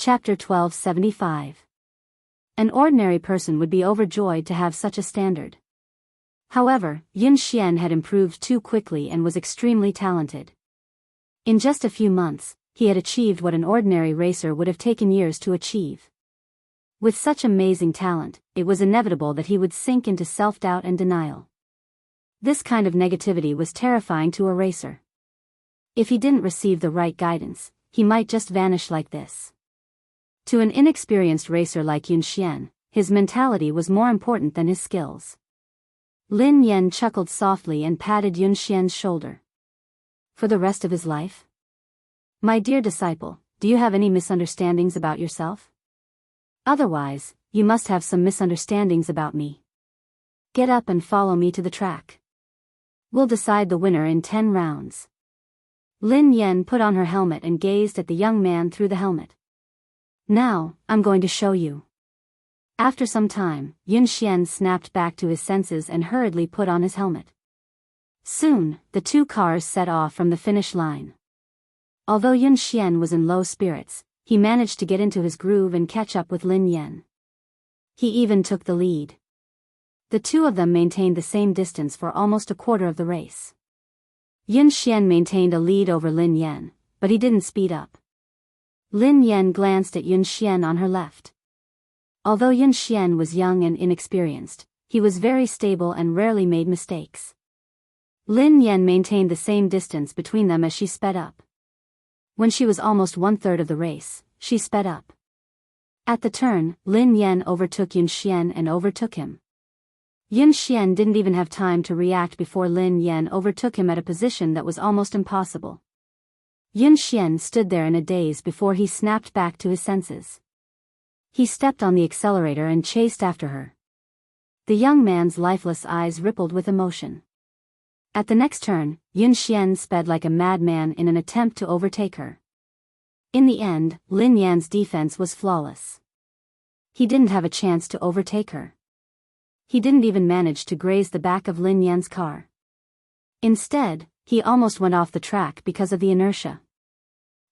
Chapter 1275. An ordinary person would be overjoyed to have such a standard. However, Yun Xian had improved too quickly and was extremely talented. In just a few months, he had achieved what an ordinary racer would have taken years to achieve. With such amazing talent, it was inevitable that he would sink into self-doubt and denial. This kind of negativity was terrifying to a racer. If he didn't receive the right guidance, he might just vanish like this. To an inexperienced racer like Yun Xian, his mentality was more important than his skills. Lin Yan chuckled softly and patted Yun Xian's shoulder. For the rest of his life? My dear disciple, do you have any misunderstandings about yourself? Otherwise, you must have some misunderstandings about me. Get up and follow me to the track. We'll decide the winner in 10 rounds. Lin Yan put on her helmet and gazed at the young man through the helmet. Now, I'm going to show you. After some time, Yun Xian snapped back to his senses and hurriedly put on his helmet. Soon, the two cars set off from the finish line. Although Yun Xian was in low spirits, he managed to get into his groove and catch up with Lin Yan. He even took the lead. The two of them maintained the same distance for almost a quarter of the race. Yun Xian maintained a lead over Lin Yan, but he didn't speed up. Lin Yan glanced at Yun Xian on her left. Although Yun Xian was young and inexperienced, he was very stable and rarely made mistakes. Lin Yan maintained the same distance between them as she sped up. When she was almost 1/3 of the race, she sped up. At the turn, Lin Yan overtook Yun Xian and overtook him. Yun Xian didn't even have time to react before Lin Yan overtook him at a position that was almost impossible. Yun Xian stood there in a daze before he snapped back to his senses. He stepped on the accelerator and chased after her. The young man's lifeless eyes rippled with emotion. At the next turn, Yun Xian sped like a madman in an attempt to overtake her. In the end, Lin Yan's defense was flawless. He didn't have a chance to overtake her. He didn't even manage to graze the back of Lin Yan's car. Instead, he almost went off the track because of the inertia.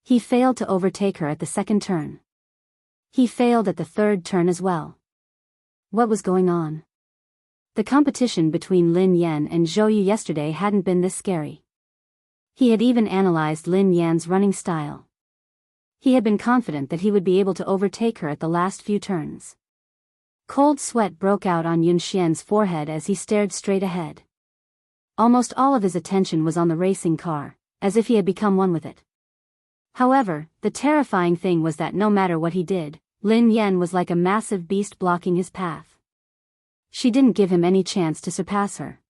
He failed to overtake her at the second turn. He failed at the third turn as well. What was going on? The competition between Lin Yan and Zhou Yu yesterday hadn't been this scary. He had even analyzed Lin Yan's running style. He had been confident that he would be able to overtake her at the last few turns. Cold sweat broke out on Yun Xian's forehead as he stared straight ahead. Almost all of his attention was on the racing car, as if he had become one with it. However, the terrifying thing was that no matter what he did, Lin Yan was like a massive beast blocking his path. She didn't give him any chance to surpass her.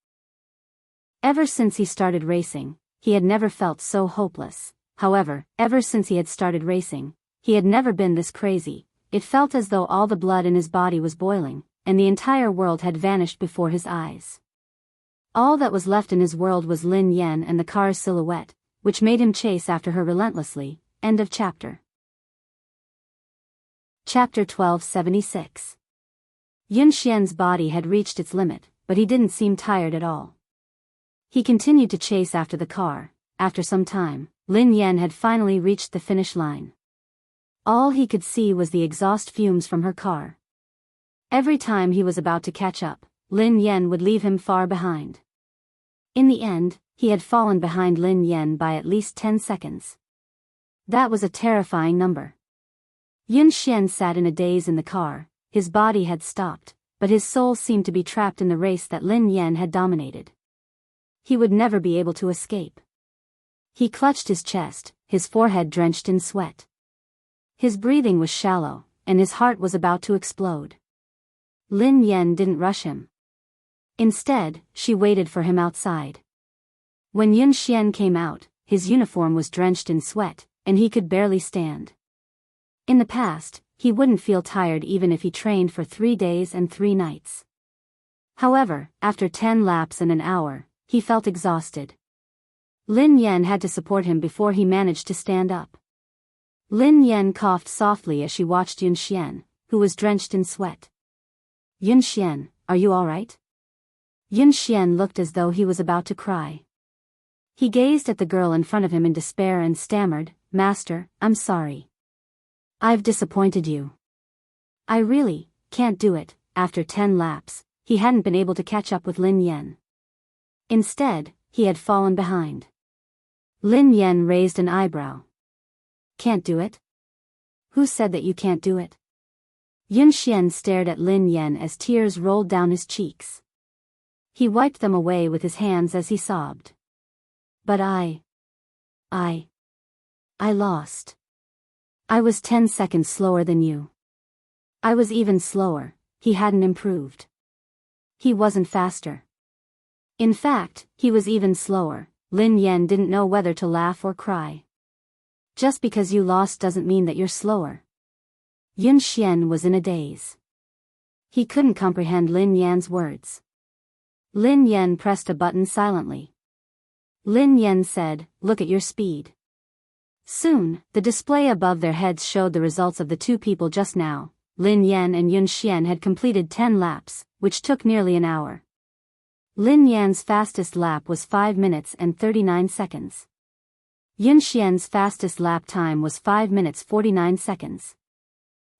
Ever since he started racing, he had never felt so hopeless. However, ever since he had started racing, he had never been this crazy. It felt as though all the blood in his body was boiling, and the entire world had vanished before his eyes. All that was left in his world was Lin Yan and the car's silhouette, which made him chase after her relentlessly. End of chapter. Chapter 1276. Yun Xian's body had reached its limit, but he didn't seem tired at all. He continued to chase after the car. After some time, Lin Yan had finally reached the finish line. All he could see was the exhaust fumes from her car. Every time he was about to catch up, Lin Yan would leave him far behind. In the end, he had fallen behind Lin Yan by at least 10 seconds. That was a terrifying number. Yun Xian sat in a daze in the car. His body had stopped, but his soul seemed to be trapped in the race that Lin Yan had dominated. He would never be able to escape. He clutched his chest, his forehead drenched in sweat. His breathing was shallow, and his heart was about to explode. Lin Yan didn't rush him. Instead, she waited for him outside. When Yun Xian came out, his uniform was drenched in sweat, and he could barely stand. In the past, he wouldn't feel tired even if he trained for 3 days and 3 nights. However, after 10 laps and an hour, he felt exhausted. Lin Yan had to support him before he managed to stand up. Lin Yan coughed softly as she watched Yun Xian, who was drenched in sweat. Yun Xian, are you all right? Yun Xian looked as though he was about to cry. He gazed at the girl in front of him in despair and stammered, "Master, I'm sorry." I've disappointed you. I really can't do it. After 10 laps, he hadn't been able to catch up with Lin Yan. Instead, he had fallen behind. Lin Yan raised an eyebrow. Can't do it? Who said that you can't do it? Yun Xian stared at Lin Yan as tears rolled down his cheeks. He wiped them away with his hands as he sobbed. But I lost. I was 10 seconds slower than you. I was even slower, he hadn't improved. He wasn't faster. In fact, he was even slower. Lin Yan didn't know whether to laugh or cry. Just because you lost doesn't mean that you're slower. Yun Xian was in a daze. He couldn't comprehend Lin Yan's words. Lin Yan pressed a button silently. Lin Yan said, "Look at your speed." Soon, the display above their heads showed the results of the two people just now. Lin Yan and Yun Xian had completed 10 laps, which took nearly an hour. Lin Yan's fastest lap was 5 minutes and 39 seconds. Yun Xian's fastest lap time was 5 minutes 49 seconds.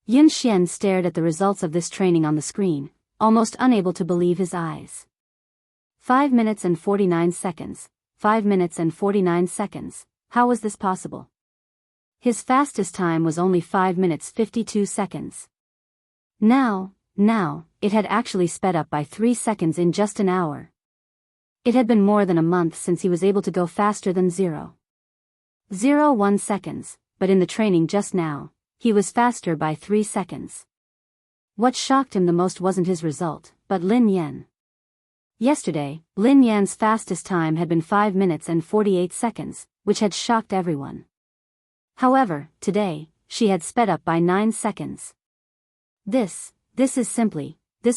Yun Xian stared at the results of this training on the screen, almost unable to believe his eyes. 5 minutes and 49 seconds, 5 minutes and 49 seconds, how was this possible? His fastest time was only 5 minutes 52 seconds. Now, it had actually sped up by 3 seconds in just an hour. It had been more than a month since he was able to go faster than 0.01 seconds, but in the training just now, he was faster by 3 seconds. What shocked him the most wasn't his result, but Lin Yan. Yesterday, Lin Yan's fastest time had been 5 minutes and 48 seconds, which had shocked everyone. However, today, she had sped up by 9 seconds. This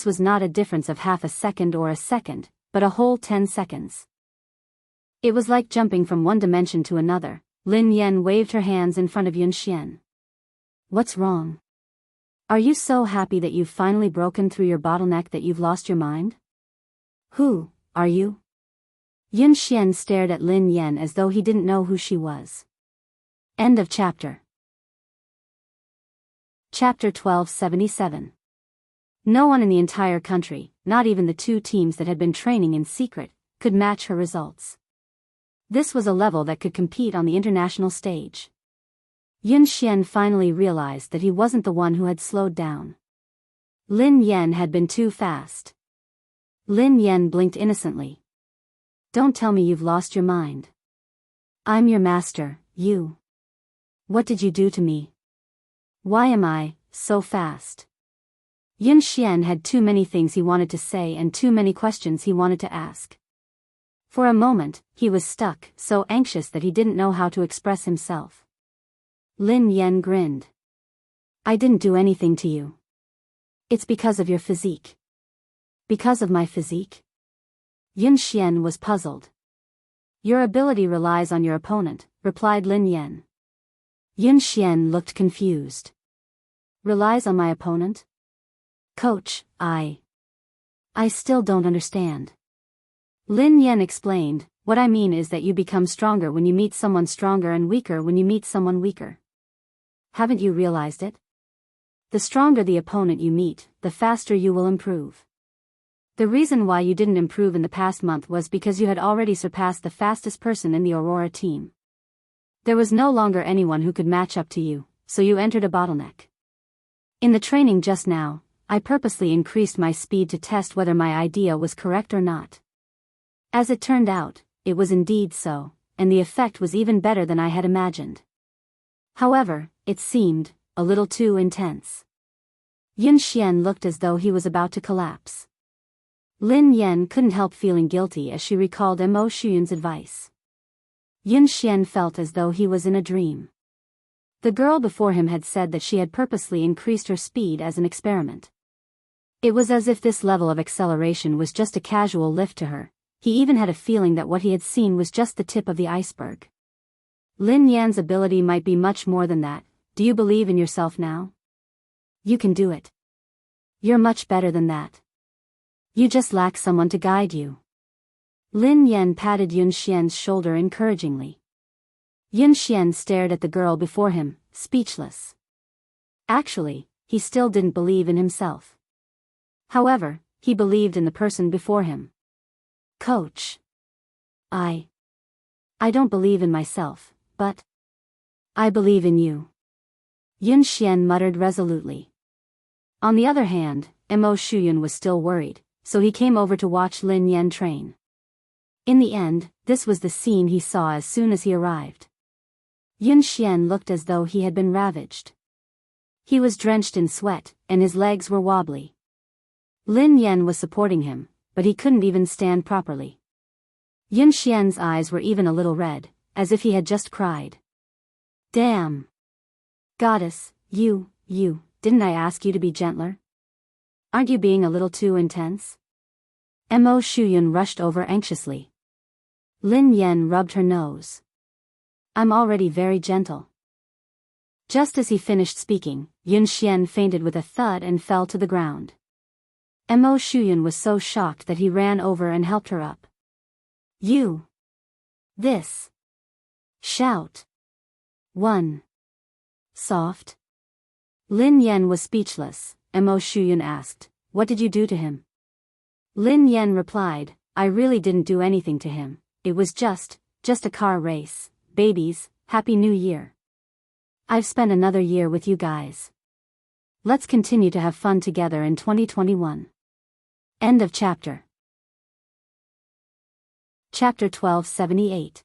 was not a difference of half a second or a second, but a whole 10 seconds. It was like jumping from one dimension to another. Lin Yan waved her hands in front of Yun Xian. What's wrong? Are you so happy that you've finally broken through your bottleneck that you've lost your mind? Who are you? Yun Xian stared at Lin Yan as though he didn't know who she was. End of chapter. Chapter 1277. No one in the entire country, not even the two teams that had been training in secret, could match her results. This was a level that could compete on the international stage. Yun Xian finally realized that he wasn't the one who had slowed down. Lin Yan had been too fast. Lin Yan blinked innocently. Don't tell me you've lost your mind. I'm your master, you. What did you do to me? Why am I so fast? Yun Xian had too many things he wanted to say and too many questions he wanted to ask. For a moment, he was stuck, so anxious that he didn't know how to express himself. Lin Yan grinned. I didn't do anything to you. It's because of your physique. Because of my physique? Yun Xian was puzzled. Your ability relies on your opponent, replied Lin Yan. Yun Xian looked confused. Relies on my opponent? Coach, I still don't understand. Lin Yan explained, what I mean is that you become stronger when you meet someone stronger and weaker when you meet someone weaker. Haven't you realized it? The stronger the opponent you meet, the faster you will improve. The reason why you didn't improve in the past month was because you had already surpassed the fastest person in the Aurora team. There was no longer anyone who could match up to you, so you entered a bottleneck. In the training just now, I purposely increased my speed to test whether my idea was correct or not. As it turned out, it was indeed so, and the effect was even better than I had imagined. However, it seemed a little too intense. Yun Xian looked as though he was about to collapse. Lin Yan couldn't help feeling guilty as she recalled Mo Shuyun's advice. Yun Xian felt as though he was in a dream. The girl before him had said that she had purposely increased her speed as an experiment. It was as if this level of acceleration was just a casual lift to her. He even had a feeling that what he had seen was just the tip of the iceberg. Lin Yan's ability might be much more than that. Do you believe in yourself now? You can do it. You're much better than that. You just lack someone to guide you. Lin Yan patted Yun Xian's shoulder encouragingly. Yun Xian stared at the girl before him, speechless. Actually, he still didn't believe in himself. However, he believed in the person before him. Coach. I don't believe in myself, but I believe in you. Yun Xian muttered resolutely. On the other hand, Mo Shuyun was still worried, so he came over to watch Lin Yan train. In the end, this was the scene he saw as soon as he arrived. Yun Xian looked as though he had been ravaged. He was drenched in sweat, and his legs were wobbly. Lin Yan was supporting him, but he couldn't even stand properly. Yun Xian's eyes were even a little red, as if he had just cried. Damn! Goddess, you, didn't I ask you to be gentler? Aren't you being a little too intense? Mo Shuyun rushed over anxiously. Lin Yan rubbed her nose. I'm already very gentle. Just as he finished speaking, Yun Xian fainted with a thud and fell to the ground. Mo Shuyun was so shocked that he ran over and helped her up. You! This! Shout! 1. Soft? Lin Yan was speechless. Mo Shuyun asked, what did you do to him? Lin Yan replied, I really didn't do anything to him, it was just a car race. Babies, Happy New Year. I've spent another year with you guys. Let's continue to have fun together in 2021. End of chapter. Chapter 1278.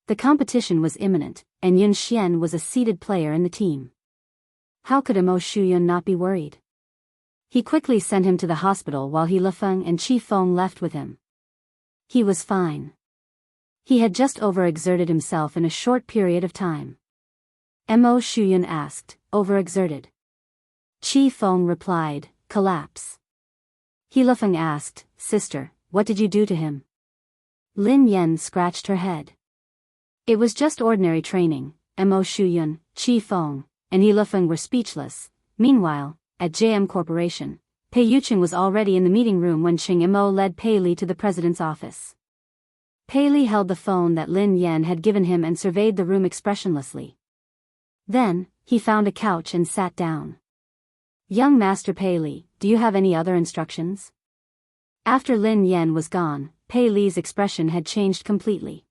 The competition was imminent, and Yun Xian was a seeded player in the team. How could Mo Shuyun not be worried? He quickly sent him to the hospital while He Lefeng and Qi Feng left with him. He was fine. He had just overexerted himself in a short period of time. Mo Shuyun asked, overexerted? Qi Feng replied, collapse. He Lefeng asked, sister, what did you do to him? Lin Yan scratched her head. It was just ordinary training. Mo Shuyun, Qi Feng, and He Lefeng were speechless. Meanwhile, at JM Corporation, Pei Yuqing was already in the meeting room when Qing Mo led Pei Li to the president's office. Pei Li held the phone that Lin Yan had given him and surveyed the room expressionlessly. Then, he found a couch and sat down. Young Master Pei Li, do you have any other instructions? After Lin Yan was gone, Pei Li's expression had changed completely.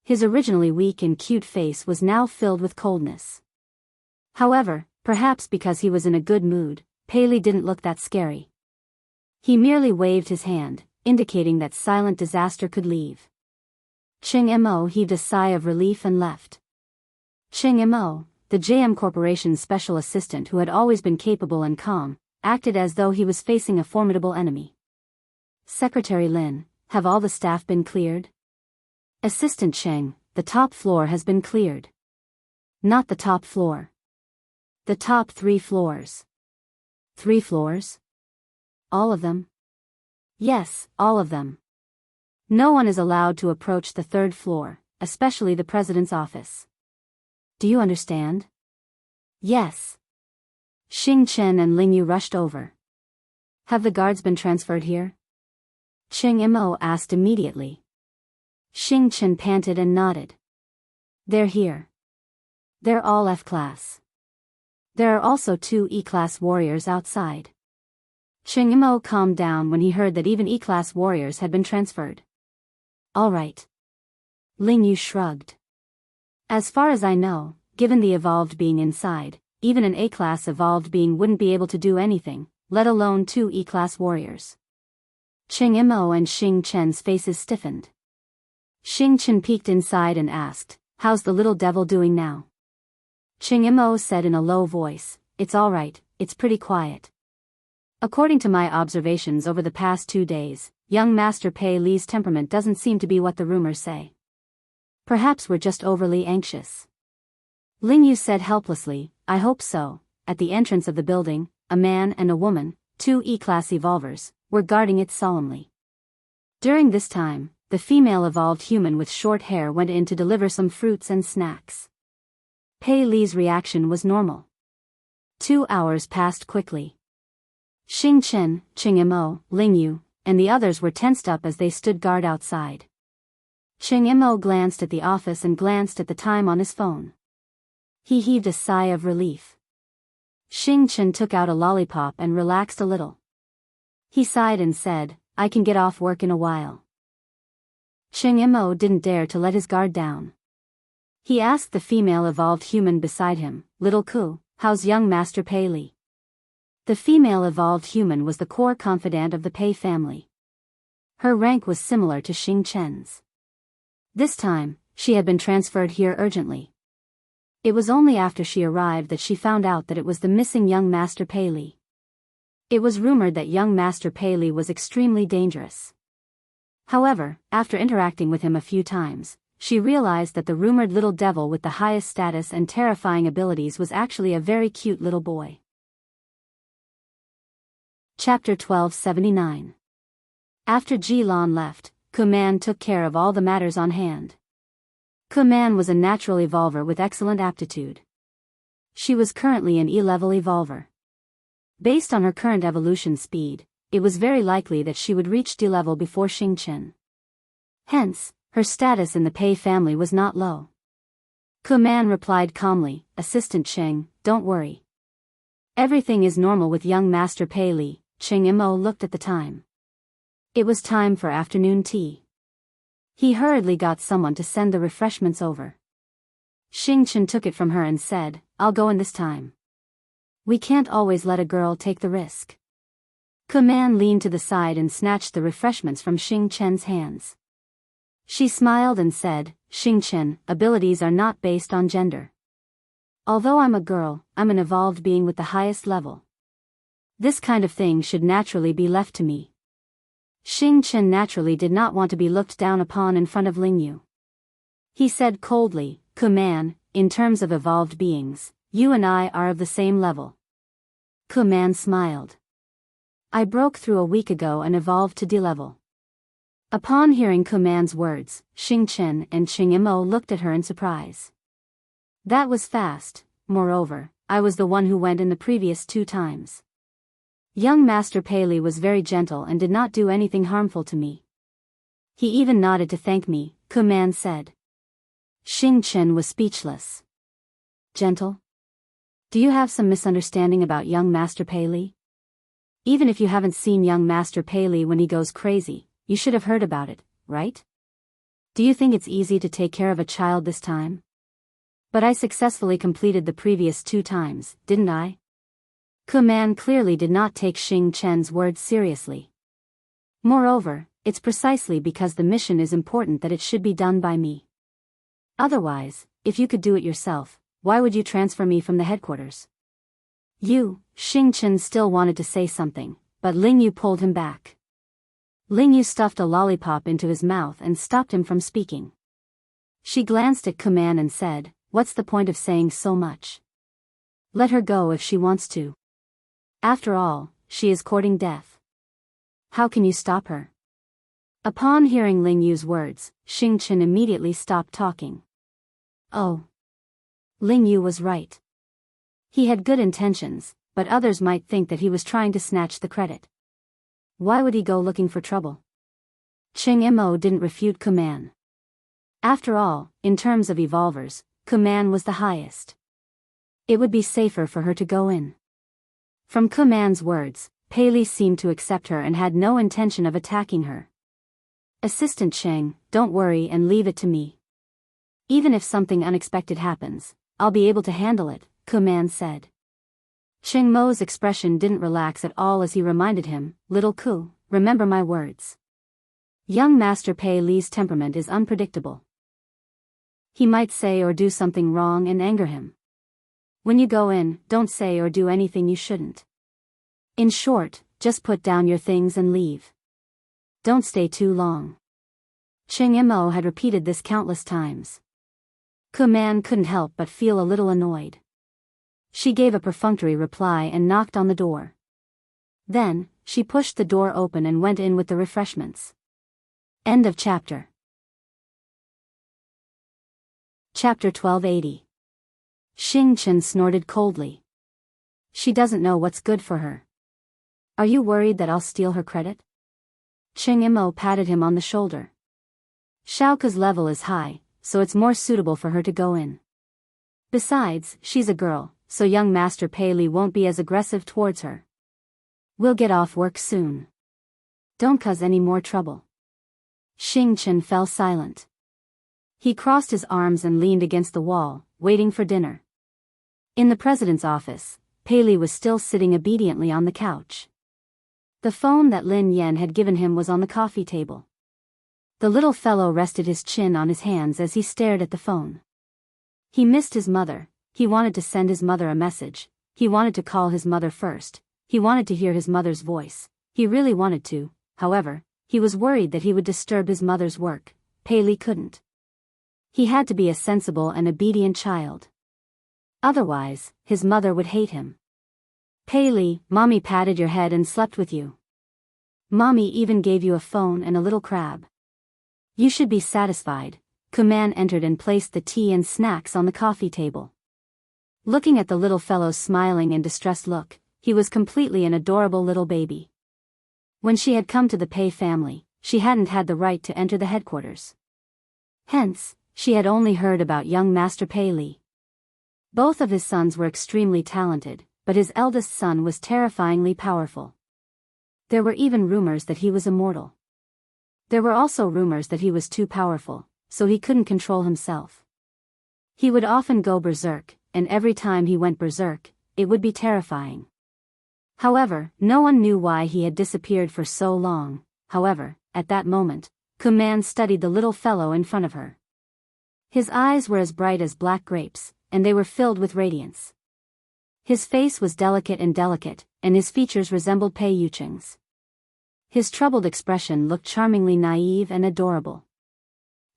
His originally weak and cute face was now filled with coldness. However, perhaps because he was in a good mood, Pei Li didn't look that scary. He merely waved his hand, indicating that silent disaster could leave. Qing Mo heaved a sigh of relief and left. Qing Mo, the JM Corporation's special assistant who had always been capable and calm, acted as though he was facing a formidable enemy. Secretary Lin, have all the staff been cleared? Assistant Cheng, the top floor has been cleared. Not the top floor. The top 3 floors. 3 floors? All of them? Yes, all of them. No one is allowed to approach the 3rd floor, especially the president's office. Do you understand? Yes. Xing Chen and Ling Yu rushed over. Have the guards been transferred here? Qing Mo asked immediately. Xing Chen panted and nodded. They're here. They're all F-class. There are also 2 E-class warriors outside. Qing Mo calmed down when he heard that even E-class warriors had been transferred. All right. Ling Yu shrugged. As far as I know, given the evolved being inside, even an A-class evolved being wouldn't be able to do anything, let alone 2 E-class warriors. Qing Mo and Xing Chen's faces stiffened. Xing Chen peeked inside and asked, how's the little devil doing now? Qing Mo said in a low voice, it's all right, it's pretty quiet. According to my observations over the past 2 days, young Master Pei Li's temperament doesn't seem to be what the rumors say. Perhaps we're just overly anxious. Ling Yu said helplessly, I hope so. At the entrance of the building, a man and a woman, 2 E-class evolvers, were guarding it solemnly. During this time, the female evolved human with short hair went in to deliver some fruits and snacks. Pei Li's reaction was normal. 2 hours passed quickly. Xing Chen, Qing Mo, Ling Yu, and the others were tensed up as they stood guard outside. Qing Mo glanced at the office and glanced at the time on his phone. He heaved a sigh of relief. Xing Chen took out a lollipop and relaxed a little. He sighed and said, I can get off work in a while. Cheng Mo didn't dare to let his guard down. He asked the female evolved human beside him, Little Ku, how's young Master Pei Li? The female evolved human was the core confidant of the Pei family. Her rank was similar to Xing Chen's. This time, she had been transferred here urgently. It was only after she arrived that she found out that it was the missing young Master Pei Li. It was rumored that young Master Pei Li was extremely dangerous. However, after interacting with him a few times, she realized that the rumored little devil with the highest status and terrifying abilities was actually a very cute little boy. Chapter 1279. After Ji Lan left, Kuman took care of all the matters on hand. Kuman was a natural evolver with excellent aptitude. She was currently an E-level evolver. Based on her current evolution speed, it was very likely that she would reach D-level before Xing Chen. Hence, her status in the Pei family was not low. Kuman replied calmly, Assistant Cheng, don't worry. Everything is normal with young Master Pei Li. Cheng Mo looked at the time. It was time for afternoon tea. He hurriedly got someone to send the refreshments over. Xing Chen took it from her and said, I'll go in this time. We can't always let a girl take the risk. Kuman leaned to the side and snatched the refreshments from Xing Chen's hands. She smiled and said, Xing Chen, abilities are not based on gender. Although I'm a girl, I'm an evolved being with the highest level. This kind of thing should naturally be left to me. Xing Chen naturally did not want to be looked down upon in front of Lingyu. He said coldly, Kuman, in terms of evolved beings, you and I are of the same level. Kuman smiled. I broke through a week ago and evolved to D-level. Upon hearing Kuman's words, Xing Chen and Cheng Mo looked at her in surprise. That was fast. Moreover, I was the one who went in the previous 2 times. Young Master Pei Li was very gentle and did not do anything harmful to me. He even nodded to thank me, Kuman said. Xing Chen was speechless. Gentle? Do you have some misunderstanding about young Master Pei Li? Even if you haven't seen young Master Pei Li when he goes crazy, you should have heard about it, right? Do you think it's easy to take care of a child this time? But I successfully completed the previous 2 times, didn't I? Kuman clearly did not take Xing Chen's words seriously. Moreover, it's precisely because the mission is important that it should be done by me. Otherwise, if you could do it yourself, why would you transfer me from the headquarters? Xing Chen still wanted to say something, but Lingyu pulled him back. Lingyu stuffed a lollipop into his mouth and stopped him from speaking. She glanced at Kuman and said, What's the point of saying so much? Let her go if she wants to. After all, she is courting death. How can you stop her? Upon hearing Lingyu's words, Xing Chen immediately stopped talking. Oh. Lingyu was right. He had good intentions, but others might think that he was trying to snatch the credit. Why would he go looking for trouble? Cheng Mo didn't refute Kuman. After all, in terms of evolvers, Kuman was the highest. It would be safer for her to go in. From Kuman's words, Pei Li seemed to accept her and had no intention of attacking her. Assistant Cheng, don't worry and leave it to me. Even if something unexpected happens, I'll be able to handle it, Kuman said. Cheng Mo's expression didn't relax at all as he reminded him, Little Ku, remember my words. Young Master Pei Li's temperament is unpredictable. He might say or do something wrong and anger him. When you go in, don't say or do anything you shouldn't. In short, just put down your things and leave. Don't stay too long. Cheng Mo had repeated this countless times. Kuman couldn't help but feel a little annoyed. She gave a perfunctory reply and knocked on the door. Then, she pushed the door open and went in with the refreshments. End of chapter. Chapter 1280. Xing Chen snorted coldly. She doesn't know what's good for her. Are you worried that I'll steal her credit? Cheng Mo patted him on the shoulder. Xiaoke's level is high, so it's more suitable for her to go in. Besides, she's a girl, so young Master Pei Li won't be as aggressive towards her. We'll get off work soon. Don't cause any more trouble. Xing Chen fell silent. He crossed his arms and leaned against the wall, waiting for dinner. In the president's office, Pei Li was still sitting obediently on the couch. The phone that Lin Yan had given him was on the coffee table. The little fellow rested his chin on his hands as he stared at the phone. He missed his mother, he wanted to send his mother a message, he wanted to call his mother first, he wanted to hear his mother's voice, he really wanted to, however, he was worried that he would disturb his mother's work. Pei Li couldn't. He had to be a sensible and obedient child. Otherwise, his mother would hate him. Pei Li, Mommy patted your head and slept with you. Mommy even gave you a phone and a little crab. You should be satisfied. Kuman entered and placed the tea and snacks on the coffee table. Looking at the little fellow's smiling and distressed look, he was completely an adorable little baby. When she had come to the Pei family, she hadn't had the right to enter the headquarters. Hence, she had only heard about young Master Pei Li. Both of his sons were extremely talented, but his eldest son was terrifyingly powerful. There were even rumors that he was immortal. There were also rumors that he was too powerful, so he couldn't control himself. He would often go berserk, and every time he went berserk, it would be terrifying. However, no one knew why he had disappeared for so long. However, at that moment, Kuman studied the little fellow in front of her. His eyes were as bright as black grapes, and they were filled with radiance. His face was delicate, and his features resembled Pei Yucheng's. His troubled expression looked charmingly naive and adorable.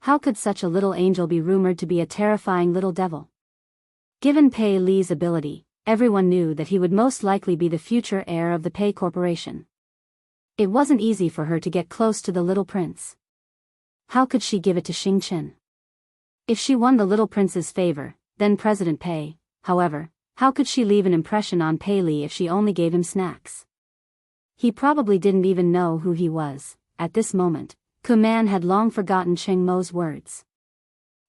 How could such a little angel be rumored to be a terrifying little devil? Given Pei Li's ability, everyone knew that he would most likely be the future heir of the Pei Corporation. It wasn't easy for her to get close to the little prince. How could she give it to Xing Chen? If she won the little prince's favor, then President Pei, however, how could she leave an impression on Pei Li if she only gave him snacks? He probably didn't even know who he was. At this moment, Kuman had long forgotten Cheng Mo's words.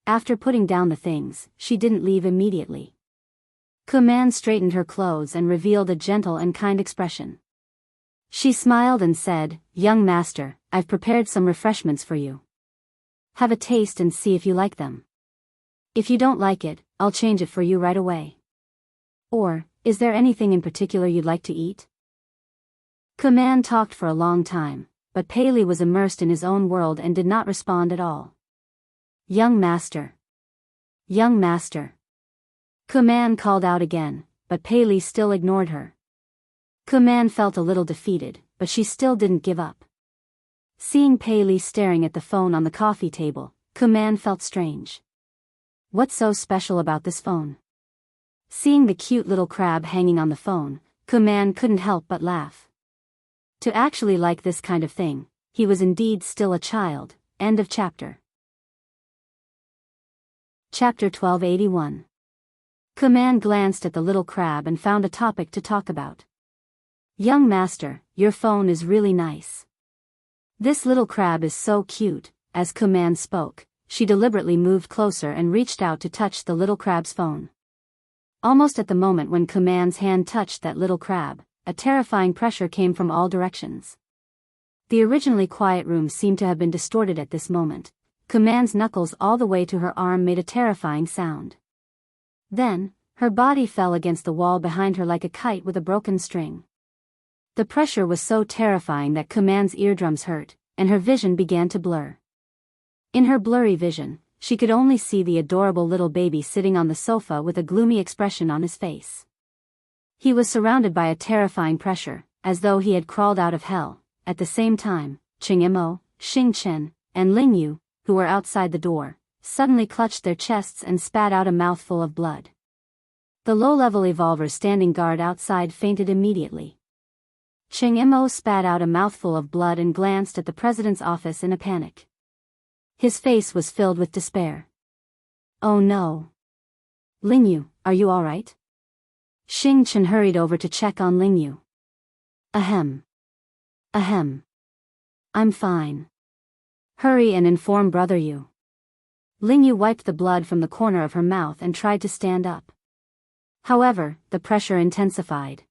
After putting down the things, she didn't leave immediately. Kuman straightened her clothes and revealed a gentle and kind expression. She smiled and said, "Young master, I've prepared some refreshments for you. Have a taste and see if you like them. If you don't like it, I'll change it for you right away. Or, is there anything in particular you'd like to eat?" Kuman talked for a long time, but Pei Li was immersed in his own world and did not respond at all. "Young master. Young master." Kuman called out again, but Pei Li still ignored her. Kuman felt a little defeated, but she still didn't give up. Seeing Pei Li staring at the phone on the coffee table, Kuman felt strange. What's so special about this phone? Seeing the cute little crab hanging on the phone, Kuman couldn't help but laugh. To actually like this kind of thing, he was indeed still a child. End of chapter. Chapter 1281. Kuman glanced at the little crab and found a topic to talk about. "Young master, your phone is really nice. This little crab is so cute." As Kuman spoke, she deliberately moved closer and reached out to touch the little crab's phone. Almost at the moment when Kuman's hand touched that little crab, a terrifying pressure came from all directions. The originally quiet room seemed to have been distorted at this moment. Kuman's knuckles all the way to her arm made a terrifying sound. Then, her body fell against the wall behind her like a kite with a broken string. The pressure was so terrifying that Kuman's eardrums hurt, and her vision began to blur. In her blurry vision, she could only see the adorable little baby sitting on the sofa with a gloomy expression on his face. He was surrounded by a terrifying pressure, as though he had crawled out of hell. At the same time, Cheng Mo, Xing Chen, and Ling Yu, who were outside the door, suddenly clutched their chests and spat out a mouthful of blood. The low-level evolvers standing guard outside fainted immediately. Cheng Mo spat out a mouthful of blood and glanced at the president's office in a panic. His face was filled with despair. "Oh no. Ling Yu, are you all right?" Xing Chen hurried over to check on Ling Yu. Ahem. Ahem. I'm fine. Hurry and inform Brother Yu." Ling Yu wiped the blood from the corner of her mouth and tried to stand up. However, the pressure intensified.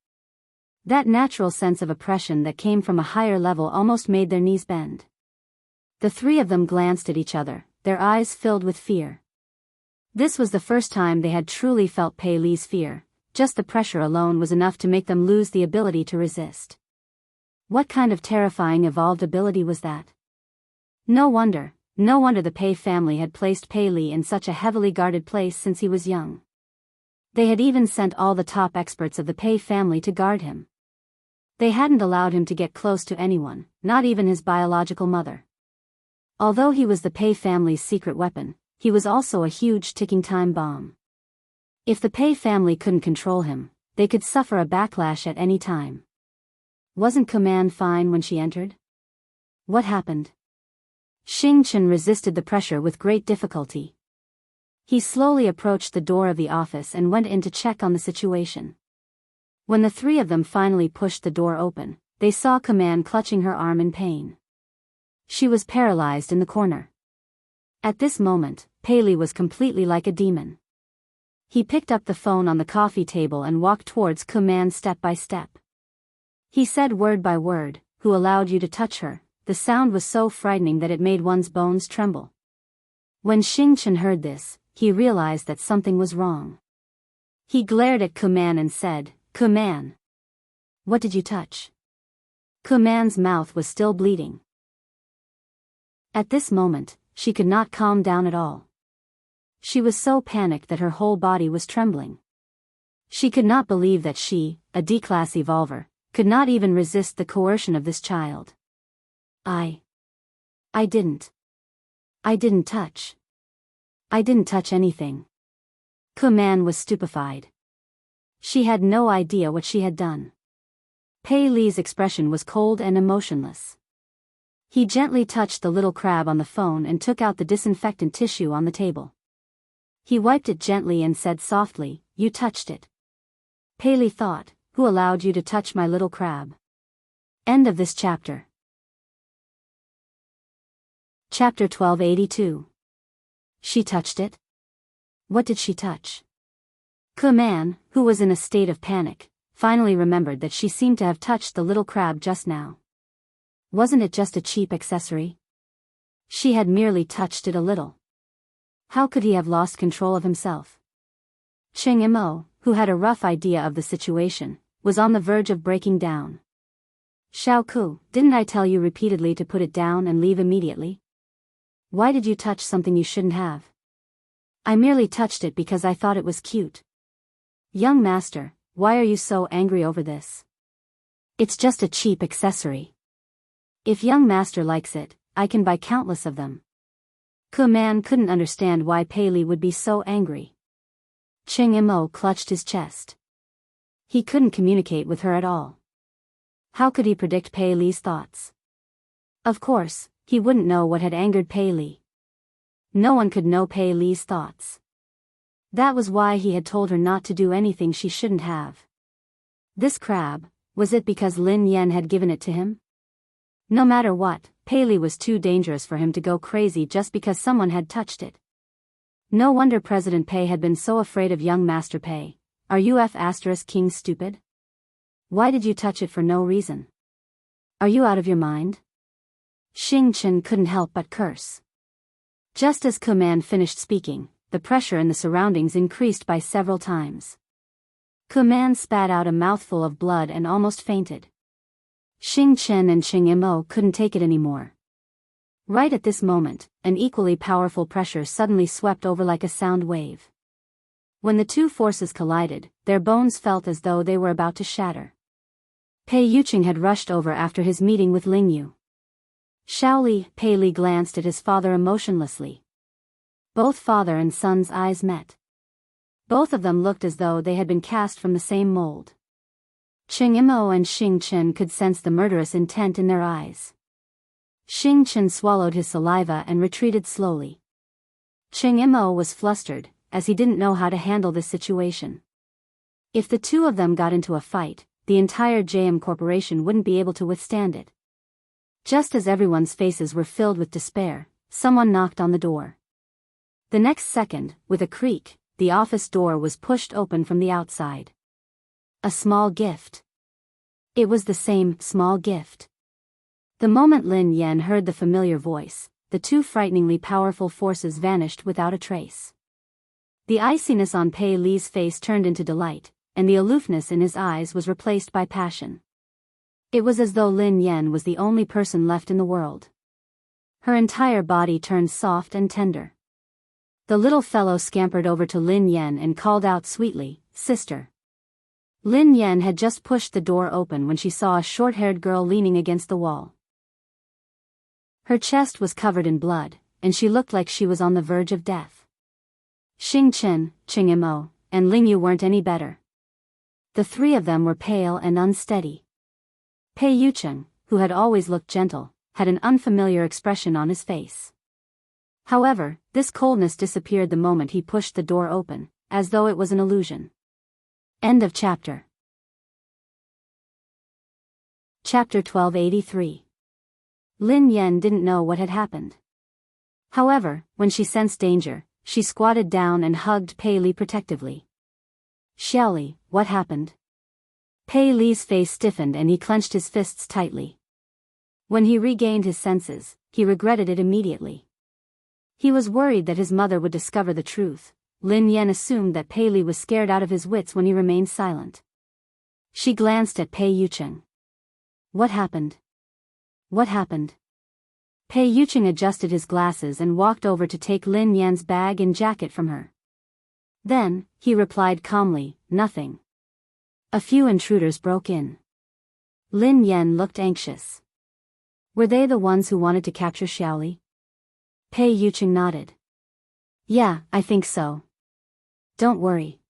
That natural sense of oppression that came from a higher level almost made their knees bend. The three of them glanced at each other, their eyes filled with fear. This was the first time they had truly felt Pei Li's fear. Just the pressure alone was enough to make them lose the ability to resist. What kind of terrifying evolved ability was that? No wonder the Pei family had placed Pei Li in such a heavily guarded place since he was young. They had even sent all the top experts of the Pei family to guard him. They hadn't allowed him to get close to anyone, not even his biological mother. Although he was the Pei family's secret weapon, he was also a huge ticking time bomb. If the Pei family couldn't control him, they could suffer a backlash at any time. Wasn't Command fine when she entered? What happened? Xing Chen resisted the pressure with great difficulty. He slowly approached the door of the office and went in to check on the situation. When the three of them finally pushed the door open, they saw Command clutching her arm in pain. She was paralyzed in the corner. At this moment, Pei Li was completely like a demon. He picked up the phone on the coffee table and walked towards Command step by step. He said word by word, "Who allowed you to touch her?" The sound was so frightening that it made one's bones tremble. When Xing Chen heard this, he realized that something was wrong. He glared at Command and said, "Command, what did you touch?" Command's mouth was still bleeding. At this moment, she could not calm down at all. She was so panicked that her whole body was trembling. She could not believe that she, a D-class evolver, could not even resist the coercion of this child. I didn't touch. I didn't touch anything. Command was stupefied. She had no idea what she had done. Pei Li's expression was cold and emotionless. He gently touched the little crab on the phone and took out the disinfectant tissue on the table. He wiped it gently and said softly, "You touched it." Pei Li thought, "Who allowed you to touch my little crab?" End of this chapter. Chapter 1282. She touched it? What did she touch? Command, who was in a state of panic, finally remembered that she seemed to have touched the little crab just now. Wasn't it just a cheap accessory? She had merely touched it a little. How could he have lost control of himself? Cheng Imo, who had a rough idea of the situation, was on the verge of breaking down. "Xiao Ku, didn't I tell you repeatedly to put it down and leave immediately? Why did you touch something you shouldn't have?" "I merely touched it because I thought it was cute." "Young master, why are you so angry over this? It's just a cheap accessory. If young master likes it, I can buy countless of them." Command couldn't understand why Pei Li would be so angry. Cheng Imo clutched his chest. He couldn't communicate with her at all. How could he predict Pei Li's thoughts? Of course, he wouldn't know what had angered Pei Li. No one could know Pei Li's thoughts. That was why he had told her not to do anything she shouldn't have. This crab, was it because Lin Yan had given it to him? No matter what, Pei Li was too dangerous for him to go crazy just because someone had touched it. No wonder President Pei had been so afraid of young Master Pei. Are you King stupid? Why did you touch it for no reason? Are you out of your mind? Xing Chen couldn't help but curse. Just as Command finished speaking, the pressure in the surroundings increased by several times. Command spat out a mouthful of blood and almost fainted. Xing Chen and Cheng Imo couldn't take it anymore. Right at this moment, an equally powerful pressure suddenly swept over like a sound wave. When the two forces collided, their bones felt as though they were about to shatter. Pei Yuqing had rushed over after his meeting with Ling Yu. Shaoli, Pei Li glanced at his father emotionlessly. Both father and son's eyes met. Both of them looked as though they had been cast from the same mold. Cheng Imo and Xing Chen could sense the murderous intent in their eyes. Xing Chen swallowed his saliva and retreated slowly. Cheng Imo was flustered, as he didn't know how to handle this situation. If the two of them got into a fight, the entire JM Corporation wouldn't be able to withstand it. Just as everyone's faces were filled with despair, someone knocked on the door. The next second, with a creak, the office door was pushed open from the outside. A small gift. It was the same small gift. The moment Lin Yan heard the familiar voice, the two frighteningly powerful forces vanished without a trace. The iciness on Pei Li's face turned into delight, and the aloofness in his eyes was replaced by passion. It was as though Lin Yan was the only person left in the world. Her entire body turned soft and tender. The little fellow scampered over to Lin Yan and called out sweetly, "Sister." Lin Yan had just pushed the door open when she saw a short-haired girl leaning against the wall. Her chest was covered in blood, and she looked like she was on the verge of death. Xing Chen, Qing Mo, and Ling Yu weren't any better. The three of them were pale and unsteady. Pei Yucheng, who had always looked gentle, had an unfamiliar expression on his face. However, this coldness disappeared the moment he pushed the door open, as though it was an illusion. End of chapter. Chapter 1283. Lin Yan didn't know what had happened. However, when she sensed danger, she squatted down and hugged Pei Li protectively. "Xiaoli, what happened?" Pei Li's face stiffened and he clenched his fists tightly. When he regained his senses, he regretted it immediately. He was worried that his mother would discover the truth. Lin Yan assumed that Pei Li was scared out of his wits when he remained silent. She glanced at Pei Yucheng. "What happened? What happened?" Pei Yucheng adjusted his glasses and walked over to take Lin Yan's bag and jacket from her. Then, he replied calmly, "Nothing. A few intruders broke in." Lin Yan looked anxious. "Were they the ones who wanted to capture Xiaoli?" Pei Yucheng nodded. "Yeah, I think so. Don't worry.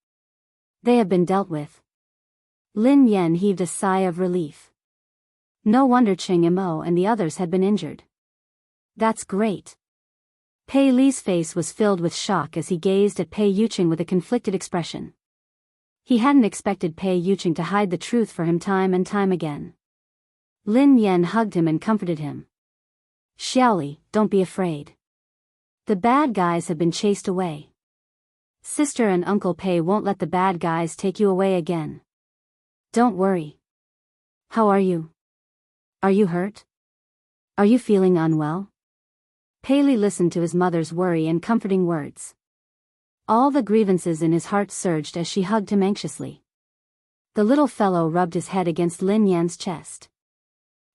They have been dealt with." Lin Yan heaved a sigh of relief. No wonder Qing Mo and the others had been injured. "That's great." Pei Li's face was filled with shock as he gazed at Pei Yucheng with a conflicted expression. He hadn't expected Pei Yucheng to hide the truth for him time and time again. Lin Yan hugged him and comforted him. "Xiaoli, don't be afraid. The bad guys have been chased away. Sister and Uncle Pei won't let the bad guys take you away again. Don't worry. How are you? Are you hurt? Are you feeling unwell?" Pei Li listened to his mother's worry and comforting words. All the grievances in his heart surged as she hugged him anxiously. The little fellow rubbed his head against Lin Yan's chest.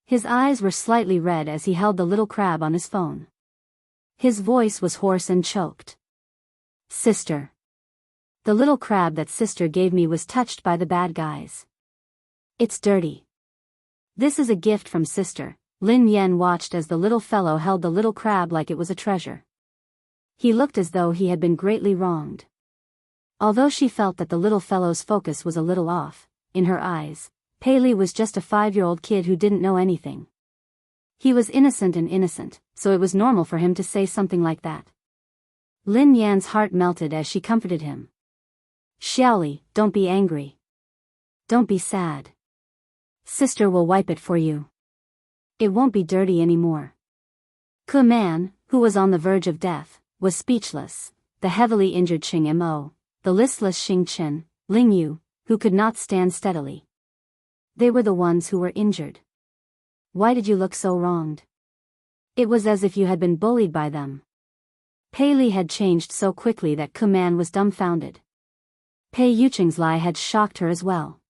His eyes were slightly red as he held the little crab on his phone. His voice was hoarse and choked. "Sister. The little crab that sister gave me was touched by the bad guys. It's dirty. This is a gift from sister." Lin Yan watched as the little fellow held the little crab like it was a treasure. He looked as though he had been greatly wronged. Although she felt that the little fellow's focus was a little off, in her eyes, Pei Li was just a 5-year-old kid who didn't know anything. He was innocent, so it was normal for him to say something like that. Lin Yan's heart melted as she comforted him. "Xiaoli, don't be angry. Don't be sad. Sister will wipe it for you. It won't be dirty anymore." Ke Man, who was on the verge of death, was speechless. The heavily injured Qing Mo, the listless Xing Chen, Ling Yu, who could not stand steadily. They were the ones who were injured. "Why did you look so wronged? It was as if you had been bullied by them." Pei Li had changed so quickly that Ke Man was dumbfounded. Pei Yucheng's lie had shocked her as well.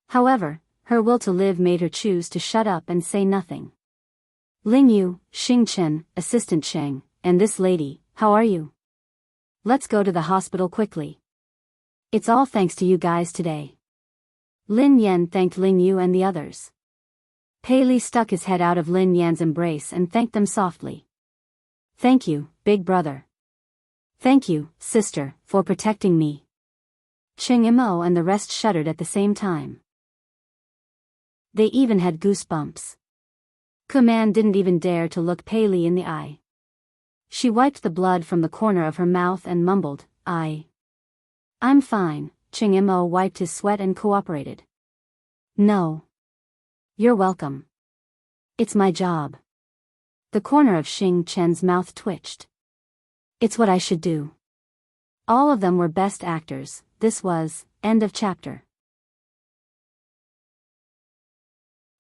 However, her will to live made her choose to shut up and say nothing. "Ling Yu, Xing Chen, Assistant Cheng, and this lady, how are you? Let's go to the hospital quickly. It's all thanks to you guys today." Lin Yan thanked Ling Yu and the others. Pei Li stuck his head out of Lin Yan's embrace and thanked them softly. "Thank you, big brother. Thank you, sister, for protecting me." Qing Mo and the rest shuddered at the same time. They even had goosebumps. Ke Man didn't even dare to look Pei Li in the eye. She wiped the blood from the corner of her mouth and mumbled, I'm fine." Qing Mo wiped his sweat and cooperated. "No. You're welcome. It's my job." The corner of Xing Chen's mouth twitched. "It's what I should do." All of them were best actors. This was, end of chapter.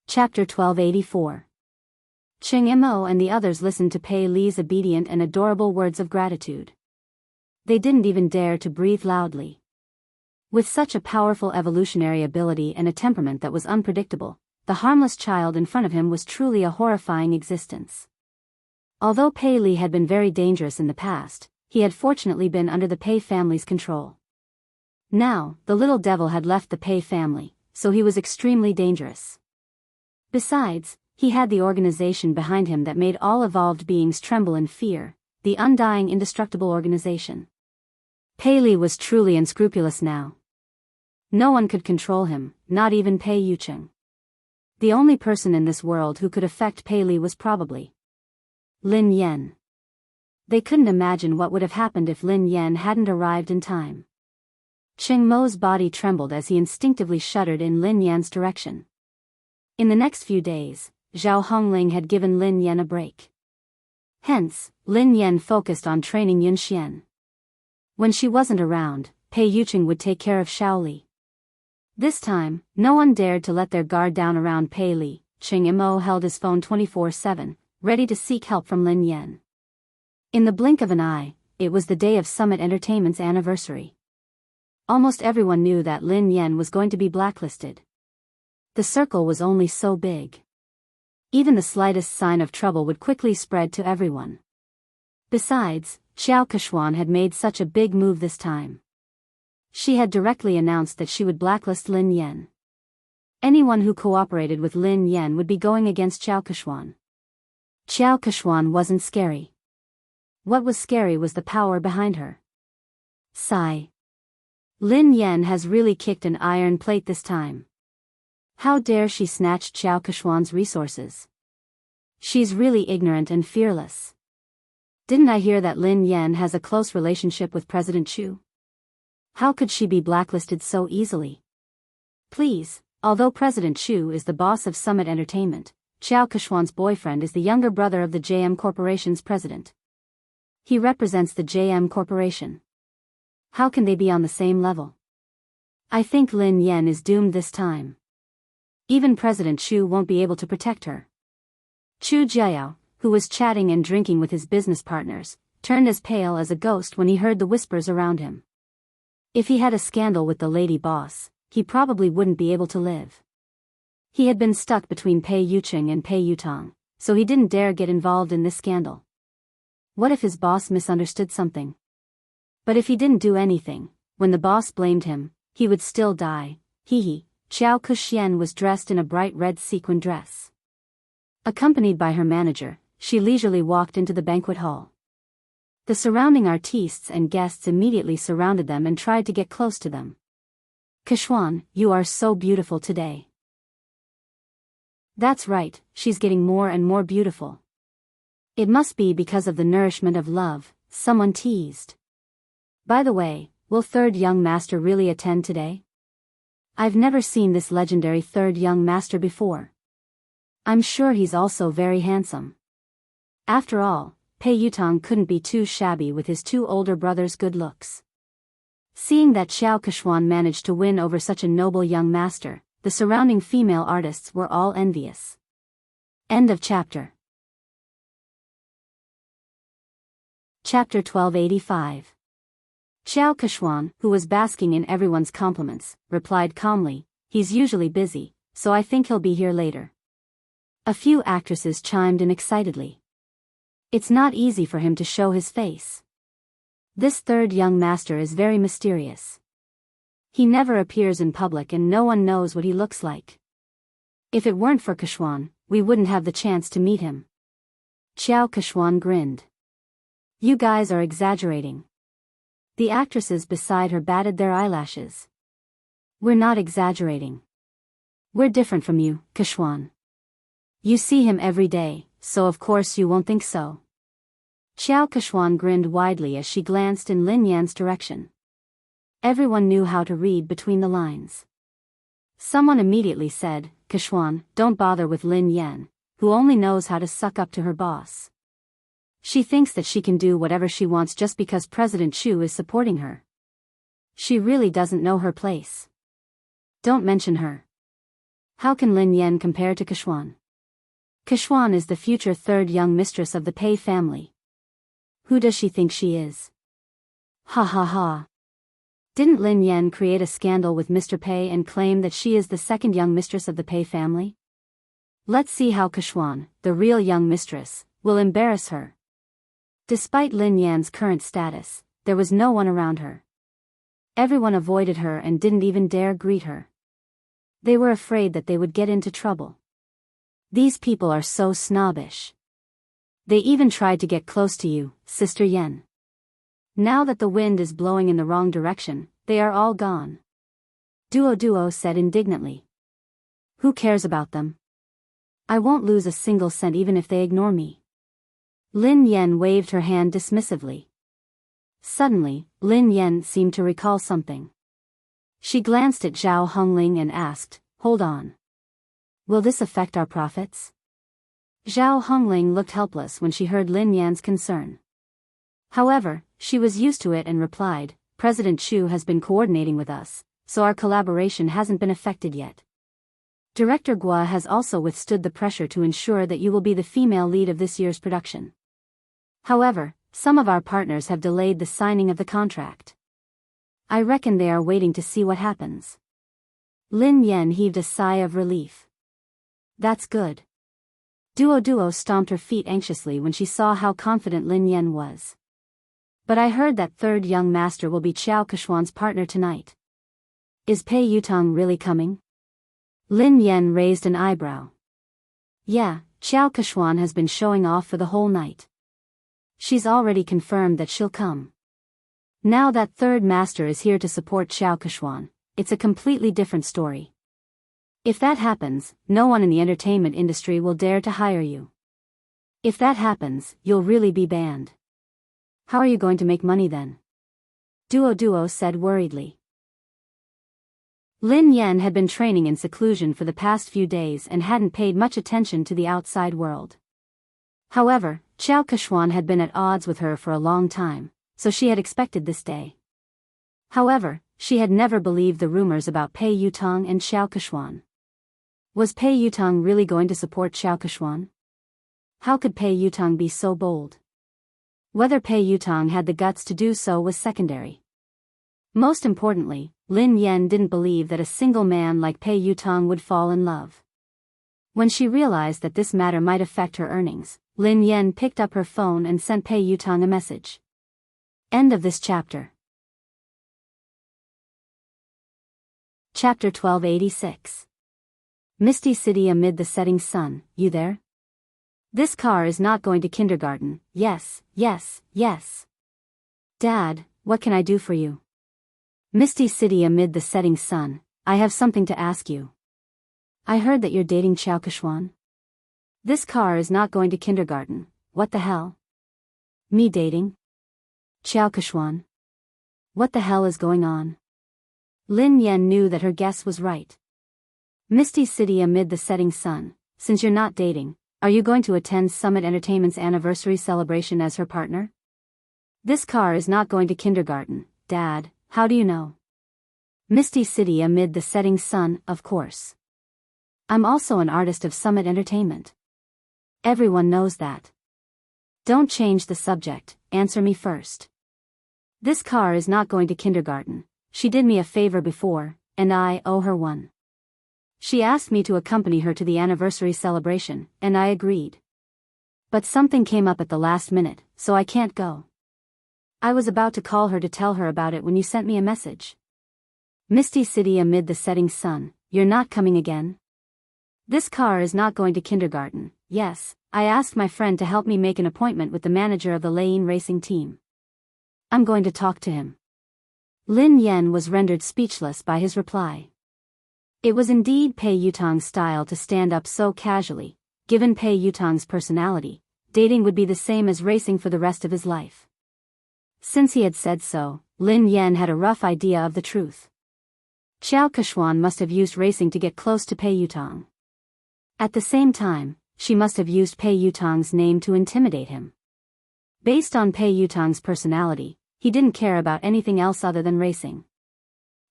Chapter 1284. Ching Mo and the others listened to Pei Li's obedient and adorable words of gratitude. They didn't even dare to breathe loudly. With such a powerful evolutionary ability and a temperament that was unpredictable, the harmless child in front of him was truly a horrifying existence. Although Pei Li had been very dangerous in the past, he had fortunately been under the Pei family's control. Now, the little devil had left the Pei family, so he was extremely dangerous. Besides, he had the organization behind him that made all evolved beings tremble in fear, the undying indestructible organization. Pei Li was truly unscrupulous now. No one could control him, not even Pei Yucheng. The only person in this world who could affect Pei Li was probably Lin Yan. They couldn't imagine what would have happened if Lin Yan hadn't arrived in time. Ching Mo's body trembled as he instinctively shuddered in Lin Yan's direction. In the next few days, Zhao Hongling had given Lin Yan a break. Hence, Lin Yan focused on training Yun Xian. When she wasn't around, Pei Yucheng would take care of Shaoli. This time, no one dared to let their guard down around Pei Li. Ching Mo held his phone 24/7, ready to seek help from Lin Yan. In the blink of an eye, it was the day of Summit Entertainment's anniversary. Almost everyone knew that Lin Yan was going to be blacklisted. The circle was only so big. Even the slightest sign of trouble would quickly spread to everyone. Besides, Xiao Keshuan had made such a big move this time. She had directly announced that she would blacklist Lin Yan. Anyone who cooperated with Lin Yan would be going against Xiao Keshuan. Xiao Keshuan wasn't scary. What was scary was the power behind her. Sigh. Lin Yan has really kicked an iron plate this time. How dare she snatch Xiao Keshuan's resources? She's really ignorant and fearless. Didn't I hear that Lin Yan has a close relationship with President Chu? How could she be blacklisted so easily? Please, although President Chu is the boss of Summit Entertainment, Xiao Keshuan's boyfriend is the younger brother of the JM Corporation's president. He represents the JM Corporation. How can they be on the same level? I think Lin Yan is doomed this time. Even President Chu won't be able to protect her. Chu Jiao, who was chatting and drinking with his business partners, turned as pale as a ghost when he heard the whispers around him. If he had a scandal with the lady boss, he probably wouldn't be able to live. He had been stuck between Pei Yucheng and Pei Yutong, so he didn't dare get involved in this scandal. What if his boss misunderstood something? But if he didn't do anything, when the boss blamed him, he would still die. Hee. Xiao Kuxian was dressed in a bright red sequin dress. Accompanied by her manager, she leisurely walked into the banquet hall. The surrounding artistes and guests immediately surrounded them and tried to get close to them. Keshuan, you are so beautiful today. That's right, she's getting more and more beautiful. It must be because of the nourishment of love, someone teased. By the way, will third young master really attend today? I've never seen this legendary third young master before. I'm sure he's also very handsome. After all, Pei Yutong couldn't be too shabby with his two older brothers' good looks. Seeing that Xiao Keshuan managed to win over such a noble young master, the surrounding female artists were all envious. End of chapter. Chapter 1285. Xiao Keshuan, who was basking in everyone's compliments, replied calmly, "He's usually busy, so I think he'll be here later." A few actresses chimed in excitedly. It's not easy for him to show his face. This third young master is very mysterious. He never appears in public and no one knows what he looks like. If it weren't for Keshuan, we wouldn't have the chance to meet him. Xiao Keshuan grinned. You guys are exaggerating. The actresses beside her batted their eyelashes. We're not exaggerating. We're different from you, Keshuan. You see him every day, so of course you won't think so. Xiao Keshuan grinned widely as she glanced in Lin Yan's direction. Everyone knew how to read between the lines. Someone immediately said, Keshuan, don't bother with Lin Yan, who only knows how to suck up to her boss. She thinks that she can do whatever she wants just because President Chu is supporting her. She really doesn't know her place. Don't mention her. How can Lin Yan compare to Keshuan? Keshuan is the future third young mistress of the Pei family. Who does she think she is? Ha ha ha. Didn't Lin Yan create a scandal with Mr. Pei and claim that she is the second young mistress of the Pei family? Let's see how Keshuan, the real young mistress, will embarrass her. Despite Lin Yan's current status, there was no one around her. Everyone avoided her and didn't even dare greet her. They were afraid that they would get into trouble. These people are so snobbish. They even tried to get close to you, Sister Yen. Now that the wind is blowing in the wrong direction, they are all gone. Duo said indignantly. Who cares about them? I won't lose a single cent even if they ignore me. Lin Yan waved her hand dismissively. Suddenly, Lin Yan seemed to recall something. She glanced at Zhao Hongling and asked, "Hold on. Will this affect our profits?" Zhao Hongling looked helpless when she heard Lin Yan's concern. However, she was used to it and replied, "President Chu has been coordinating with us, so our collaboration hasn't been affected yet. Director Gua has also withstood the pressure to ensure that you will be the female lead of this year's production. However, some of our partners have delayed the signing of the contract. I reckon they are waiting to see what happens." Lin Yan heaved a sigh of relief. That's good. Duo stomped her feet anxiously when she saw how confident Lin Yan was. But I heard that third young master will be Qiao Keshuan's partner tonight. Is Pei Yutong really coming? Lin Yan raised an eyebrow. Yeah, Qiao Keshuan has been showing off for the whole night. She's already confirmed that she'll come. Now that third master is here to support Qiao Keshuan, it's a completely different story. If that happens, no one in the entertainment industry will dare to hire you. If that happens, you'll really be banned. How are you going to make money then? Duo said worriedly. Lin Yan had been training in seclusion for the past few days and hadn't paid much attention to the outside world. However, Qiao Keshuan had been at odds with her for a long time, so she had expected this day. However, she had never believed the rumors about Pei Yutong and Qiao Keshuan. Was Pei Yutong really going to support Qiao Keshuan? How could Pei Yutong be so bold? Whether Pei Yutong had the guts to do so was secondary. Most importantly, Lin Yan didn't believe that a single man like Pei Yutong would fall in love. When she realized that this matter might affect her earnings, Lin Yan picked up her phone and sent Pei Yutong a message. End of this chapter. Chapter 1286. Misty City amid the setting sun, you there? This car is not going to kindergarten, yes. Dad, what can I do for you? Misty City amid the setting sun, I have something to ask you. I heard that you're dating Qiao Keshuan. This car is not going to kindergarten, what the hell? Me dating? Qiao Keshuan? What the hell is going on? Lin Yan knew that her guess was right. Misty City amid the setting sun, since you're not dating, are you going to attend Summit Entertainment's anniversary celebration as her partner? This car is not going to kindergarten, Dad, how do you know? Misty City amid the setting sun, of course. I'm also an artist of Summit Entertainment. Everyone knows that. Don't change the subject, answer me first. This car is not going to kindergarten. She did me a favor before, and I owe her one. She asked me to accompany her to the anniversary celebration, and I agreed. But something came up at the last minute, so I can't go. I was about to call her to tell her about it when you sent me a message. Misty City amid the setting sun, you're not coming again? This car is not going to kindergarten, yes, I asked my friend to help me make an appointment with the manager of the Lane racing team. I'm going to talk to him. Lin Yan was rendered speechless by his reply. It was indeed Pei Yutong's style to stand up so casually. Given Pei Yutong's personality, dating would be the same as racing for the rest of his life. Since he had said so, Lin Yan had a rough idea of the truth. Qiao Keshuan must have used racing to get close to Pei Yutong. At the same time, she must have used Pei Yutong's name to intimidate him. Based on Pei Yutang's personality, he didn't care about anything else other than racing.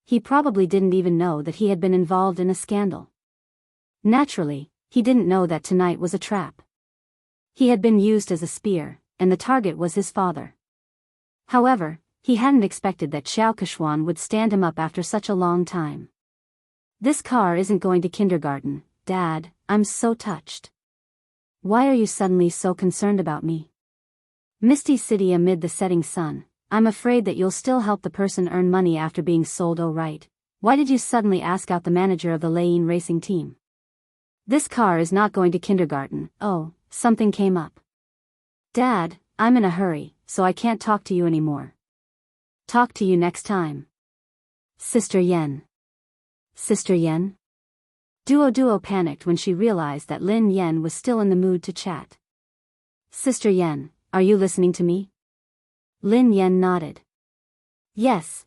He probably didn't even know that he had been involved in a scandal. Naturally, he didn't know that tonight was a trap. He had been used as a spear, and the target was his father. However, he hadn't expected that Xiao Keshuan would stand him up after such a long time. This car isn't going to kindergarten, Dad, I'm so touched. Why are you suddenly so concerned about me? Misty City amid the setting sun, I'm afraid that you'll still help the person earn money after being sold. Oh right, why did you suddenly ask out the manager of the Lane racing team? This car is not going to kindergarten. Oh, something came up. Dad, I'm in a hurry, so I can't talk to you anymore. Talk to you next time. Sister Yen. Sister Yen? Duo panicked when she realized that Lin Yen was still in the mood to chat. Sister Yen, are you listening to me? Lin Yen nodded. Yes.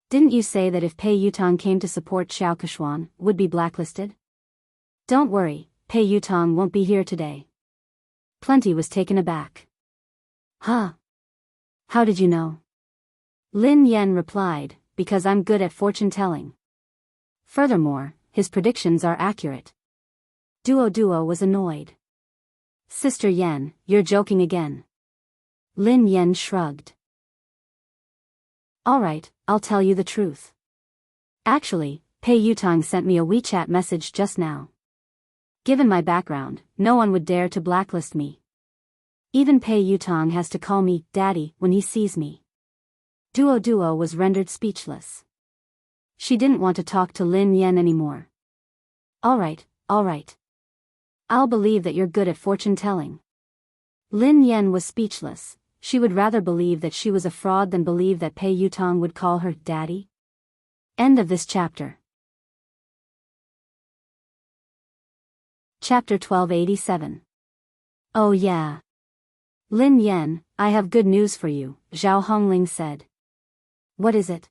Didn't you say that if Pei Yutang came to support Xiao Keshuan, would be blacklisted? Don't worry, Pei Yutang won't be here today. Plenty was taken aback. Huh? How did you know? Lin Yen replied, because I'm good at fortune-telling. Furthermore, his predictions are accurate. Duo was annoyed. Sister Yen, you're joking again. Lin Yen shrugged. Alright, I'll tell you the truth. Actually, Pei Yutang sent me a WeChat message just now. Given my background, no one would dare to blacklist me. Even Pei Yutang has to call me Daddy when he sees me. Duo was rendered speechless. She didn't want to talk to Lin Yen anymore. Alright. I'll believe that you're good at fortune-telling. Lin Yen was speechless. She would rather believe that she was a fraud than believe that Pei Yutang would call her Daddy. End of this chapter. Chapter 1287. Oh yeah. Lin Yen, I have good news for you, Zhao Hongling said. What is it?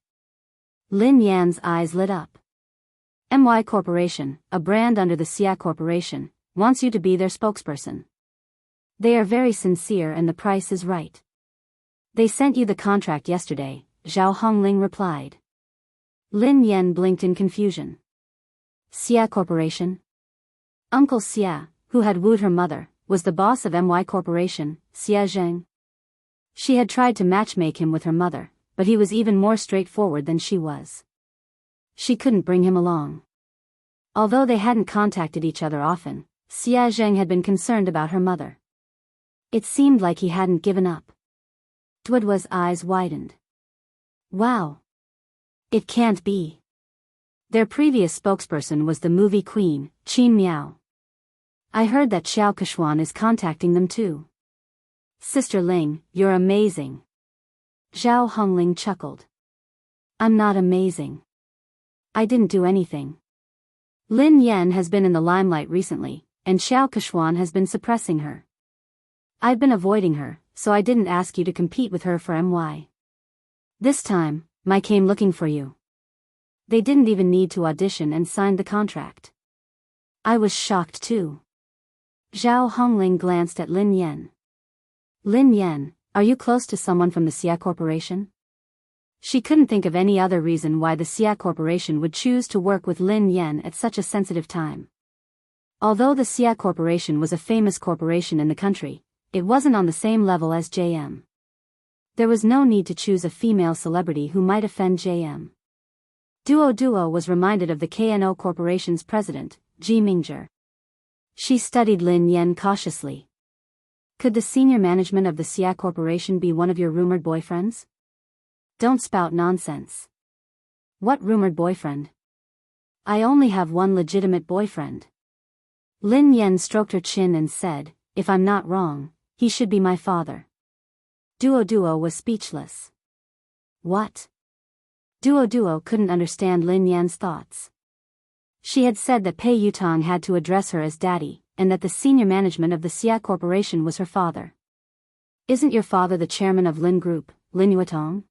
Lin Yan's eyes lit up. MY Corporation, a brand under the Xia Corporation, wants you to be their spokesperson. They are very sincere and the price is right. They sent you the contract yesterday, Zhao Hongling replied. Lin Yen blinked in confusion. Xia Corporation? Uncle Xia, who had wooed her mother, was the boss of MY Corporation, Xia Zheng. She had tried to matchmake him with her mother, but he was even more straightforward than she was. She couldn't bring him along. Although they hadn't contacted each other often, Xia Zheng had been concerned about her mother. It seemed like he hadn't given up. Duo's eyes widened. Wow. It can't be. Their previous spokesperson was the movie queen, Qin Miao. I heard that Xiao Keshuan is contacting them too. Sister Ling, you're amazing. Zhao Hongling chuckled. I'm not amazing. I didn't do anything. Lin Yen has been in the limelight recently, and Xiao Keshuan has been suppressing her. I've been avoiding her, so I didn't ask you to compete with her for MY. This time, I came looking for you. They didn't even need to audition and signed the contract. I was shocked too. Zhao Hongling glanced at Lin Yen. Lin Yen, are you close to someone from the Xia Corporation? She couldn't think of any other reason why the Xia Corporation would choose to work with Lin Yen at such a sensitive time. Although the Xia Corporation was a famous corporation in the country, it wasn't on the same level as JM. There was no need to choose a female celebrity who might offend JM. Duo was reminded of the KNO Corporation's president, Ji Mingzhi. She studied Lin Yen cautiously. Could the senior management of the Xia Corporation be one of your rumored boyfriends? Don't spout nonsense. What rumored boyfriend? I only have one legitimate boyfriend. Lin Yen stroked her chin and said, if I'm not wrong, he should be my father. Duo was speechless. What? Duo couldn't understand Lin Yan's thoughts. She had said that Pei Yutang had to address her as daddy, and that the senior management of the Xia Corporation was her father. Isn't your father the chairman of Lin Group, Lin Yuetong?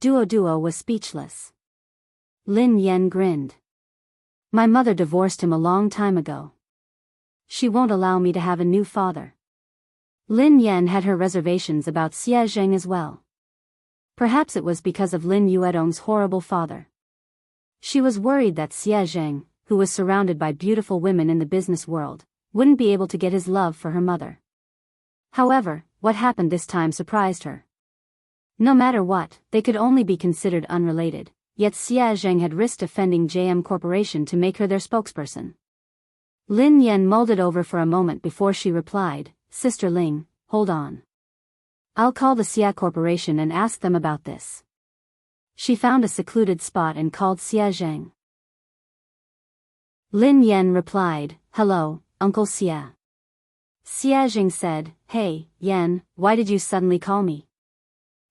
Duo was speechless. Lin Yen grinned. My mother divorced him a long time ago. She won't allow me to have a new father. Lin Yan had her reservations about Xie Zheng as well. Perhaps it was because of Lin Yuedong's horrible father. She was worried that Xie Zheng, who was surrounded by beautiful women in the business world, wouldn't be able to get his love for her mother. However, what happened this time surprised her. No matter what, they could only be considered unrelated, yet Xie Zheng had risked offending JM Corporation to make her their spokesperson. Lin Yan mulled it over for a moment before she replied, "Sister Ling, hold on. I'll call the Xia Corporation and ask them about this." She found a secluded spot and called Xie Zheng. Lin Yan replied, "Hello, Uncle Xie." Xie Zheng said, "Hey, Yan, why did you suddenly call me?"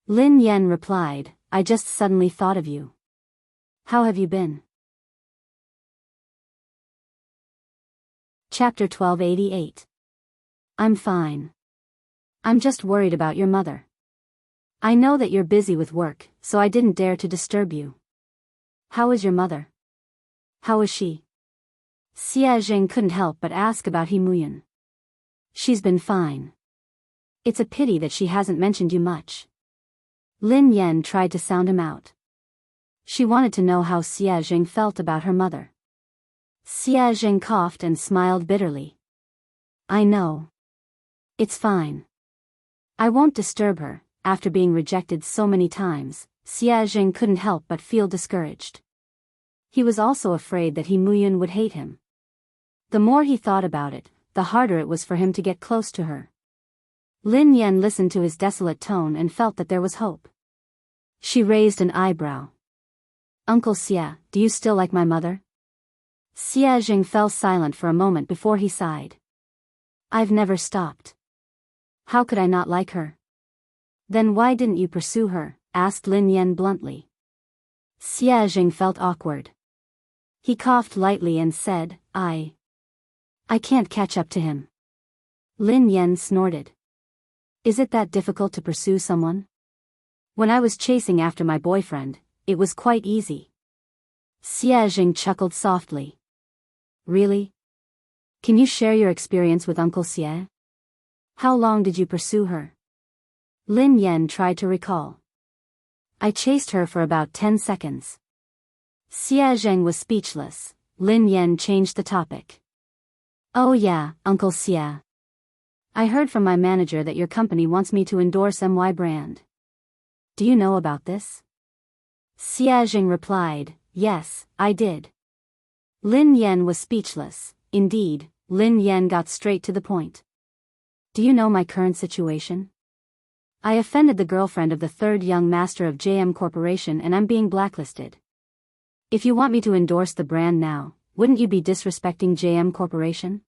Lin Yan replied, "I just suddenly thought of you. How have you been?" Chapter 1288. I'm fine. I'm just worried about your mother. I know that you're busy with work, so I didn't dare to disturb you. How is your mother? How is she? Xie Zheng couldn't help but ask about He Muyan. She's been fine. It's a pity that she hasn't mentioned you much. Lin Yan tried to sound him out. She wanted to know how Xie Zheng felt about her mother. Xie Zheng coughed and smiled bitterly. I know. It's fine. I won't disturb her. After being rejected so many times, Xie Zheng couldn't help but feel discouraged. He was also afraid that He Muyan would hate him. The more he thought about it, the harder it was for him to get close to her. Lin Yan listened to his desolate tone and felt that there was hope. She raised an eyebrow. Uncle Xie, do you still like my mother? Xie Zheng fell silent for a moment before he sighed. I've never stopped. How could I not like her? Then why didn't you pursue her? Asked Lin Yan bluntly. Xie Zheng felt awkward. He coughed lightly and said, I can't catch up to him. Lin Yan snorted. Is it that difficult to pursue someone? When I was chasing after my boyfriend, it was quite easy. Xie Zheng chuckled softly. Really? Can you share your experience with Uncle Xie? How long did you pursue her? Lin Yan tried to recall. I chased her for about 10 seconds. Xie Zheng was speechless. Lin Yan changed the topic. Oh yeah, Uncle Xie. I heard from my manager that your company wants me to endorse MY brand. Do you know about this? Xie Zheng replied, yes, I did. Lin Yan was speechless. Indeed, Lin Yan got straight to the point. Do you know my current situation? I offended the girlfriend of the third young master of JM Corporation and I'm being blacklisted. If you want me to endorse the brand now, wouldn't you be disrespecting JM Corporation?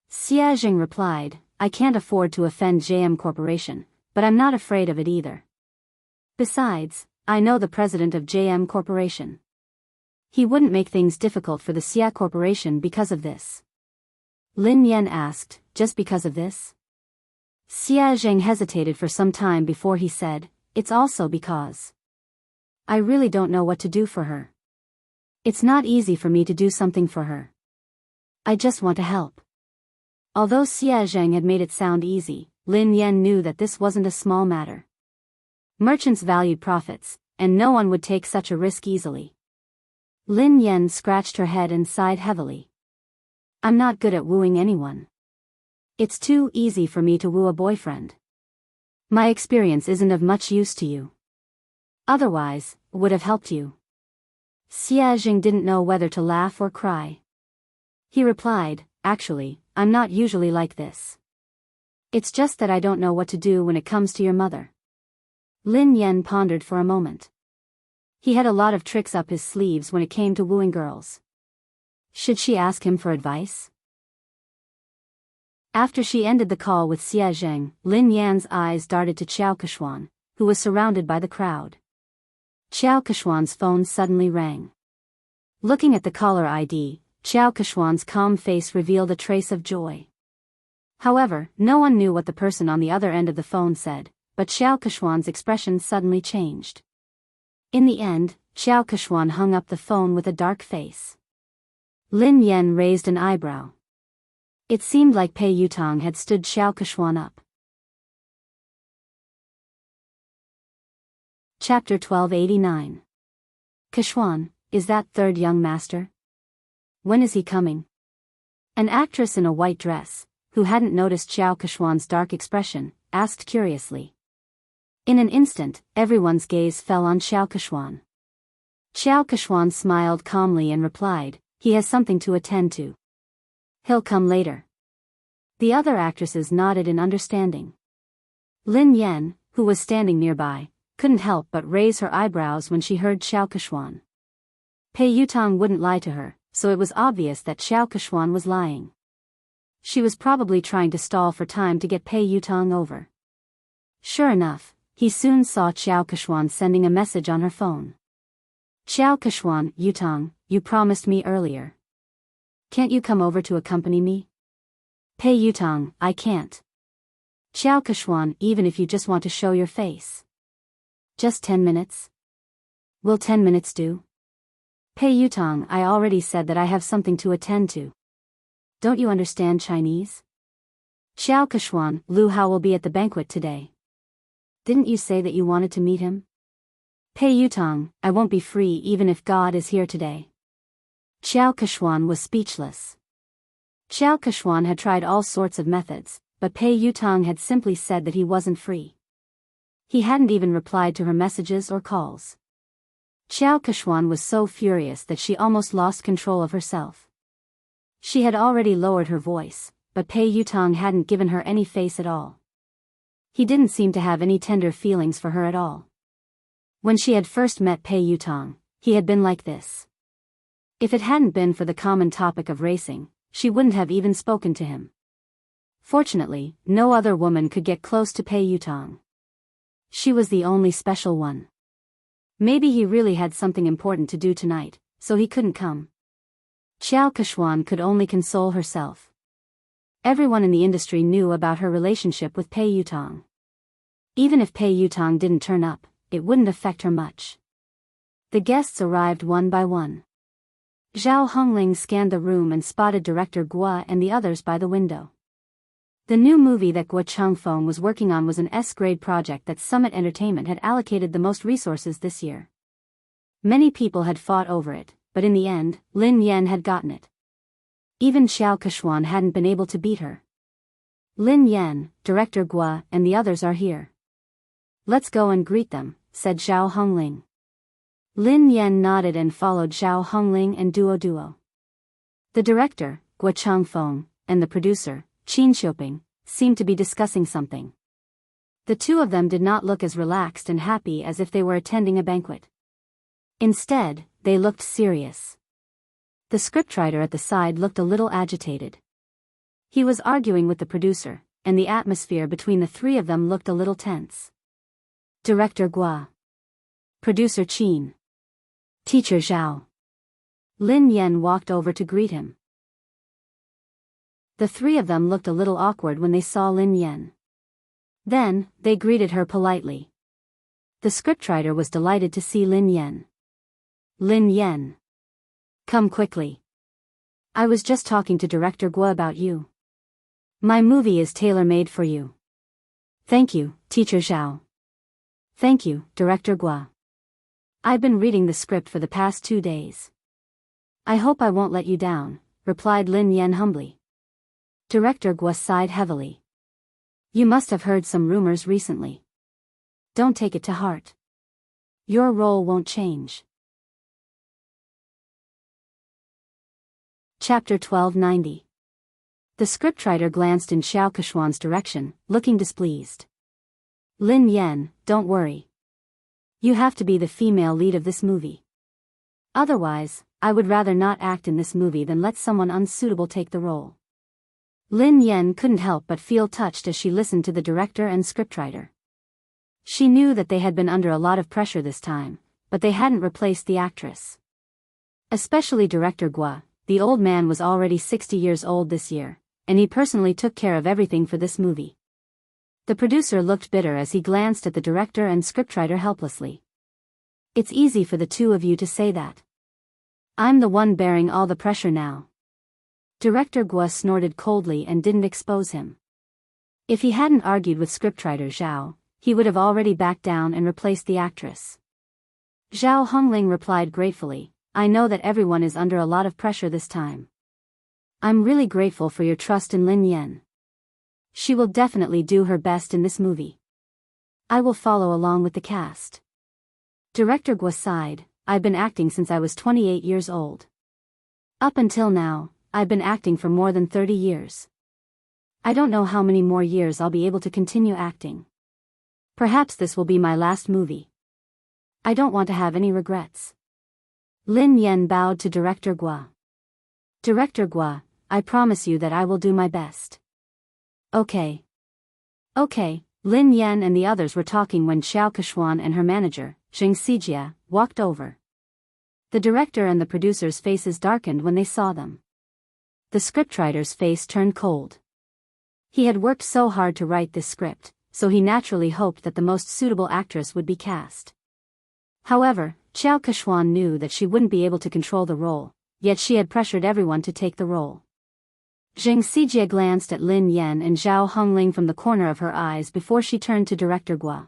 Xie Zheng replied, I can't afford to offend JM Corporation, but I'm not afraid of it either. Besides, I know the president of JM Corporation. He wouldn't make things difficult for the Xia Corporation because of this. Lin Yan asked, just because of this? Xie Zheng hesitated for some time before he said, it's also because. I really don't know what to do for her. It's not easy for me to do something for her. I just want to help. Although Xie Zheng had made it sound easy, Lin Yan knew that this wasn't a small matter. Merchants valued profits, and no one would take such a risk easily. Lin Yan scratched her head and sighed heavily. I'm not good at wooing anyone. It's too easy for me to woo a boyfriend. My experience isn't of much use to you. Otherwise, would have helped you. Xie Zheng didn't know whether to laugh or cry. He replied, actually, I'm not usually like this. It's just that I don't know what to do when it comes to your mother. Lin Yan pondered for a moment. He had a lot of tricks up his sleeves when it came to wooing girls. Should she ask him for advice? After she ended the call with Xie Zheng, Lin Yan's eyes darted to Qiao Keshuan, who was surrounded by the crowd. Qiao Keshuan's phone suddenly rang. Looking at the caller ID, Qiao Keshuan's calm face revealed a trace of joy. However, no one knew what the person on the other end of the phone said, but Qiao Keshuan's expression suddenly changed. In the end, Qiao Keshuan hung up the phone with a dark face. Lin Yan raised an eyebrow. It seemed like Pei Yutong had stood Qiao Keshuan up. Chapter 1289. Kishwan, is that third young master? When is he coming? An actress in a white dress, who hadn't noticed Xiao Kishwan's dark expression, asked curiously. In an instant, everyone's gaze fell on Xiao Kishwan. Xiao Kishwan smiled calmly and replied, he has something to attend to. He'll come later. The other actresses nodded in understanding. Lin Yan, who was standing nearby, couldn't help but raise her eyebrows when she heard Xiao Kishwan. Pei Yutong wouldn't lie to her, so it was obvious that Xiao Kishwan was lying. She was probably trying to stall for time to get Pei Yutong over. Sure enough, he soon saw Xiao Kishwan sending a message on her phone. Xiao Kishwan, Yutong, you promised me earlier. Can't you come over to accompany me? Pei Yutong, I can't. Xiao Kishwan, even if you just want to show your face. Just 10 minutes? Will 10 minutes do? Pei Yutong, I already said that I have something to attend to. Don't you understand Chinese? Xiao Kishwan, Lu Hao will be at the banquet today. Didn't you say that you wanted to meet him? Pei Yutong, I won't be free even if God is here today. Xiao Kishwan was speechless. Xiao Kishwan had tried all sorts of methods, but Pei Yutong had simply said that he wasn't free. He hadn't even replied to her messages or calls. Xiao Kishwan was so furious that she almost lost control of herself. She had already lowered her voice, but Pei Yutong hadn't given her any face at all. He didn't seem to have any tender feelings for her at all. When she had first met Pei Yutong, he had been like this. If it hadn't been for the common topic of racing, she wouldn't have even spoken to him. Fortunately, no other woman could get close to Pei Yutong. She was the only special one. Maybe he really had something important to do tonight, so he couldn't come. Xiao Kishwan could only console herself. Everyone in the industry knew about her relationship with Pei Yutong. Even if Pei Yutong didn't turn up, it wouldn't affect her much. The guests arrived one by one. Zhao Hongling scanned the room and spotted director Guo and the others by the window. The new movie that Guo Changfeng was working on was an S-grade project that Summit Entertainment had allocated the most resources this year. Many people had fought over it, but in the end, Lin Yan had gotten it. Even Xiao Kishwan hadn't been able to beat her. Lin Yan, director Guo, and the others are here. Let's go and greet them, said Zhao Hongling. Lin Yan nodded and followed Zhao Hongling and Duo. The director, Guo Changfeng, and the producer, Qin Xiuping, seemed to be discussing something. The two of them did not look as relaxed and happy as if they were attending a banquet. Instead, they looked serious. The scriptwriter at the side looked a little agitated. He was arguing with the producer, and the atmosphere between the three of them looked a little tense. Director Guo. Producer Qin. Teacher Zhao. Lin Yan walked over to greet him. The three of them looked a little awkward when they saw Lin Yan. Then, they greeted her politely. The scriptwriter was delighted to see Lin Yan. Lin Yan. Come quickly. I was just talking to Director Guo about you. My movie is tailor-made for you. Thank you, Teacher Zhao. Thank you, Director Guo. I've been reading the script for the past 2 days. I hope I won't let you down, replied Lin Yan humbly. Director Guo sighed heavily. You must have heard some rumors recently. Don't take it to heart. Your role won't change. Chapter 1290. The scriptwriter glanced in Xiao Kishwan's direction, looking displeased. Lin Yan, don't worry. You have to be the female lead of this movie. Otherwise, I would rather not act in this movie than let someone unsuitable take the role. Lin Yan couldn't help but feel touched as she listened to the director and scriptwriter. She knew that they had been under a lot of pressure this time, but they hadn't replaced the actress. Especially Director Guo, the old man was already 60 years old this year, and he personally took care of everything for this movie. The producer looked bitter as he glanced at the director and scriptwriter helplessly. It's easy for the two of you to say that. I'm the one bearing all the pressure now. Director Guo snorted coldly and didn't expose him. If he hadn't argued with scriptwriter Zhao, he would have already backed down and replaced the actress. Zhao Hongling replied gratefully, I know that everyone is under a lot of pressure this time. I'm really grateful for your trust in Lin Yan. She will definitely do her best in this movie. I will follow along with the cast. Director Guo sighed, I've been acting since I was 28 years old. Up until now, I've been acting for more than 30 years. I don't know how many more years I'll be able to continue acting. Perhaps this will be my last movie. I don't want to have any regrets. Lin Yan bowed to Director Guo. Director Guo, I promise you that I will do my best. Okay. Okay, Lin Yan and the others were talking when Xiao Kechuan and her manager, Zheng Xijia, walked over. The director and the producer's faces darkened when they saw them. The scriptwriter's face turned cold. He had worked so hard to write this script, so he naturally hoped that the most suitable actress would be cast. However, Xiao Kechuan knew that she wouldn't be able to control the role, yet she had pressured everyone to take the role. Zheng Xijia glanced at Lin Yan and Zhao Hongling from the corner of her eyes before she turned to Director Guo.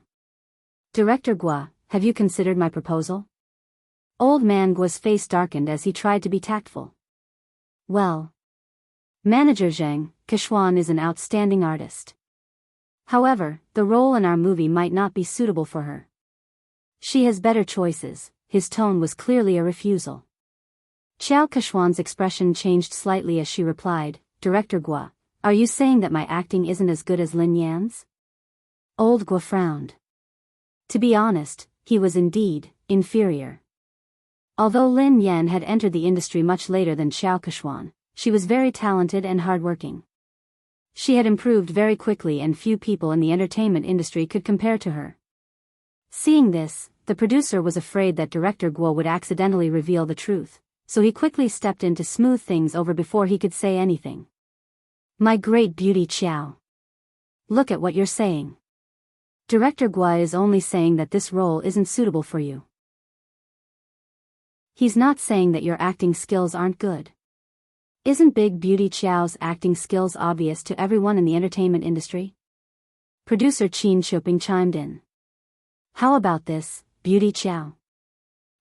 Director Guo, have you considered my proposal? Old man Guo's face darkened as he tried to be tactful. Well. Manager Zheng, Kechuan is an outstanding artist. However, the role in our movie might not be suitable for her. She has better choices. His tone was clearly a refusal. Xiao Kechuan's expression changed slightly as she replied, Director Guo, are you saying that my acting isn't as good as Lin Yan's? Old Guo frowned. To be honest, he was indeed inferior. Although Lin Yan had entered the industry much later than Xiao Kechuan, she was very talented and hardworking. She had improved very quickly and few people in the entertainment industry could compare to her. Seeing this, the producer was afraid that Director Guo would accidentally reveal the truth, so he quickly stepped in to smooth things over before he could say anything. My great beauty Xiao. Look at what you're saying. Director Guo is only saying that this role isn't suitable for you. He's not saying that your acting skills aren't good. Isn't Big Beauty Xiao's acting skills obvious to everyone in the entertainment industry? Producer Qin Shuping chimed in. How about this, Beauty Xiao?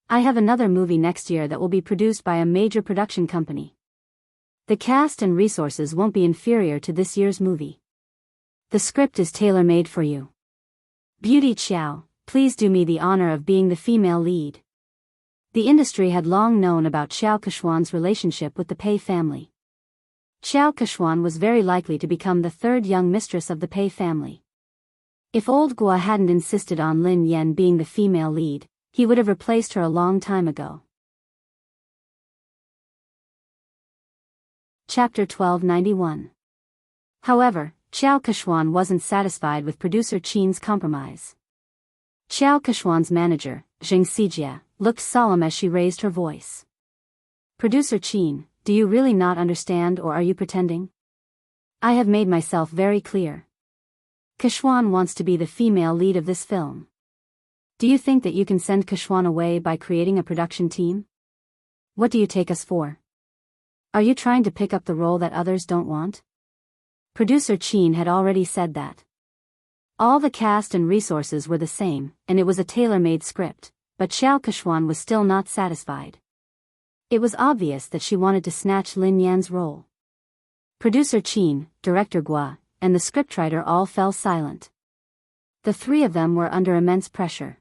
I have another movie next year that will be produced by a major production company. The cast and resources won't be inferior to this year's movie. The script is tailor-made for you. Beauty Xiao, please do me the honor of being the female lead. The industry had long known about Xiao Kechuan's relationship with the Pei family. Xiao Kechuan was very likely to become the third young mistress of the Pei family. If old Guo hadn't insisted on Lin Yan being the female lead, he would have replaced her a long time ago. Chapter 1291. However, Xiao Kechuan wasn't satisfied with producer Qin's compromise. Xiao Kechuan's manager, Zheng Xijia, looked solemn as she raised her voice. Producer Qin, do you really not understand or are you pretending? I have made myself very clear. Kechuan wants to be the female lead of this film. Do you think that you can send Kechuan away by creating a production team? What do you take us for? Are you trying to pick up the role that others don't want? Producer Qin had already said that. All the cast and resources were the same, and it was a tailor-made script, but Xiao Kechuan was still not satisfied. It was obvious that she wanted to snatch Lin Yan's role. Producer Qin, Director Guo, and the scriptwriter all fell silent. The three of them were under immense pressure.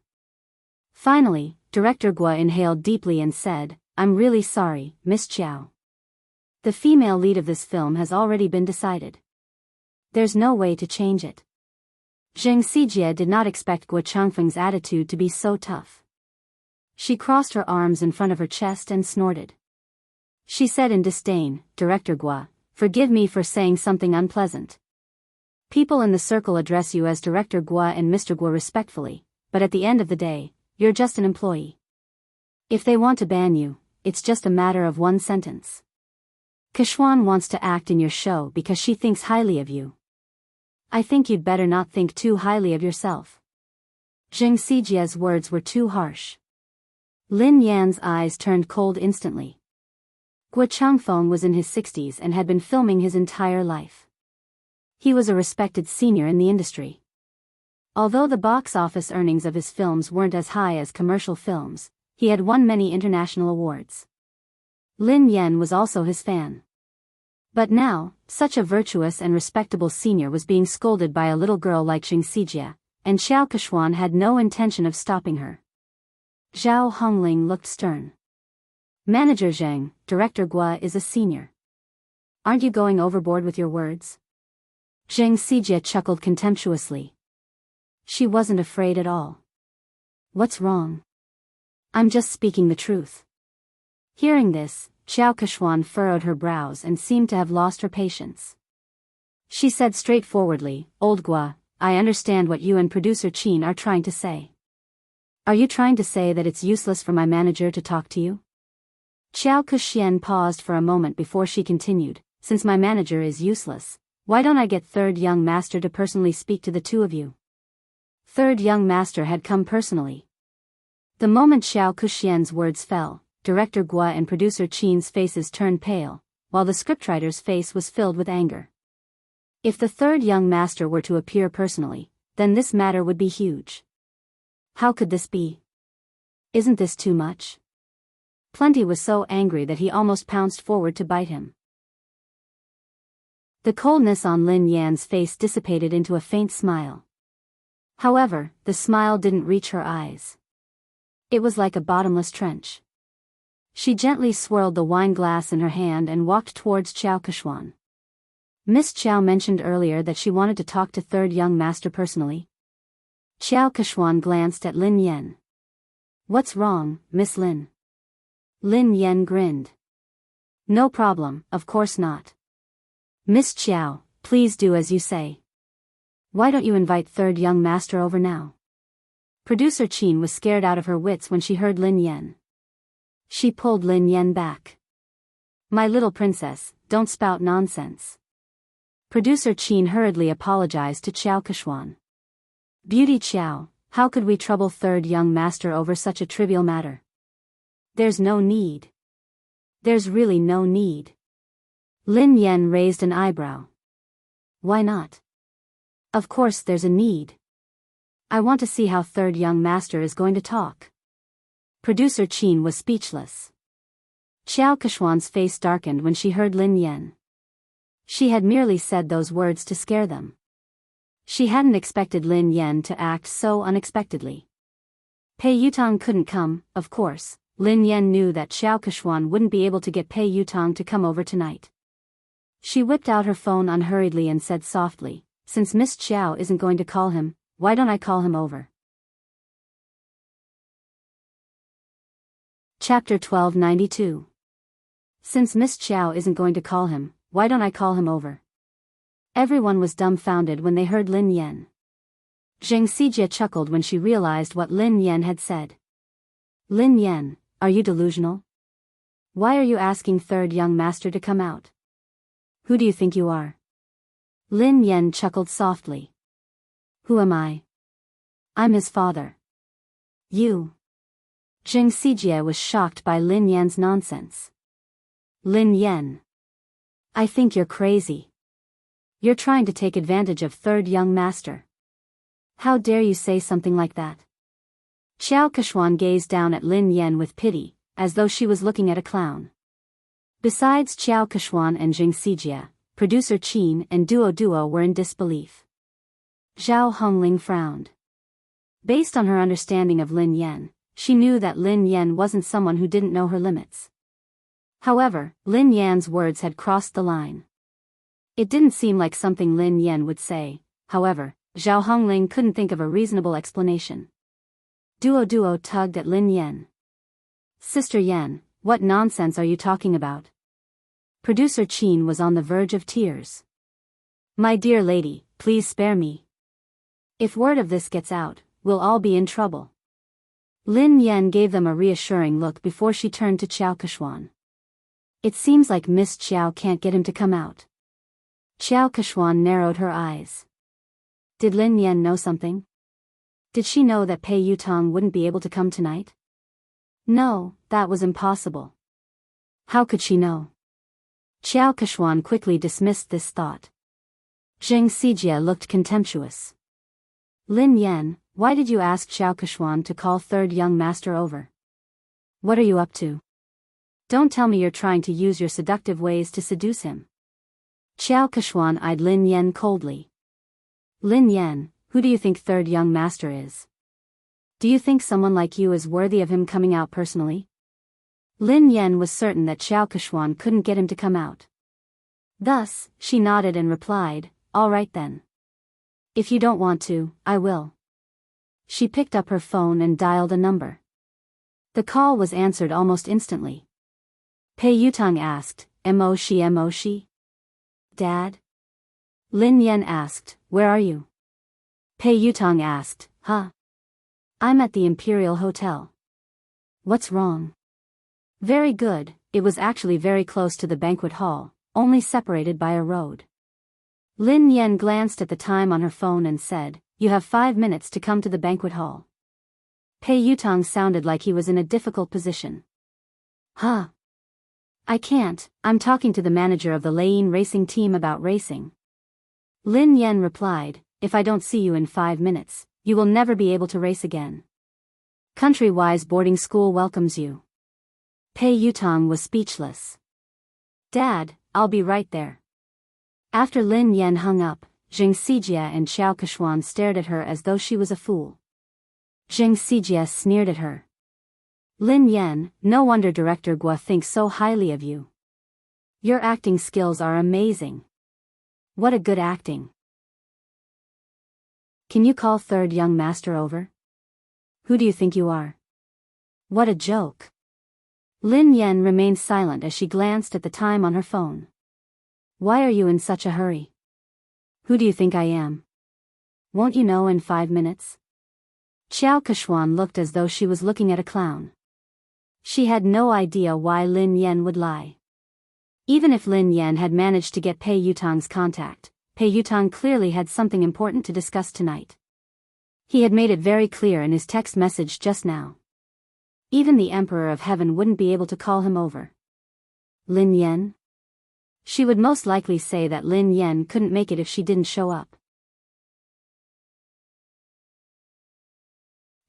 Finally, Director Guo inhaled deeply and said, I'm really sorry, Miss Xiao. The female lead of this film has already been decided. There's no way to change it. Zheng Xijia did not expect Guo Changfeng's attitude to be so tough. She crossed her arms in front of her chest and snorted. She said in disdain, Director Guo, forgive me for saying something unpleasant. People in the circle address you as Director Guo and Mr. Guo respectfully, but at the end of the day, you're just an employee. If they want to ban you, it's just a matter of one sentence. Kechuan wants to act in your show because she thinks highly of you. I think you'd better not think too highly of yourself. Zheng Xijia's words were too harsh. Lin Yan's eyes turned cold instantly. Guo Changfeng was in his 60s and had been filming his entire life. He was a respected senior in the industry. Although the box office earnings of his films weren't as high as commercial films, he had won many international awards. Lin Yan was also his fan. But now, such a virtuous and respectable senior was being scolded by a little girl like Jing Sijia, and Xiao Kechuan had no intention of stopping her. Zhao Hongling looked stern. Manager Zheng, Director Gua is a senior. Aren't you going overboard with your words? Zheng Sijia chuckled contemptuously. She wasn't afraid at all. What's wrong? I'm just speaking the truth. Hearing this, Xiao Kechuan furrowed her brows and seemed to have lost her patience. She said straightforwardly, Old Gua, I understand what you and producer Qin are trying to say. Are you trying to say that it's useless for my manager to talk to you? Xiao Kexian paused for a moment before she continued, since my manager is useless, why don't I get Third Young Master to personally speak to the two of you? Third Young Master had come personally. The moment Xiao Kexian's words fell, Director Gua and producer Qin's faces turned pale, while the scriptwriter's face was filled with anger. If the Third Young Master were to appear personally, then this matter would be huge. How could this be? Isn't this too much? Plenty was so angry that he almost pounced forward to bite him. The coldness on Lin Yan's face dissipated into a faint smile. However, the smile didn't reach her eyes. It was like a bottomless trench. She gently swirled the wine glass in her hand and walked towards Xiao Kechuan. Miss Qiao mentioned earlier that she wanted to talk to Third Young Master personally. Xiao Kechuan glanced at Lin Yan. What's wrong, Miss Lin? Lin Yan grinned. No problem, of course not. Miss Qiao, please do as you say. Why don't you invite Third Young Master over now? Producer Qin was scared out of her wits when she heard Lin Yan. She pulled Lin Yan back. My little princess, don't spout nonsense. Producer Qin hurriedly apologized to Xiao Kechuan. Beauty Qiao, how could we trouble Third Young Master over such a trivial matter? There's no need. There's really no need. Lin Yan raised an eyebrow. Why not? Of course there's a need. I want to see how Third Young Master is going to talk. Producer Qin was speechless. Xiao Kechuan's face darkened when she heard Lin Yan. She had merely said those words to scare them. She hadn't expected Lin Yan to act so unexpectedly. Pei Yutong couldn't come, of course. Lin Yan knew that Xiao Kechuan wouldn't be able to get Pei Yutong to come over tonight. She whipped out her phone unhurriedly and said softly, since Miss Qiao isn't going to call him, why don't I call him over? Chapter 1292. Since Miss Qiao isn't going to call him, why don't I call him over? Everyone was dumbfounded when they heard Lin Yan. Zheng Sijia chuckled when she realized what Lin Yan had said. Lin Yan, are you delusional? Why are you asking Third Young Master to come out? Who do you think you are? Lin Yan chuckled softly. Who am I? I'm his father. You. Zheng Sijia was shocked by Lin Yan's nonsense. Lin Yan. I think you're crazy. You're trying to take advantage of Third Young Master. How dare you say something like that? Xiao Kechuan gazed down at Lin Yan with pity, as though she was looking at a clown. Besides Xiao Kechuan and Zheng Sijia, producer Qin and Duo were in disbelief. Zhao Hongling frowned. Based on her understanding of Lin Yan, she knew that Lin Yan wasn't someone who didn't know her limits. However, Lin Yan's words had crossed the line. It didn't seem like something Lin Yan would say. However, Zhao Hongling couldn't think of a reasonable explanation. Duo tugged at Lin Yan. Sister Yan, what nonsense are you talking about? Producer Qin was on the verge of tears. My dear lady, please spare me. If word of this gets out, we'll all be in trouble. Lin Yan gave them a reassuring look before she turned to Xiao Kechuan. It seems like Miss Qiao can't get him to come out. Xiao Kechuan narrowed her eyes. Did Lin Yan know something? Did she know that Pei Yutong wouldn't be able to come tonight? No, that was impossible. How could she know? Xiao Kechuan quickly dismissed this thought. Zheng Sijia looked contemptuous. Lin Yan, why did you ask Xiao Keshuan to call third young master over? What are you up to? Don't tell me you're trying to use your seductive ways to seduce him. Xiao Keshuan eyed Lin Yan coldly. Lin Yan, who do you think third young master is? Do you think someone like you is worthy of him coming out personally? Lin Yan was certain that Xiao Keshuan couldn't get him to come out. Thus, she nodded and replied, all right then. If you don't want to, I will. She picked up her phone and dialed a number. The call was answered almost instantly. Pei Yutang asked, Mo shi? Dad? Lin Yan asked, where are you? Pei Yutang asked, huh? I'm at the Imperial Hotel. What's wrong? Very good, it was actually very close to the banquet hall, only separated by a road. Lin Yan glanced at the time on her phone and said, you have 5 minutes to come to the banquet hall. Pei Yutang sounded like he was in a difficult position. Huh? I can't, I'm talking to the manager of the Lane racing team about racing. Lin Yan replied, if I don't see you in 5 minutes, you will never be able to race again. Country-wise boarding school welcomes you. Pei Yutang was speechless. Dad, I'll be right there. After Lin Yan hung up, Zheng Xijie and Xiao Keshuan stared at her as though she was a fool. Zheng Xijie sneered at her. Lin Yan, no wonder Director Guo thinks so highly of you. Your acting skills are amazing. What a good acting. Can you call third young master over? Who do you think you are? What a joke. Lin Yan remained silent as she glanced at the time on her phone. Why are you in such a hurry? Who do you think I am? Won't you know in 5 minutes? Xiao Keshuan looked as though she was looking at a clown. She had no idea why Lin Yan would lie. Even if Lin Yan had managed to get Pei Yutang's contact, Pei Yutang clearly had something important to discuss tonight. He had made it very clear in his text message just now. Even the Emperor of Heaven wouldn't be able to call him over. Lin Yan? She would most likely say that Lin Yan couldn't make it if she didn't show up.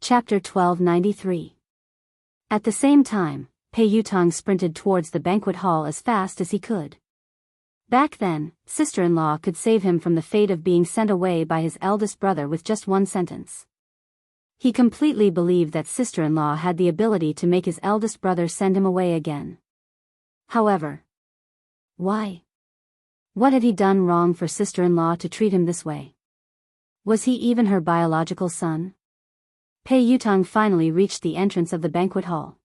Chapter 1293. At the same time, Pei Yutang sprinted towards the banquet hall as fast as he could. Back then, sister-in-law could save him from the fate of being sent away by his eldest brother with just one sentence. He completely believed that sister-in-law had the ability to make his eldest brother send him away again. However, why? What had he done wrong for sister-in-law to treat him this way? Was he even her biological son? Pei Yutang finally reached the entrance of the banquet hall.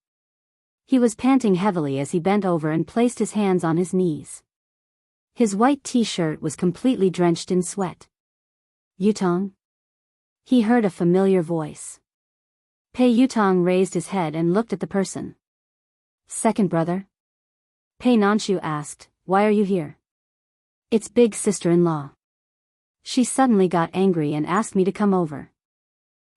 He was panting heavily as he bent over and placed his hands on his knees. His white t-shirt was completely drenched in sweat. Yutang? He heard a familiar voice. Pei Yutang raised his head and looked at the person. Second brother? Pei Nanshu asked, why are you here? It's big sister-in-law. She suddenly got angry and asked me to come over.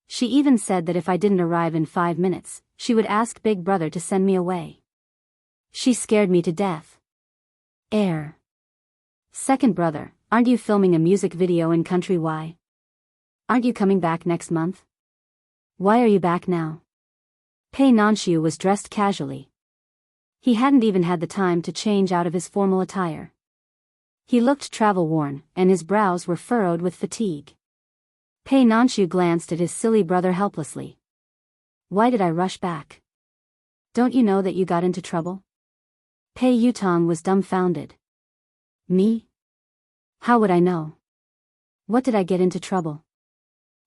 She even said that if I didn't arrive in 5 minutes, she would ask big brother to send me away. She scared me to death. Second brother, aren't you filming a music video in Country Y? Aren't you coming back next month? Why are you back now? Pei Nanshu was dressed casually. He hadn't even had the time to change out of his formal attire. He looked travel-worn, and his brows were furrowed with fatigue. Pei Nanshu glanced at his silly brother helplessly. Why did I rush back? Don't you know that you got into trouble? Pei Yutang was dumbfounded. Me? How would I know? What did I get into trouble?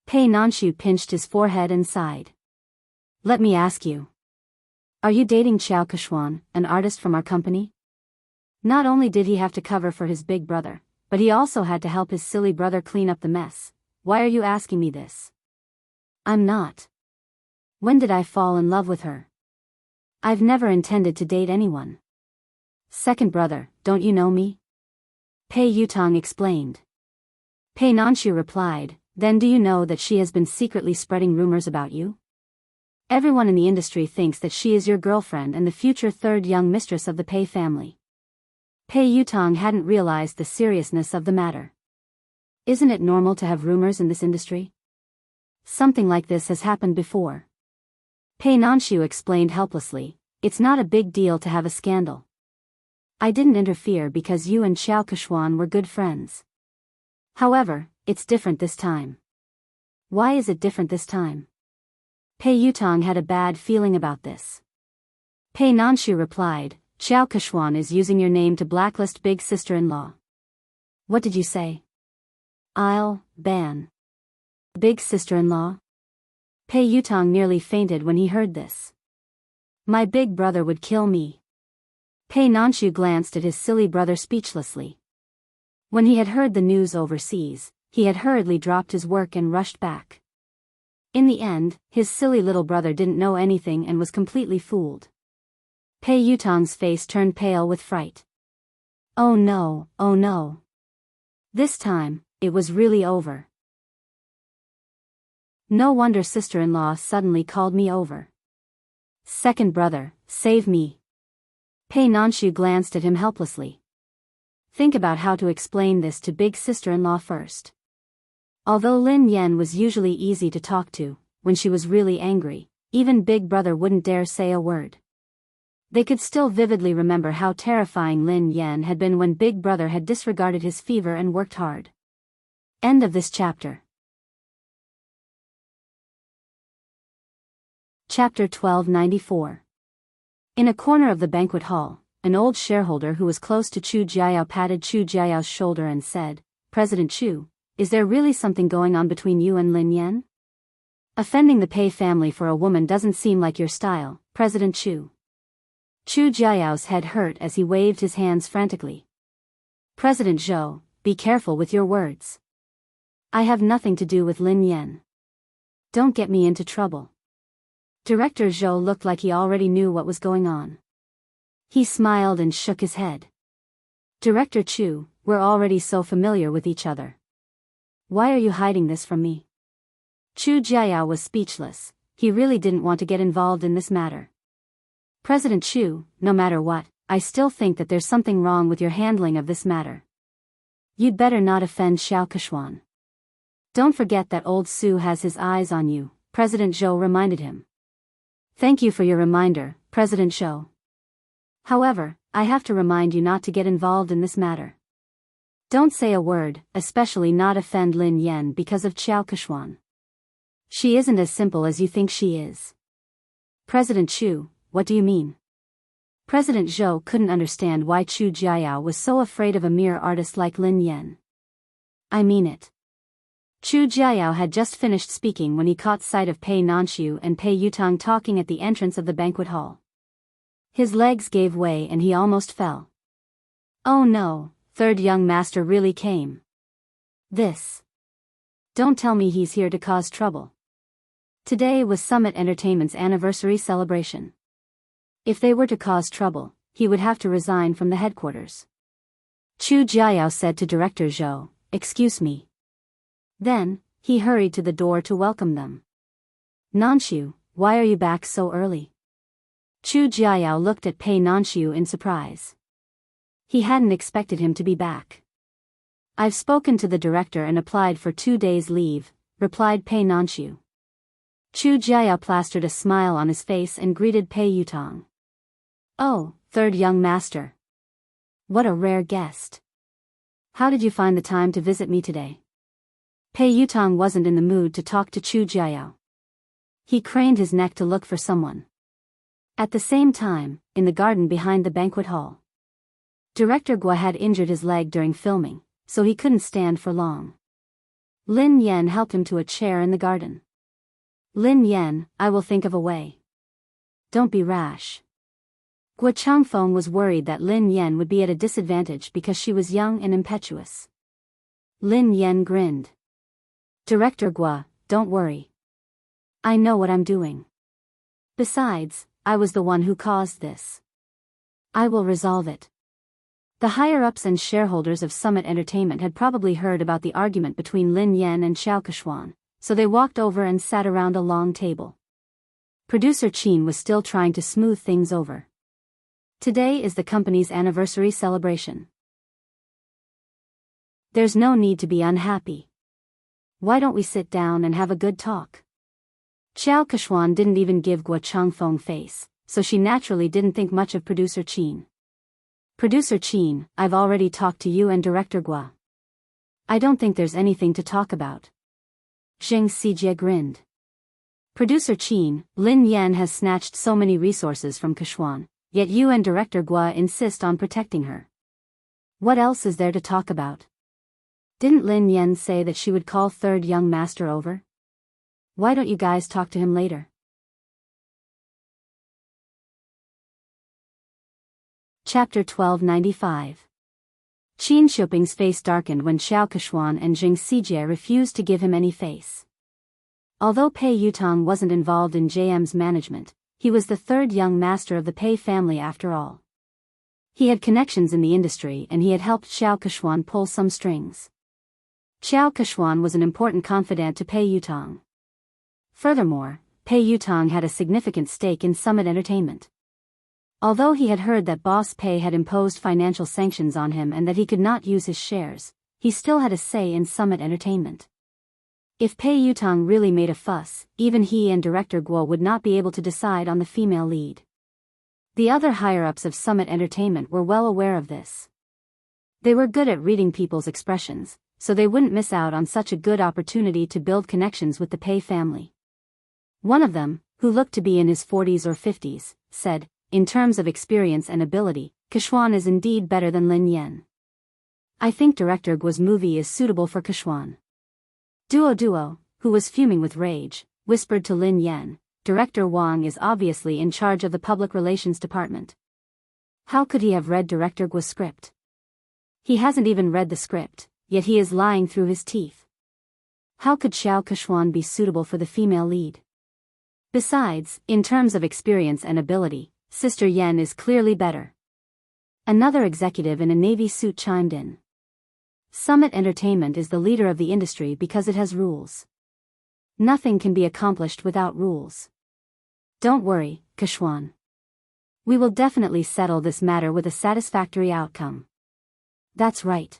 Pei Nanshu pinched his forehead and sighed. Let me ask you. Are you dating Xiao Keshuan, an artist from our company? Not only did he have to cover for his big brother, but he also had to help his silly brother clean up the mess. Why are you asking me this? I'm not. When did I fall in love with her? I've never intended to date anyone. Second brother, don't you know me? Pei Yutang explained. Pei Nanshu replied, then do you know that she has been secretly spreading rumors about you? Everyone in the industry thinks that she is your girlfriend and the future third young mistress of the Pei family. Pei Yutang hadn't realized the seriousness of the matter. Isn't it normal to have rumors in this industry? Something like this has happened before. Pei Nanshu explained helplessly, it's not a big deal to have a scandal. I didn't interfere because you and Xiao Keshuan were good friends. However, it's different this time. Why is it different this time? Pei Yutong had a bad feeling about this. Pei Nanshu replied, Xiao Keshuan is using your name to blacklist big sister-in-law. What did you say? I'll ban big sister-in-law? Pei Yutong nearly fainted when he heard this. My big brother would kill me. Pei Nanshu glanced at his silly brother speechlessly. When he had heard the news overseas, he had hurriedly dropped his work and rushed back. In the end, his silly little brother didn't know anything and was completely fooled. Pei Yutong's face turned pale with fright. Oh no, oh no. This time, it was really over. No wonder sister-in-law suddenly called me over. Second brother, save me. Pei Nanshu glanced at him helplessly. Think about how to explain this to big sister-in-law first. Although Lin Yan was usually easy to talk to, when she was really angry, even big brother wouldn't dare say a word. They could still vividly remember how terrifying Lin Yan had been when big brother had disregarded his fever and worked hard. End of this chapter. Chapter 1294. In a corner of the banquet hall, an old shareholder who was close to Chu Jiayao patted Chu Jiayao's shoulder and said, President Chu, is there really something going on between you and Lin Yan? Offending the Pei family for a woman doesn't seem like your style, President Chu. Chu Jiayao's head hurt as he waved his hands frantically. President Zhou, be careful with your words. I have nothing to do with Lin Yan. Don't get me into trouble. Director Zhou looked like he already knew what was going on. He smiled and shook his head. Director Chu, we're already so familiar with each other. Why are you hiding this from me? Chu Jiayao was speechless. He really didn't want to get involved in this matter. President Chu, no matter what, I still think that there's something wrong with your handling of this matter. You'd better not offend Xiao Keshuan. Don't forget that old Su has his eyes on you, President Zhou reminded him. Thank you for your reminder, President Zhou. However, I have to remind you not to get involved in this matter. Don't say a word, especially not offend Lin Yan because of Xiao Keshuan. She isn't as simple as you think she is. President Chu, what do you mean? President Zhou couldn't understand why Chu Jiayao was so afraid of a mere artist like Lin Yan. I mean it. Chu Jiayao had just finished speaking when he caught sight of Pei Nanshu and Pei Yutong talking at the entrance of the banquet hall. His legs gave way and he almost fell. Oh no, third young master really came. This. Don't tell me he's here to cause trouble. Today was Summit Entertainment's anniversary celebration. If they were to cause trouble, he would have to resign from the headquarters. Chu Jiayao said to Director Zhou, excuse me. Then, he hurried to the door to welcome them. Nanshu, why are you back so early? Chu Jiayao looked at Pei Nanshu in surprise. He hadn't expected him to be back. I've spoken to the director and applied for 2 days' leave, replied Pei Nanshu. Chu Jiayao plastered a smile on his face and greeted Pei Yutong. Oh, third young master. What a rare guest. How did you find the time to visit me today? Pei Yutong wasn't in the mood to talk to Chu Jiayao. He craned his neck to look for someone. At the same time, in the garden behind the banquet hall, Director Gua had injured his leg during filming, so he couldn't stand for long. Lin Yan helped him to a chair in the garden. Lin Yan, I will think of a way. Don't be rash. Gua Changfeng was worried that Lin Yan would be at a disadvantage because she was young and impetuous. Lin Yan grinned. Director Gua, don't worry. I know what I'm doing. Besides, I was the one who caused this. I will resolve it. The higher-ups and shareholders of Summit Entertainment had probably heard about the argument between Lin Yan and Xiao Keshuan, so they walked over and sat around a long table. Producer Qin was still trying to smooth things over. Today is the company's anniversary celebration. There's no need to be unhappy. Why don't we sit down and have a good talk? Xiao Keshuan didn't even give Guo Changfeng face, so she naturally didn't think much of Producer Qin. Producer Qin, I've already talked to you and Director Guo. I don't think there's anything to talk about. Zheng Xijie grinned. Producer Qin, Lin Yan has snatched so many resources from Keshuan, yet you and Director Guo insist on protecting her. What else is there to talk about? Didn't Lin Yan say that she would call third young master over? Why don't you guys talk to him later? Chapter 1295. Qin Shuping's face darkened when Xiao Keshuan and Zheng Xijie refused to give him any face. Although Pei Yutong wasn't involved in JM's management, he was the third young master of the Pei family after all. He had connections in the industry and he had helped Xiao Keshuan pull some strings. Xiao Keshuan was an important confidant to Pei Yutong. Furthermore, Pei Yutong had a significant stake in Summit Entertainment. Although he had heard that Boss Pei had imposed financial sanctions on him and that he could not use his shares, he still had a say in Summit Entertainment. If Pei Yutong really made a fuss, even he and Director Guo would not be able to decide on the female lead. The other higher-ups of Summit Entertainment were well aware of this. They were good at reading people's expressions, so they wouldn't miss out on such a good opportunity to build connections with the Pei family. One of them, who looked to be in his 40s or 50s, said, in terms of experience and ability, Keshuan is indeed better than Lin Yan. I think Director Guo's movie is suitable for Keshuan. Duo, who was fuming with rage, whispered to Lin Yan, Director Wang is obviously in charge of the public relations department. How could he have read Director Guo's script? He hasn't even read the script, yet he is lying through his teeth. How could Xiao Keshuan be suitable for the female lead? Besides, in terms of experience and ability, Sister Yen is clearly better. Another executive in a navy suit chimed in. Summit Entertainment is the leader of the industry because it has rules. Nothing can be accomplished without rules. Don't worry, Keshuan. We will definitely settle this matter with a satisfactory outcome. That's right.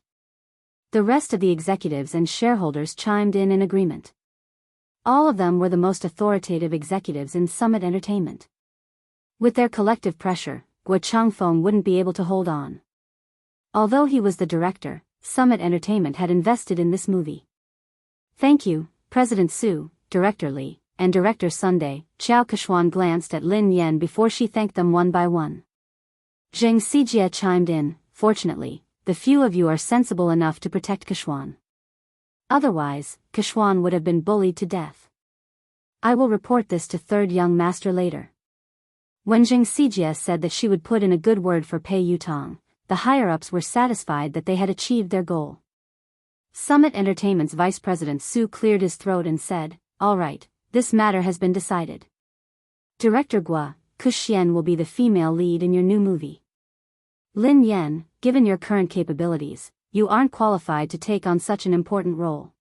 The rest of the executives and shareholders chimed in agreement. All of them were the most authoritative executives in Summit Entertainment. With their collective pressure, Guo Changfeng wouldn't be able to hold on. Although he was the director, Summit Entertainment had invested in this movie. Thank you, President Su, Director Li, and Director Sunday. Xiao Keshuan glanced at Lin Yan before she thanked them one by one. Zheng Xijie chimed in, fortunately, the few of you are sensible enough to protect Keshuan. Otherwise, Keshuan would have been bullied to death. I will report this to third young master later. When Zheng Xijie said that she would put in a good word for Pei Yutong, the higher-ups were satisfied that they had achieved their goal. Summit Entertainment's Vice President Su cleared his throat and said, all right, this matter has been decided. Director Guo, Kuxian will be the female lead in your new movie. Lin Yan, given your current capabilities, you aren't qualified to take on such an important role.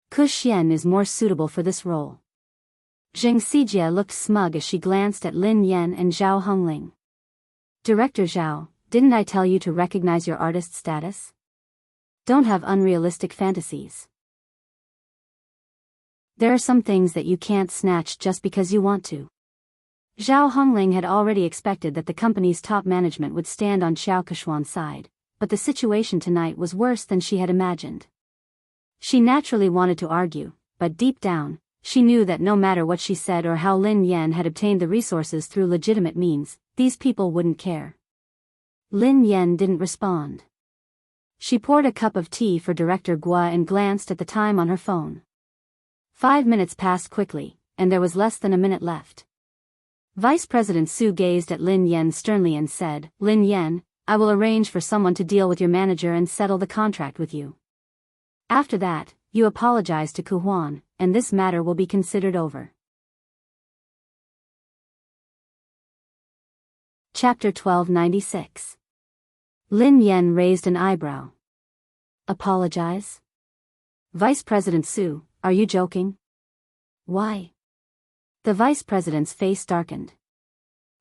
Kuxian is more suitable for this role. Zheng Xijie looked smug as she glanced at Lin Yan and Zhao Hongling. Director Zhao, didn't I tell you to recognize your artist status? Don't have unrealistic fantasies. There are some things that you can't snatch just because you want to. Zhao Hongling had already expected that the company's top management would stand on Xiao Keshuan's side, but the situation tonight was worse than she had imagined. She naturally wanted to argue, but deep down, she knew that no matter what she said or how Lin Yan had obtained the resources through legitimate means, these people wouldn't care. Lin Yan didn't respond. She poured a cup of tea for Director Guo and glanced at the time on her phone. 5 minutes passed quickly, and there was less than a minute left. Vice President Su gazed at Lin Yan sternly and said, Lin Yan, I will arrange for someone to deal with your manager and settle the contract with you. After that, you apologize to Kuhuan, and this matter will be considered over. Chapter 1296. Lin Yan raised an eyebrow. Apologize? Vice President Su, are you joking? Why? The Vice President's face darkened.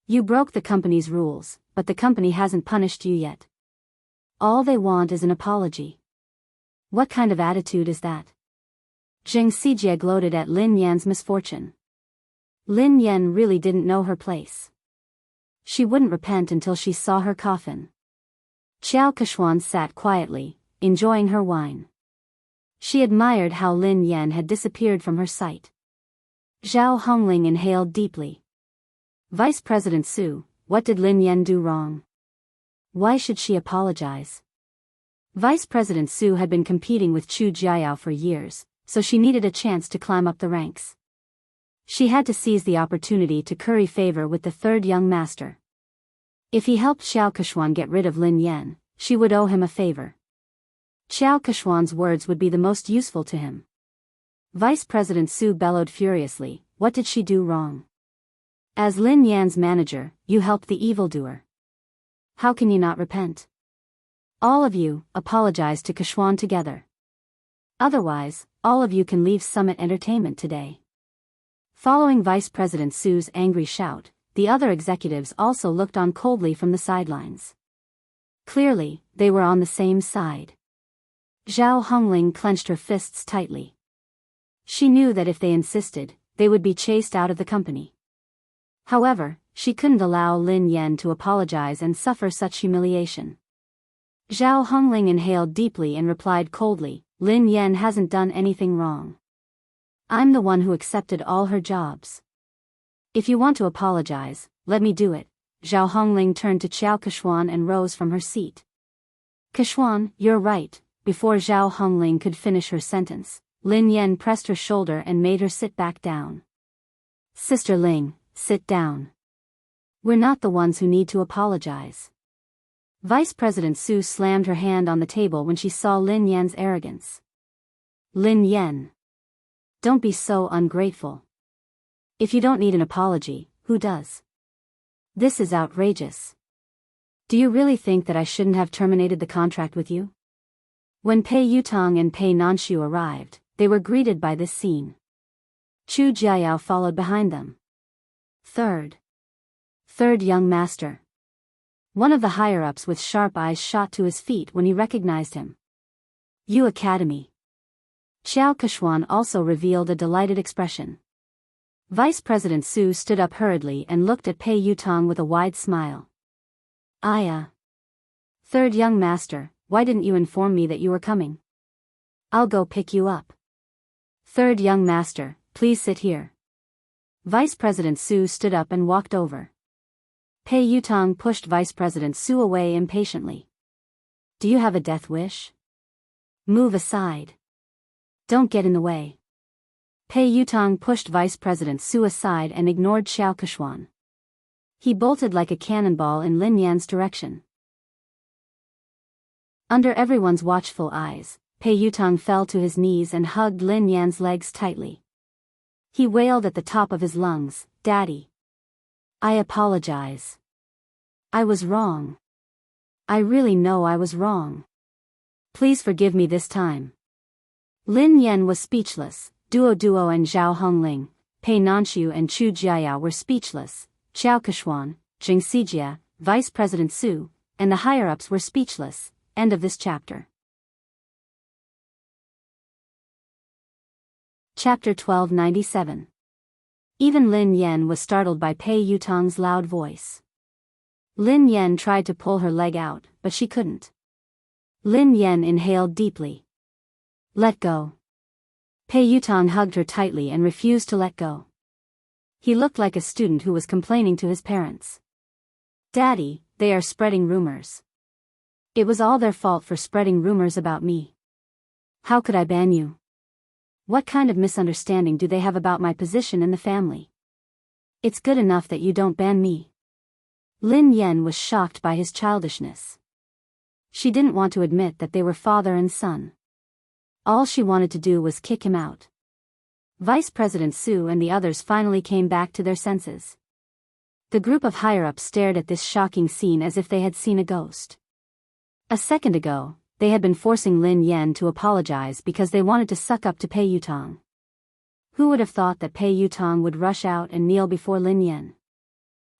You broke the company's rules, but the company hasn't punished you yet. All they want is an apology. What kind of attitude is that? Jing Sijie gloated at Lin Yan's misfortune. Lin Yan really didn't know her place. She wouldn't repent until she saw her coffin. Xiao Kechuan sat quietly, enjoying her wine. She admired how Lin Yan had disappeared from her sight. Zhao Hongling inhaled deeply. Vice President Su, what did Lin Yan do wrong? Why should she apologize? Vice President Su had been competing with Chu Jiayao for years, so she needed a chance to climb up the ranks. She had to seize the opportunity to curry favor with the third young master. If he helped Xiao Kechuan get rid of Lin Yan, she would owe him a favor. Xiao Kechuan's words would be the most useful to him. Vice President Su bellowed furiously, what did she do wrong? As Lin Yan's manager, you helped the evildoer. How can you not repent? All of you, apologize to Kechuan together. Otherwise, all of you can leave Summit Entertainment today. Following Vice President Su's angry shout, the other executives also looked on coldly from the sidelines. Clearly, they were on the same side. Zhao Hongling clenched her fists tightly. She knew that if they insisted, they would be chased out of the company. However, she couldn't allow Lin Yan to apologize and suffer such humiliation. Zhao Hongling inhaled deeply and replied coldly, Lin Yan hasn't done anything wrong. I'm the one who accepted all her jobs. If you want to apologize, let me do it. Zhao Hongling turned to Xiao Kechuan and rose from her seat. Kechuan, you're right. Before Zhao Hongling could finish her sentence, Lin Yan pressed her shoulder and made her sit back down. Sister Ling, sit down. We're not the ones who need to apologize. Vice President Su slammed her hand on the table when she saw Lin Yan's arrogance. Lin Yan. Don't be so ungrateful. If you don't need an apology, who does? This is outrageous. Do you really think that I shouldn't have terminated the contract with you? When Pei Yutong and Pei Nanshu arrived, they were greeted by this scene. Chu Jiayao followed behind them. Third young master. One of the higher-ups with sharp eyes shot to his feet when he recognized him. Yu Academy. Xiao Kechuan also revealed a delighted expression. Vice President Su stood up hurriedly and looked at Pei Yutong with a wide smile. Third young master, why didn't you inform me that you were coming? I'll go pick you up. Third young master, please sit here. Vice President Su stood up and walked over. Pei Yutong pushed Vice President Su away impatiently. Do you have a death wish? Move aside. Don't get in the way. Pei Yutong pushed Vice President Su aside and ignored Xiao Kechuan. He bolted like a cannonball in Lin Yan's direction. Under everyone's watchful eyes, Pei Yutong fell to his knees and hugged Lin Yan's legs tightly. He wailed at the top of his lungs, Daddy. I apologize. I was wrong. I really know I was wrong. Please forgive me this time. Lin Yan was speechless. Duo and Zhao Hongling, Pei Nanshu and Chu Jiayao were speechless. Xiao Kechuan, Jing Sijie, Vice President Su, and the higher-ups were speechless. End of this chapter. Chapter 1297. Even Lin Yan was startled by Pei Yutong's loud voice. Lin Yan tried to pull her leg out, but she couldn't. Lin Yan inhaled deeply. Let go. Pei Yutong hugged her tightly and refused to let go. He looked like a student who was complaining to his parents. Daddy, they are spreading rumors. It was all their fault for spreading rumors about me. How could I ban you? What kind of misunderstanding do they have about my position in the family? It's good enough that you don't ban me. Lin Yan was shocked by his childishness. She didn't want to admit that they were father and son. All she wanted to do was kick him out. Vice President Su and the others finally came back to their senses. The group of higher-ups stared at this shocking scene as if they had seen a ghost. A second ago, they had been forcing Lin Yan to apologize because they wanted to suck up to Pei Yutong. Who would have thought that Pei Yutong would rush out and kneel before Lin Yan?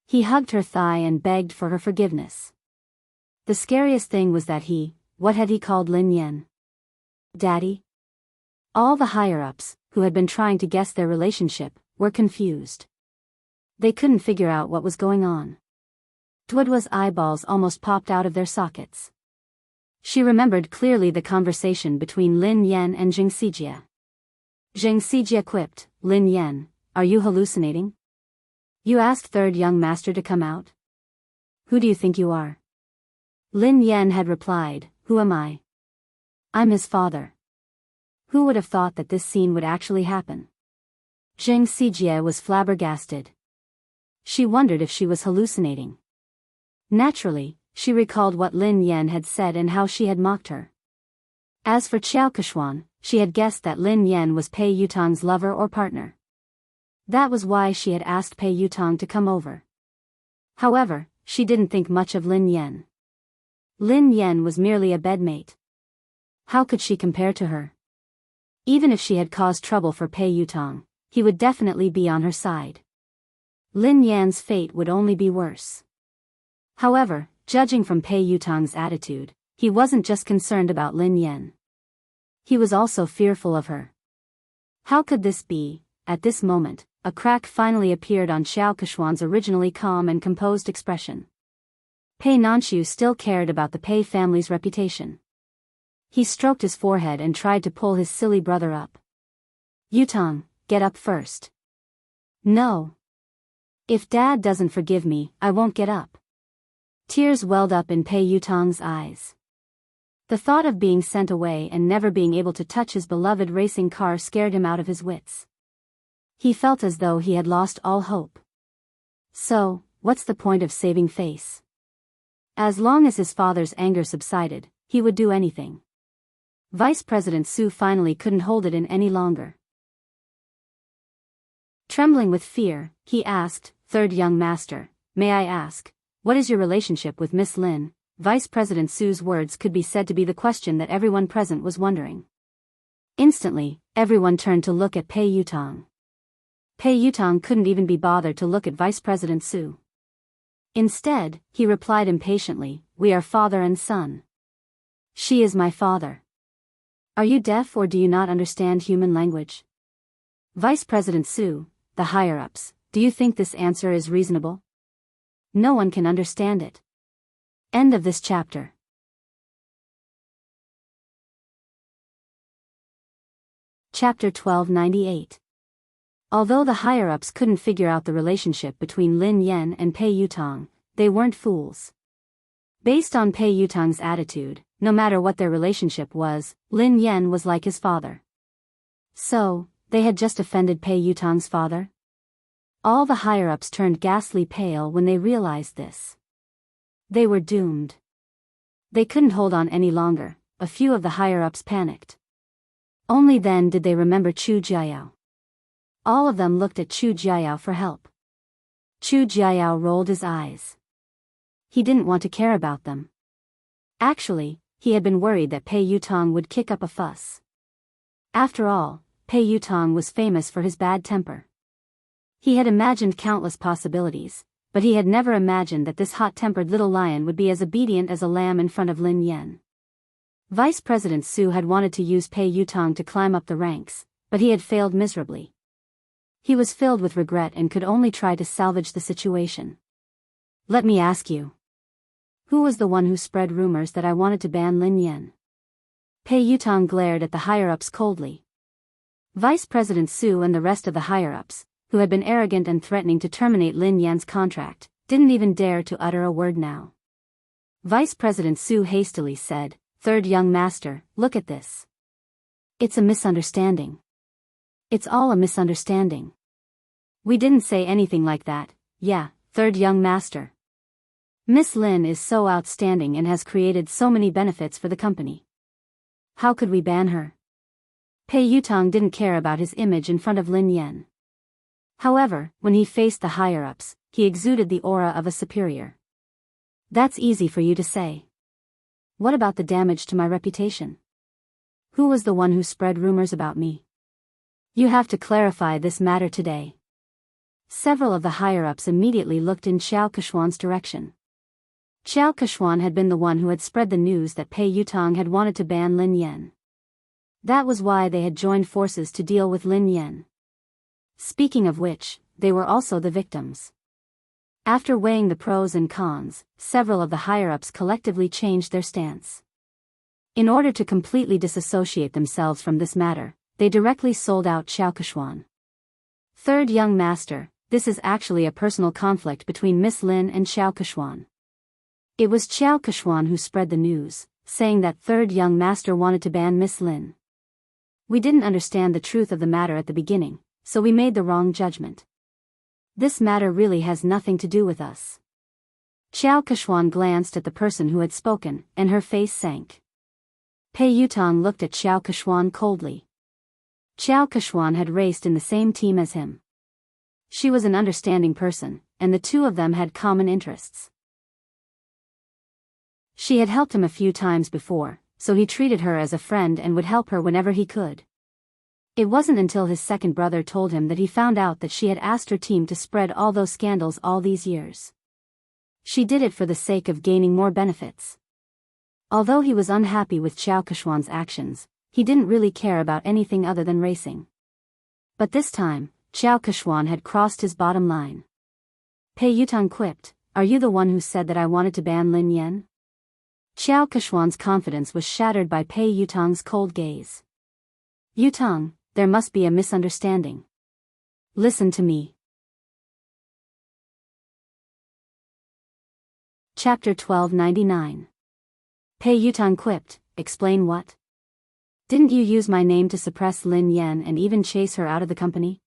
He hugged her thigh and begged for her forgiveness. The scariest thing was that what had he called Lin Yan? Daddy? All the higher-ups, who had been trying to guess their relationship, were confused. They couldn't figure out what was going on. Duodwa's eyeballs almost popped out of their sockets. She remembered clearly the conversation between Lin Yan and Zheng Xijie. Zheng Xijie quipped, "Lin Yan, are you hallucinating? You asked third young master to come out? Who do you think you are?" Lin Yan had replied, "Who am I? I'm his father." Who would have thought that this scene would actually happen? Zheng Xijie was flabbergasted. She wondered if she was hallucinating. Naturally, she recalled what Lin Yan had said and how she had mocked her. As for Qiao Keshuan, she had guessed that Lin Yan was Pei Yutong's lover or partner. That was why she had asked Pei Yutong to come over. However, she didn't think much of Lin Yan. Lin Yan was merely a bedmate. How could she compare to her? Even if she had caused trouble for Pei Yutong, he would definitely be on her side. Lin Yan's fate would only be worse. However, judging from Pei Yutong's attitude, he wasn't just concerned about Lin Yan. He was also fearful of her. How could this be? At this moment, a crack finally appeared on Xiao Keshuan's originally calm and composed expression. Pei Nanxiu still cared about the Pei family's reputation. He stroked his forehead and tried to pull his silly brother up. "Yutong, get up first." "No. If Dad doesn't forgive me, I won't get up." Tears welled up in Pei Yutong's eyes. The thought of being sent away and never being able to touch his beloved racing car scared him out of his wits. He felt as though he had lost all hope. So, what's the point of saving face? As long as his father's anger subsided, he would do anything. Vice President Su finally couldn't hold it in any longer. Trembling with fear, he asked, "Third young master, may I ask, what is your relationship with Miss Lin?" Vice President Su's words could be said to be the question that everyone present was wondering. Instantly, everyone turned to look at Pei Yutong. Pei Yutong couldn't even be bothered to look at Vice President Su. Instead, he replied impatiently, "We are father and son. She is my father. Are you deaf or do you not understand human language?" Vice President Su, the higher-ups, do you think this answer is reasonable? No one can understand it. End of this chapter. Chapter 1298. Although the higher-ups couldn't figure out the relationship between Lin Yan and Pei Yutong, they weren't fools. Based on Pei Yutong's attitude, no matter what their relationship was, Lin Yan was like his father. So, they had just offended Pei Yutong's father? All the higher-ups turned ghastly pale when they realized this. They were doomed. They couldn't hold on any longer. A few of the higher-ups panicked. Only then did they remember Chu Jiayao. All of them looked at Chu Jiayao for help. Chu Jiayao rolled his eyes. He didn't want to care about them. Actually, he had been worried that Pei Yutong would kick up a fuss. After all, Pei Yutong was famous for his bad temper. He had imagined countless possibilities, but he had never imagined that this hot-tempered little lion would be as obedient as a lamb in front of Lin Yan. Vice President Su had wanted to use Pei Yutong to climb up the ranks, but he had failed miserably. He was filled with regret and could only try to salvage the situation. "Let me ask you. Who was the one who spread rumors that I wanted to ban Lin Yan?" Pei Yutong glared at the higher-ups coldly. Vice President Su and the rest of the higher-ups, who had been arrogant and threatening to terminate Lin Yan's contract, didn't even dare to utter a word now. Vice President Su hastily said, "Third young master, look at this. It's a misunderstanding. It's all a misunderstanding. We didn't say anything like that, yeah, third young master. Miss Lin is so outstanding and has created so many benefits for the company. How could we ban her?" Pei Yutong didn't care about his image in front of Lin Yan. However, when he faced the higher-ups, he exuded the aura of a superior. "That's easy for you to say. What about the damage to my reputation? Who was the one who spread rumors about me? You have to clarify this matter today." Several of the higher-ups immediately looked in Qiao Keshuan's direction. Qiao Keshuan had been the one who had spread the news that Pei Yutong had wanted to ban Lin Yan. That was why they had joined forces to deal with Lin Yan. Speaking of which, they were also the victims. After weighing the pros and cons, several of the higher-ups collectively changed their stance. In order to completely disassociate themselves from this matter, they directly sold out Xiao Keshuan. Third young master, this is actually a personal conflict between Miss Lin and Xiao Keshuan. It was Xiao Keshuan who spread the news, saying that third young master wanted to ban Miss Lin. We didn't understand the truth of the matter at the beginning, so we made the wrong judgment. This matter really has nothing to do with us. Xiao Keshuan glanced at the person who had spoken, and her face sank. Pei Yutong looked at Xiao Keshuan coldly. Xiao Keshuan had raced in the same team as him. She was an understanding person, and the two of them had common interests. She had helped him a few times before, so he treated her as a friend and would help her whenever he could. It wasn't until his second brother told him that he found out that she had asked her team to spread all those scandals all these years. She did it for the sake of gaining more benefits. Although he was unhappy with Xiao Keshuan's actions, he didn't really care about anything other than racing. But this time, Xiao Keshuan had crossed his bottom line. Pei Yutong quipped, "Are you the one who said that I wanted to ban Lin Yan?" Xiao Keshuan's confidence was shattered by Pei Yutong's cold gaze. "Yutong, there must be a misunderstanding. Listen to me." Chapter 1299. Pei Yutong quipped, "Explain what? Didn't you use my name to suppress Lin Yan and even chase her out of the company?"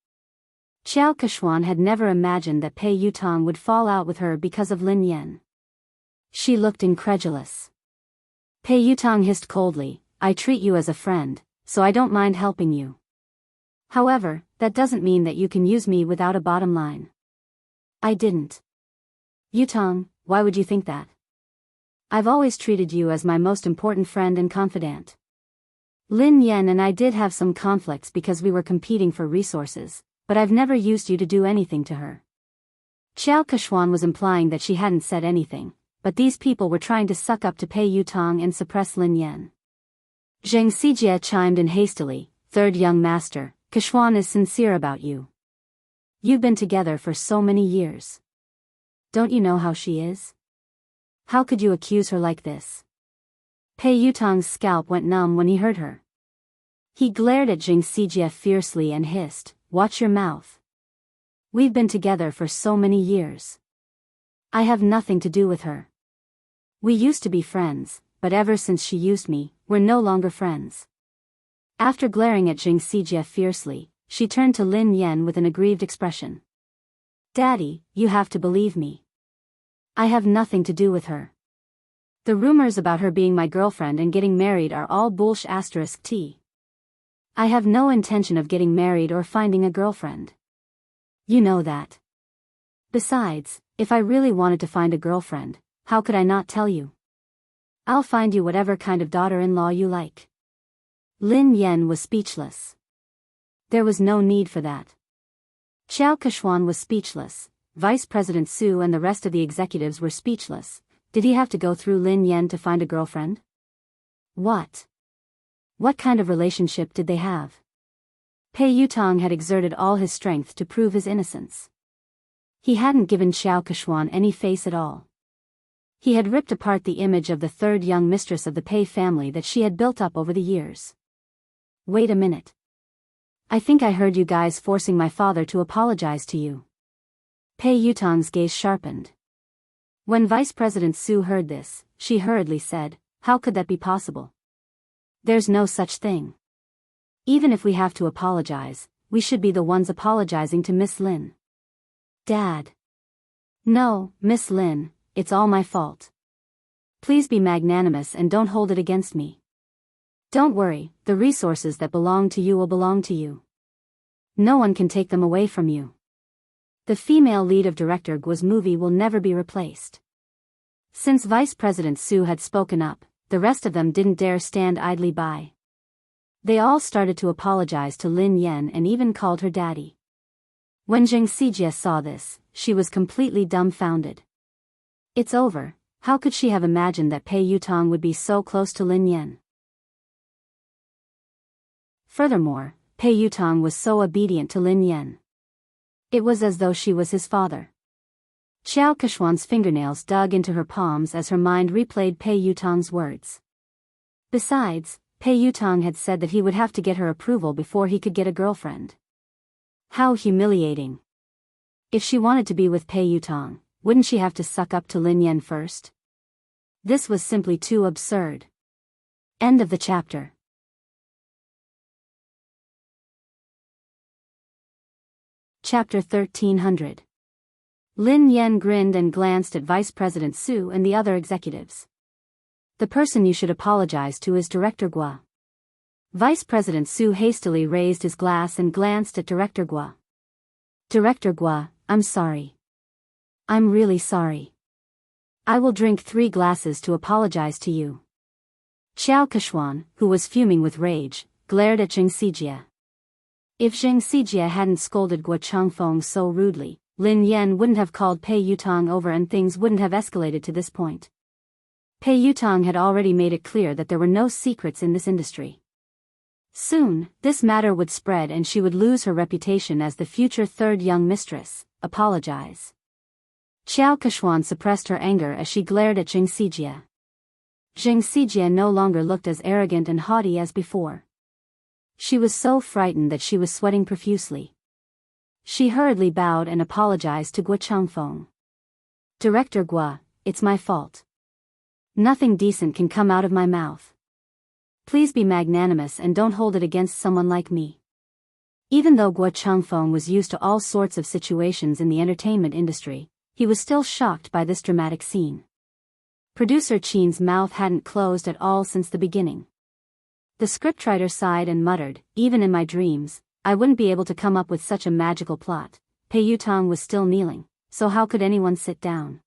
Xiao Keshuan had never imagined that Pei Yutong would fall out with her because of Lin Yan. She looked incredulous. Pei Yutong hissed coldly, "I treat you as a friend, so I don't mind helping you. However, that doesn't mean that you can use me without a bottom line." "I didn't." "Yutong, why would you think that? I've always treated you as my most important friend and confidant. Lin Yan and I did have some conflicts because we were competing for resources, but I've never used you to do anything to her." Xiao Keshuan was implying that she hadn't said anything, but these people were trying to suck up to Pei Yutong and suppress Lin Yan. Zheng Xijie chimed in hastily, "Third young master, Keshuan is sincere about you. You've been together for so many years. Don't you know how she is? How could you accuse her like this?" Pei Yutong's scalp went numb when he heard her. He glared at Zheng Xijie fiercely and hissed, "Watch your mouth. We've been together for so many years. I have nothing to do with her. We used to be friends, but ever since she used me, we're no longer friends." After glaring at Zheng Xijie fiercely, she turned to Lin Yan with an aggrieved expression. "Daddy, you have to believe me. I have nothing to do with her. The rumors about her being my girlfriend and getting married are all bullsh*. I have no intention of getting married or finding a girlfriend. You know that. Besides, if I really wanted to find a girlfriend, how could I not tell you? I'll find you whatever kind of daughter-in-law you like." Lin Yan was speechless. There was no need for that. Xiao Keshuan was speechless. Vice President Su and the rest of the executives were speechless. Did he have to go through Lin Yan to find a girlfriend? What? What kind of relationship did they have? Pei Yutong had exerted all his strength to prove his innocence. He hadn't given Xiao Keshuan any face at all. He had ripped apart the image of the third young mistress of the Pei family that she had built up over the years. "Wait a minute. I think I heard you guys forcing my father to apologize to you." Pei Yutong's gaze sharpened. When Vice President Su heard this, she hurriedly said, "How could that be possible? There's no such thing. Even if we have to apologize, we should be the ones apologizing to Miss Lin." "Dad." "No, Miss Lin, it's all my fault. Please be magnanimous and don't hold it against me. Don't worry, the resources that belong to you will belong to you. No one can take them away from you. The female lead of Director Guo's movie will never be replaced." Since Vice President Su had spoken up, the rest of them didn't dare stand idly by. They all started to apologize to Lin Yan and even called her daddy. When Zheng Xijie saw this, she was completely dumbfounded. It's over. How could she have imagined that Pei Yutong would be so close to Lin Yan? Furthermore, Pei Yutong was so obedient to Lin Yan. It was as though she was his father. Xiao Keshuan's fingernails dug into her palms as her mind replayed Pei Yutong's words. Besides, Pei Yutong had said that he would have to get her approval before he could get a girlfriend. How humiliating. If she wanted to be with Pei Yutong, wouldn't she have to suck up to Lin Yan first? This was simply too absurd. End of the chapter. Chapter 1300. Lin Yan grinned and glanced at Vice President Su and the other executives. The person you should apologize to is Director Gua. Vice President Su hastily raised his glass and glanced at Director Gua. Director Gua, I'm sorry. I'm really sorry. I will drink 3 glasses to apologize to you. Xiao Keshuan, who was fuming with rage, glared at Zheng Xijie. If Zheng Xijie hadn't scolded Guo Changfeng so rudely, Lin Yan wouldn't have called Pei Yutong over and things wouldn't have escalated to this point. Pei Yutong had already made it clear that there were no secrets in this industry. Soon, this matter would spread and she would lose her reputation as the future third young mistress. Apologize. Xiao Keshuan suppressed her anger as she glared at Zheng Xijie. Zheng Xijie no longer looked as arrogant and haughty as before. She was so frightened that she was sweating profusely. She hurriedly bowed and apologized to Guo Changfeng. Director Gua, it's my fault. Nothing decent can come out of my mouth. Please be magnanimous and don't hold it against someone like me. Even though Guo Changfeng was used to all sorts of situations in the entertainment industry, he was still shocked by this dramatic scene. Producer Qin's mouth hadn't closed at all since the beginning. The scriptwriter sighed and muttered, even in my dreams, I wouldn't be able to come up with such a magical plot. Pei Yutong was still kneeling, so how could anyone sit down?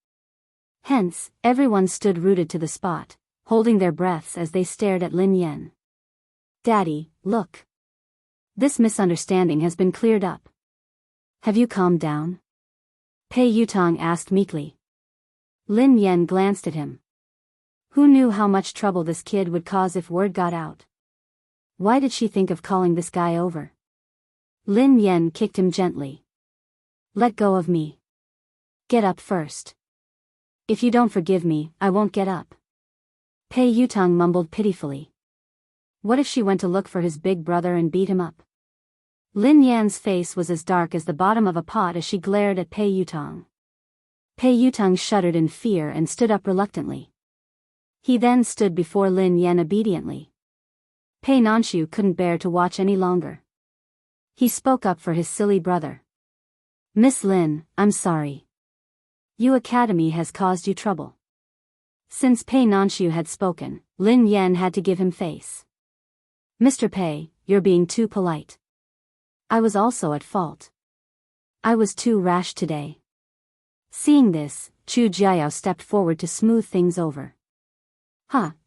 Hence, everyone stood rooted to the spot, holding their breaths as they stared at Lin Yan. Daddy, look. This misunderstanding has been cleared up. Have you calmed down? Pei Yutong asked meekly. Lin Yan glanced at him. Who knew how much trouble this kid would cause if word got out? Why did she think of calling this guy over? Lin Yan kicked him gently. Let go of me. Get up first. If you don't forgive me, I won't get up. Pei Yutong mumbled pitifully. What if she went to look for his big brother and beat him up? Lin Yan's face was as dark as the bottom of a pot as she glared at Pei Yutong. Pei Yutong shuddered in fear and stood up reluctantly. He then stood before Lin Yan obediently. Pei Nanshu couldn't bear to watch any longer. He spoke up for his silly brother. Miss Lin, I'm sorry. Yu Academy has caused you trouble. Since Pei Nanshu had spoken, Lin Yan had to give him face. Mr. Pei, you're being too polite. I was also at fault. I was too rash today. Seeing this, Chu Jiao stepped forward to smooth things over.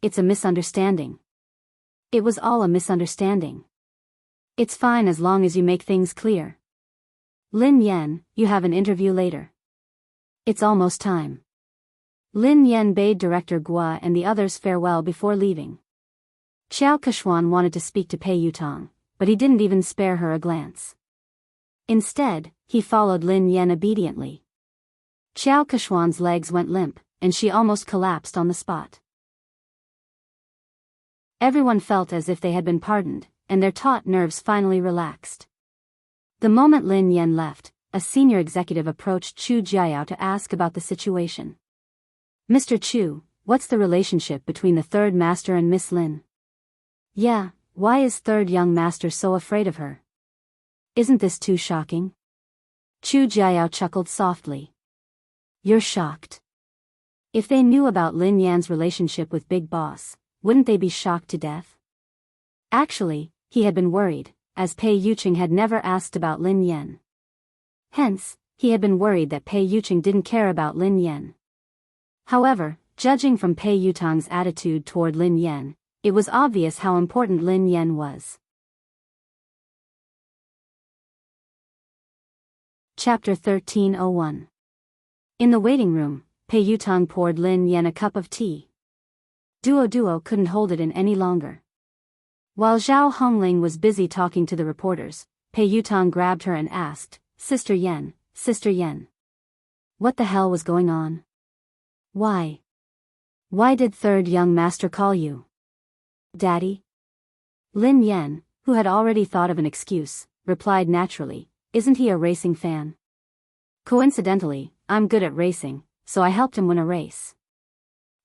It's a misunderstanding. It was all a misunderstanding. It's fine as long as you make things clear. Lin Yan, you have an interview later. It's almost time. Lin Yan bade Director Gua and the others farewell before leaving. Xiao Keshuan wanted to speak to Pei Yutong, but he didn't even spare her a glance. Instead, he followed Lin Yan obediently. Xiao Keshuan's legs went limp, and she almost collapsed on the spot. Everyone felt as if they had been pardoned, and their taut nerves finally relaxed. The moment Lin Yan left, a senior executive approached Chu Jiao to ask about the situation. Mr. Chu, what's the relationship between the third master and Miss Lin? Yeah, why is third young master so afraid of her? Isn't this too shocking? Chu Jiao chuckled softly. You're shocked. If they knew about Lin Yan's relationship with Big Boss, wouldn't they be shocked to death? Actually, he had been worried, as Pei Yuqing had never asked about Lin Yan. Hence, he had been worried that Pei Yuqing didn't care about Lin Yan. However, judging from Pei Yutong's attitude toward Lin Yan, it was obvious how important Lin Yan was. Chapter 1301. In the waiting room, Pei Yutong poured Lin Yan a cup of tea. Duo couldn't hold it in any longer. While Zhao Hongling was busy talking to the reporters, Pei Yutang grabbed her and asked, Sister Yen, Sister Yen. What the hell was going on? Why? Why did third young master call you? Daddy? Lin Yen, who had already thought of an excuse, replied naturally, isn't he a racing fan? Coincidentally, I'm good at racing, so I helped him win a race.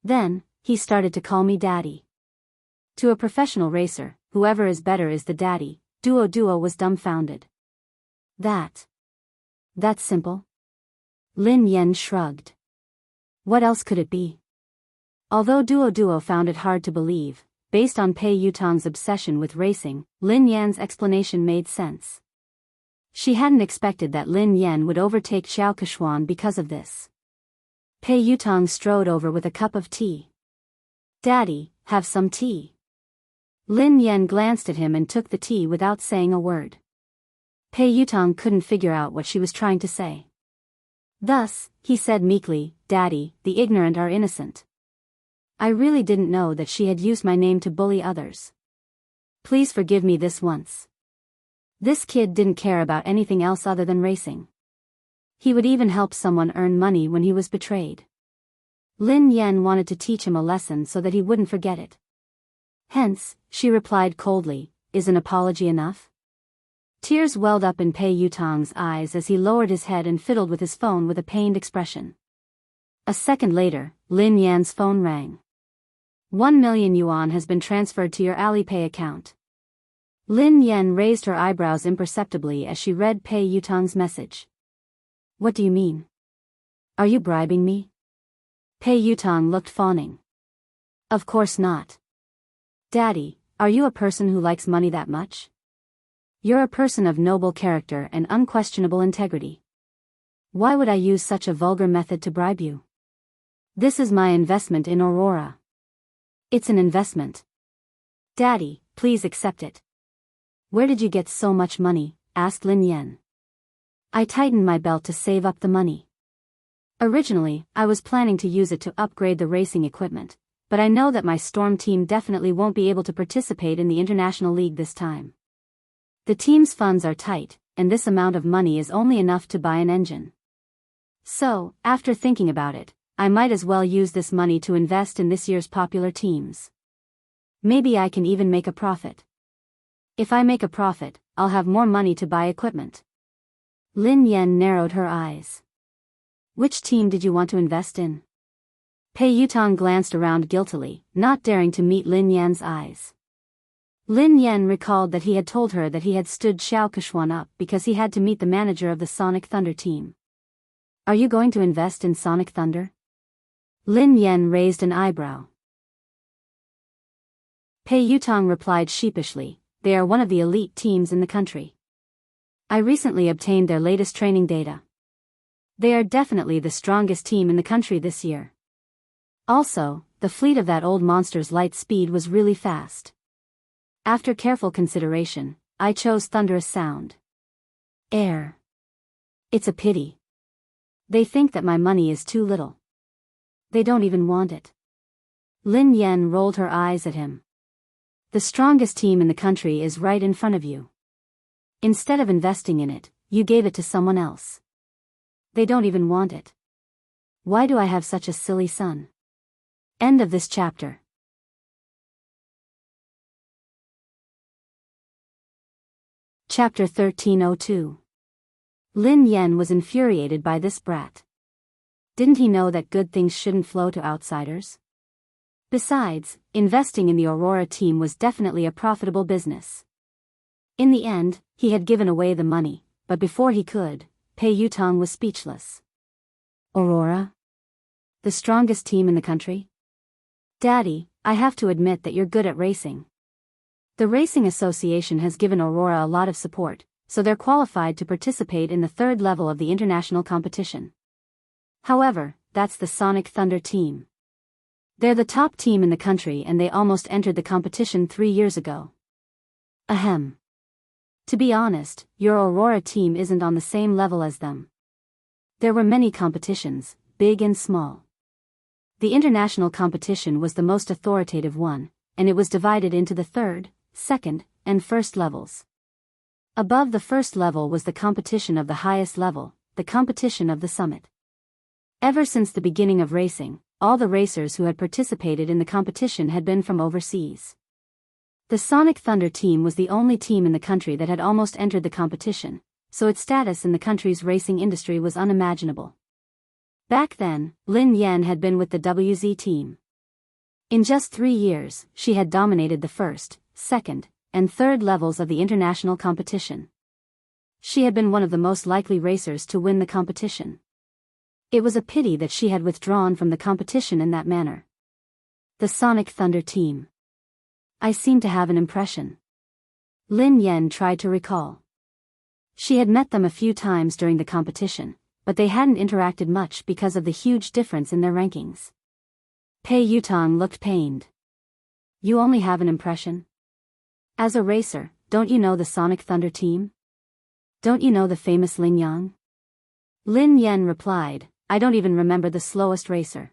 Then, he started to call me daddy. To a professional racer, whoever is better is the daddy. Duo was dumbfounded. That's simple? Lin Yen shrugged. What else could it be? Although Duo found it hard to believe, based on Pei Yutang's obsession with racing, Lin Yan's explanation made sense. She hadn't expected that Lin Yan would overtake Xiao Keshuan because of this. Pei Yutang strode over with a cup of tea. Daddy, have some tea. Lin Yan glanced at him and took the tea without saying a word. Pei Yutang couldn't figure out what she was trying to say. Thus, he said meekly, Daddy, the ignorant are innocent. I really didn't know that she had used my name to bully others. Please forgive me this once. This kid didn't care about anything else other than racing. He would even help someone earn money when he was betrayed. Lin Yan wanted to teach him a lesson so that he wouldn't forget it. Hence, she replied coldly, is an apology enough? Tears welled up in Pei Yutang's eyes as he lowered his head and fiddled with his phone with a pained expression. A second later, Lin Yan's phone rang. 1 million yuan has been transferred to your Alipay account. Lin Yan raised her eyebrows imperceptibly as she read Pei Yutang's message. What do you mean? Are you bribing me? Pei Yutang looked fawning. Of course not. Daddy, are you a person who likes money that much? You're a person of noble character and unquestionable integrity. Why would I use such a vulgar method to bribe you? This is my investment in Aurora. It's an investment. Daddy, please accept it. Where did you get so much money? Asked Lin Yan. I tightened my belt to save up the money. Originally, I was planning to use it to upgrade the racing equipment, but I know that my Storm team definitely won't be able to participate in the International League this time. The team's funds are tight, and this amount of money is only enough to buy an engine. So, after thinking about it, I might as well use this money to invest in this year's popular teams. Maybe I can even make a profit. If I make a profit, I'll have more money to buy equipment. Lin Yan narrowed her eyes. Which team did you want to invest in? Pei Yutang glanced around guiltily, not daring to meet Lin Yan's eyes. Lin Yan recalled that he had told her that he had stood Xiao Keshuan up because he had to meet the manager of the Sonic Thunder team. Are you going to invest in Sonic Thunder? Lin Yan raised an eyebrow. Pei Yutang replied sheepishly, they are one of the elite teams in the country. I recently obtained their latest training data. They are definitely the strongest team in the country this year. Also, the fleet of that old monster's light speed was really fast. After careful consideration, I chose Thunderous Sound. Air. It's a pity. They think that my money is too little. They don't even want it. Lin Yan rolled her eyes at him. The strongest team in the country is right in front of you. Instead of investing in it, you gave it to someone else. They don't even want it. Why do I have such a silly son? End of this chapter. Chapter 1302. Lin Yan was infuriated by this brat. Didn't he know that good things shouldn't flow to outsiders? Besides, investing in the Aurora team was definitely a profitable business. In the end, he had given away the money, but before he could, Pei Yutang was speechless. Aurora? The strongest team in the country? Daddy, I have to admit that you're good at racing. The Racing Association has given Aurora a lot of support, so they're qualified to participate in the third level of the international competition. However, that's the Sonic Thunder team. They're the top team in the country and they almost entered the competition 3 years ago. Ahem. To be honest, your Aurora team isn't on the same level as them. There were many competitions, big and small. The international competition was the most authoritative one, and it was divided into the third, second, and first levels. Above the first level was the competition of the highest level, the competition of the summit. Ever since the beginning of racing, all the racers who had participated in the competition had been from overseas. The Sonic Thunder team was the only team in the country that had almost entered the competition, so its status in the country's racing industry was unimaginable. Back then, Lin Yan had been with the WZ team. In just 3 years, she had dominated the first, second, and third levels of the international competition. She had been one of the most likely racers to win the competition. It was a pity that she had withdrawn from the competition in that manner. The Sonic Thunder team. I seem to have an impression. Lin Yan tried to recall. She had met them a few times during the competition, but they hadn't interacted much because of the huge difference in their rankings. Pei Yutong looked pained. You only have an impression? As a racer, don't you know the Sonic Thunder team? Don't you know the famous Lin Yang? Lin Yan replied, I don't even remember the slowest racer.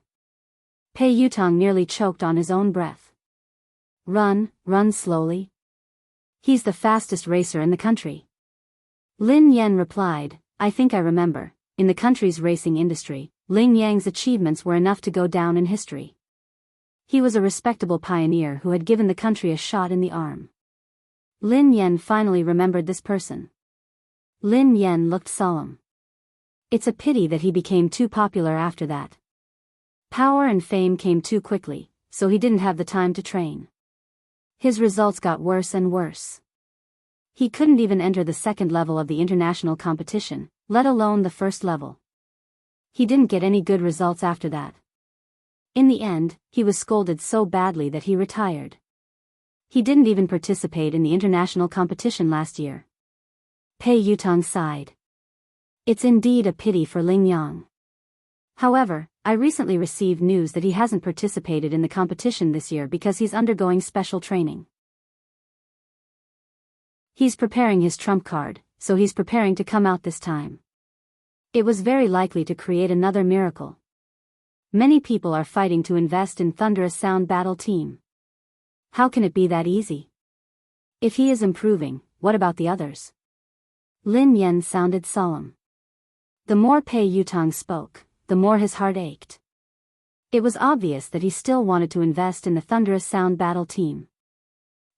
Pei Yutong nearly choked on his own breath. Run slowly. He's the fastest racer in the country. Lin Yan replied, I think I remember, in the country's racing industry, Lin Yang's achievements were enough to go down in history. He was a respectable pioneer who had given the country a shot in the arm. Lin Yan finally remembered this person. Lin Yan looked solemn. It's a pity that he became too popular after that. Power and fame came too quickly, so he didn't have the time to train. His results got worse and worse. He couldn't even enter the second level of the international competition, let alone the first level. He didn't get any good results after that. In the end, he was scolded so badly that he retired. He didn't even participate in the international competition last year. Pei Yutong sighed. It's indeed a pity for Lin Yang. However, I recently received news that he hasn't participated in the competition this year because he's undergoing special training. He's preparing his trump card, so he's preparing to come out this time. It was very likely to create another miracle. Many people are fighting to invest in Thunderous Sound Battle Team. How can it be that easy? If he is improving, what about the others? Lin Yan sounded solemn. The more Pei Yutong spoke, the more his heart ached. It was obvious that he still wanted to invest in the Thunderous Sound Battle Team.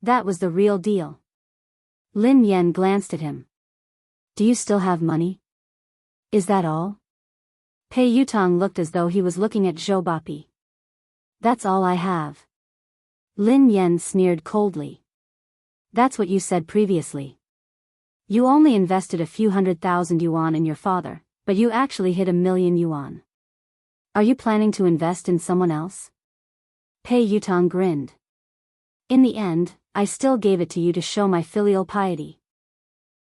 That was the real deal. Lin Yan glanced at him. Do you still have money? Is that all? Pei Yutong looked as though he was looking at Zhou Bapi. That's all I have. Lin Yan sneered coldly. That's what you said previously. You only invested a few 100,000 yuan in your father, but you actually hit 1,000,000 yuan. Are you planning to invest in someone else? Pei Yutong grinned. In the end, I still gave it to you to show my filial piety.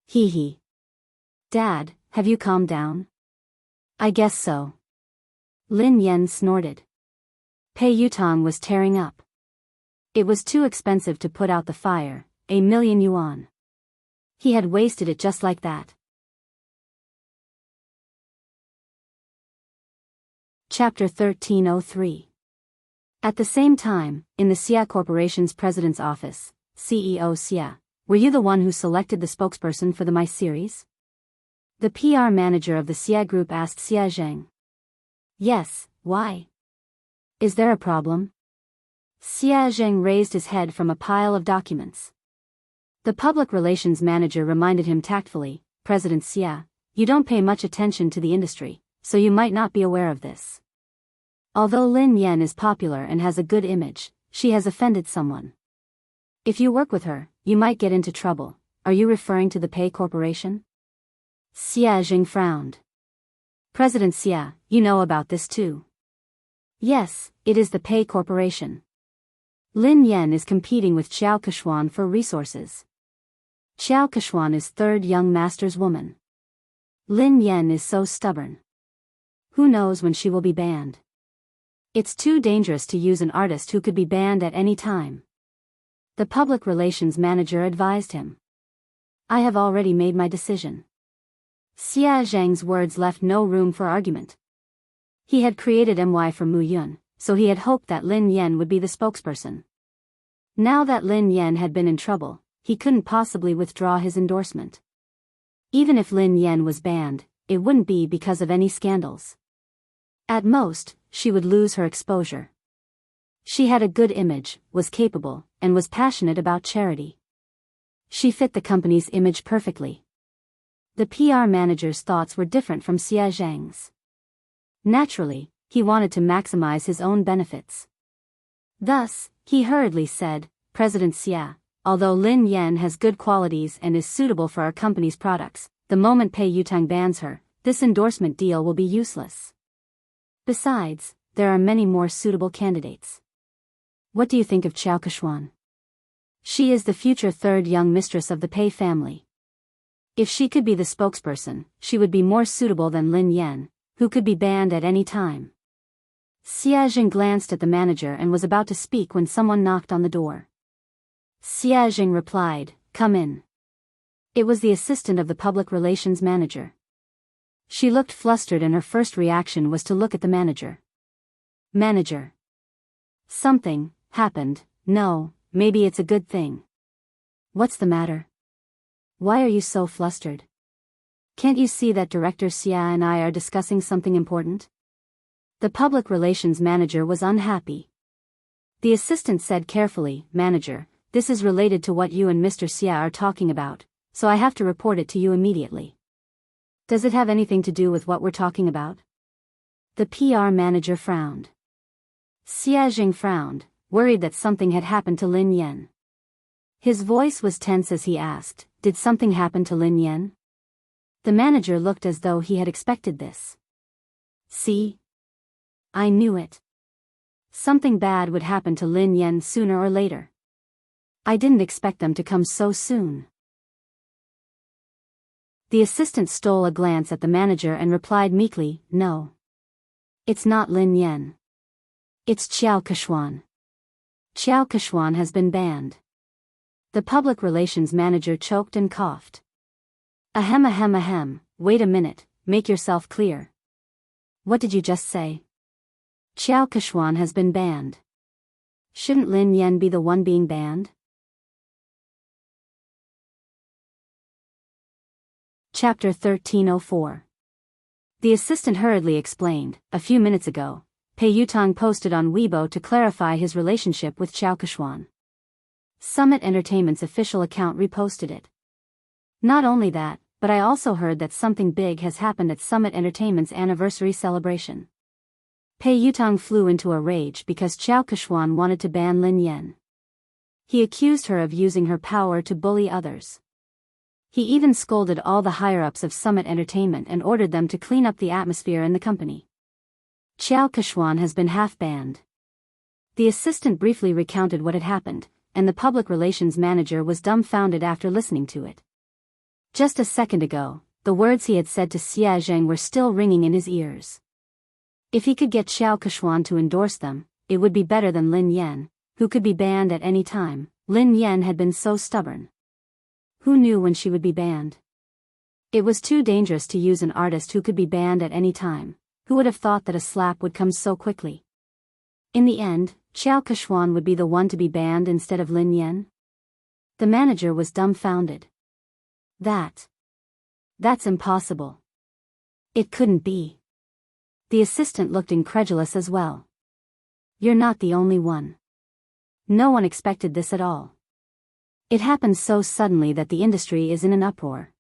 Hee hee. Dad, have you calmed down? I guess so. Lin Yan snorted. Pei Yutong was tearing up. It was too expensive to put out the fire, 1,000,000 yuan. He had wasted it just like that. Chapter 1303. At the same time, in the Xia Corporation's president's office, CEO Xia, were you the one who selected the spokesperson for the My series? The PR manager of the Xia Group asked Xia Zheng. Yes, why? Is there a problem? Xia Zheng raised his head from a pile of documents. The public relations manager reminded him tactfully, President Xia, you don't pay much attention to the industry, so you might not be aware of this. Although Lin Yan is popular and has a good image, she has offended someone. If you work with her, you might get into trouble. Are you referring to the Pei Corporation? Xia Zheng frowned. President Xia, you know about this too. Yes, it is the Pei Corporation. Lin Yan is competing with Xiao Keshuan for resources. Xiao Keshuan is third young master's woman. Lin Yan is so stubborn. Who knows when she will be banned? It's too dangerous to use an artist who could be banned at any time. The public relations manager advised him. I have already made my decision. Xia Zheng's words left no room for argument. He had created MY for Mu Yun, so he had hoped that Lin Yan would be the spokesperson. Now that Lin Yan had been in trouble, he couldn't possibly withdraw his endorsement. Even if Lin Yan was banned, it wouldn't be because of any scandals. At most, she would lose her exposure. She had a good image, was capable, and was passionate about charity. She fit the company's image perfectly. The PR manager's thoughts were different from Xia Zhang's. Naturally, he wanted to maximize his own benefits. Thus, he hurriedly said, "President Xia, although Lin Yan has good qualities and is suitable for our company's products, the moment Pei Yutang bans her, this endorsement deal will be useless. Besides, there are many more suitable candidates. What do you think of Qiao Keshuan? She is the future third young mistress of the Pei family. If she could be the spokesperson, she would be more suitable than Lin Yan, who could be banned at any time." Xia Jing glanced at the manager and was about to speak when someone knocked on the door. Xia Jing replied, "Come in." It was the assistant of the public relations manager. She looked flustered and her first reaction was to look at the manager. "Manager. Something happened. No, maybe it's a good thing. What's the matter? Why are you so flustered? Can't you see that Director Xia and I are discussing something important?" The public relations manager was unhappy. The assistant said carefully, "Manager, this is related to what you and Mr. Xia are talking about, so I have to report it to you immediately." "Does it have anything to do with what we're talking about?" The PR manager frowned. Xia Jing frowned, worried that something had happened to Lin Yan. His voice was tense as he asked, "Did something happen to Lin Yan?" The manager looked as though he had expected this. "See? I knew it. Something bad would happen to Lin Yan sooner or later. I didn't expect them to come so soon." The assistant stole a glance at the manager and replied meekly, "No. It's not Lin Yan. It's Qiao Keshuan. Qiao Keshuan has been banned." The public relations manager choked and coughed. Ahem ahem ahem, wait a minute, make yourself clear. What did you just say?" "Qiao Keshuan has been banned. Shouldn't Lin Yan be the one being banned?" Chapter 1304. The assistant hurriedly explained, "A few minutes ago, Pei Yutang posted on Weibo to clarify his relationship with Qiao Keshuan. Summit Entertainment's official account reposted it. Not only that, but I also heard that something big has happened at Summit Entertainment's anniversary celebration." Pei Yutang flew into a rage because Qiao Keshuan wanted to ban Lin Yan. He accused her of using her power to bully others. He even scolded all the higher-ups of Summit Entertainment and ordered them to clean up the atmosphere in the company. Qiao Keshuan has been half-banned. The assistant briefly recounted what had happened, and the public relations manager was dumbfounded after listening to it. Just a second ago, the words he had said to Xia Zheng were still ringing in his ears. If he could get Qiao Keshuan to endorse them, it would be better than Lin Yan, who could be banned at any time. Lin Yan had been so stubborn. Who knew when she would be banned? It was too dangerous to use an artist who could be banned at any time. Who would have thought that a slap would come so quickly? In the end, Qiao Keshuan would be the one to be banned instead of Lin Yan? The manager was dumbfounded. That's impossible. It couldn't be. The assistant looked incredulous as well. "You're not the only one. No one expected this at all. It happened so suddenly that the industry is in an uproar.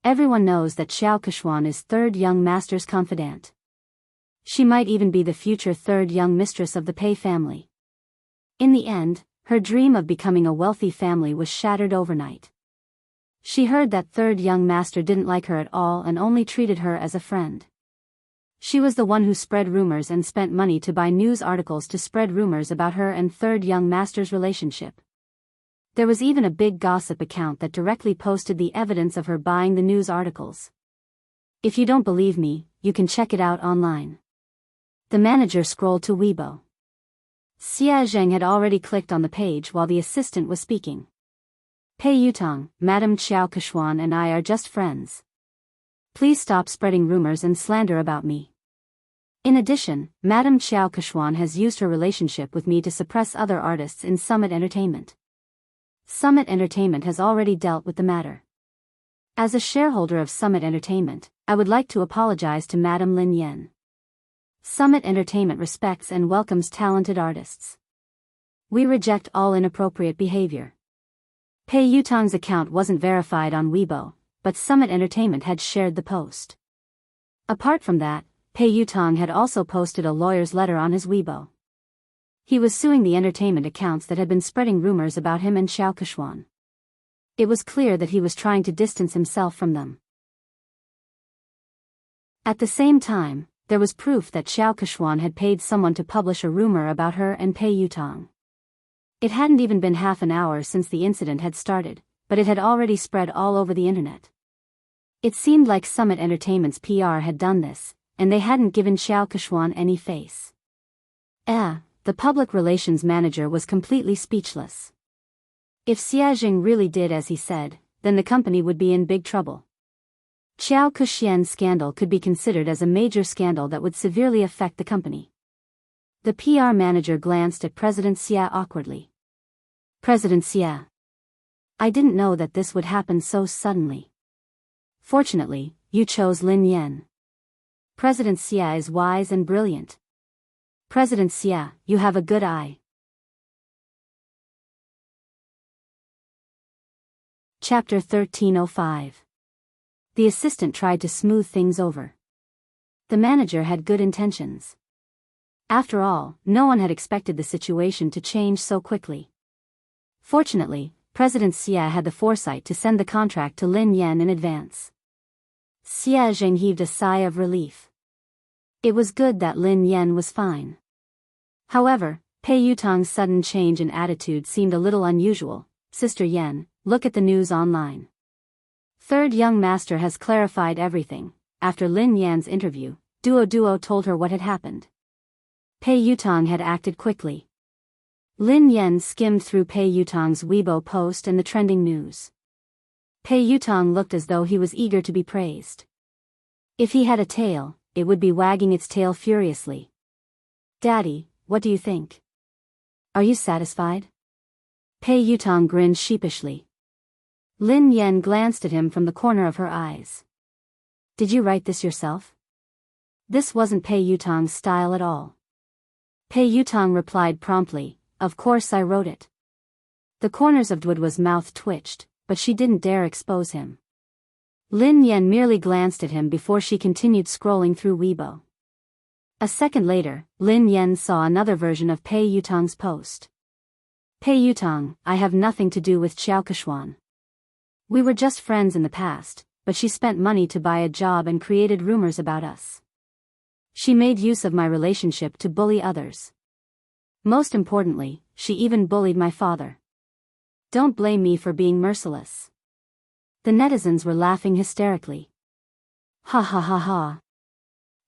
Everyone knows that Qiao Keshuan is third young master's confidant. She might even be the future third young mistress of the Pei family. In the end, her dream of becoming a wealthy family was shattered overnight. She heard that third young master didn't like her at all and only treated her as a friend. She was the one who spread rumors and spent money to buy news articles to spread rumors about her and third young master's relationship. There was even a big gossip account that directly posted the evidence of her buying the news articles. If you don't believe me, you can check it out online." The manager scrolled to Weibo. Xia Zheng had already clicked on the page while the assistant was speaking. "Pei Yutang, Madam Qiao Keshuan and I are just friends. Please stop spreading rumors and slander about me. In addition, Madame Xiao Keshuan has used her relationship with me to suppress other artists in Summit Entertainment. Summit Entertainment has already dealt with the matter. As a shareholder of Summit Entertainment, I would like to apologize to Madame Lin Yan. Summit Entertainment respects and welcomes talented artists. We reject all inappropriate behavior. Pei Yutong's account wasn't verified on Weibo, but Summit Entertainment had shared the post. Apart from that, Pei Yutong had also posted a lawyer's letter on his Weibo. He was suing the entertainment accounts that had been spreading rumors about him and Xiao Keshuan. It was clear that he was trying to distance himself from them. At the same time, there was proof that Xiao Keshuan had paid someone to publish a rumor about her and Pei Yutong. It hadn't even been half an hour since the incident had started, but it had already spread all over the internet. It seemed like Summit Entertainment's PR had done this, and they hadn't given Xiao Keshuan any face. The public relations manager was completely speechless. If Xia Jing really did as he said, then the company would be in big trouble. Xiao Kexian's scandal could be considered as a major scandal that would severely affect the company. The PR manager glanced at President Xia awkwardly. President Xia. I didn't know that this would happen so suddenly. Fortunately, you chose Lin Yan. President Xia is wise and brilliant. President Xia, you have a good eye. Chapter 1305. The assistant tried to smooth things over. The manager had good intentions. After all, no one had expected the situation to change so quickly. Fortunately, President Xia had the foresight to send the contract to Lin Yan in advance. Xia Zheng heaved a sigh of relief. It was good that Lin Yan was fine. However, Pei Yutong's sudden change in attitude seemed a little unusual. Sister Yan, look at the news online. Third young master has clarified everything. After Lin Yan's interview, Duo told her what had happened. Pei Yutong had acted quickly. Lin Yan skimmed through Pei Yutong's Weibo post and the trending news. Pei Yutong looked as though he was eager to be praised. If he had a tail, it would be wagging its tail furiously. Daddy, what do you think? Are you satisfied? Pei Yutong grinned sheepishly. Lin Yan glanced at him from the corner of her eyes. Did you write this yourself? This wasn't Pei Yutong's style at all. Pei Yutong replied promptly, of course I wrote it. The corners of Duo's mouth twitched, but she didn't dare expose him. Lin Yan merely glanced at him before she continued scrolling through Weibo. A second later, Lin Yan saw another version of Pei Yutong's post. Pei Yutong, I have nothing to do with Xiao Keshuan. We were just friends in the past, but she spent money to buy a job and created rumors about us. She made use of my relationship to bully others. Most importantly, she even bullied my father. Don't blame me for being merciless. The netizens were laughing hysterically. Ha ha ha ha.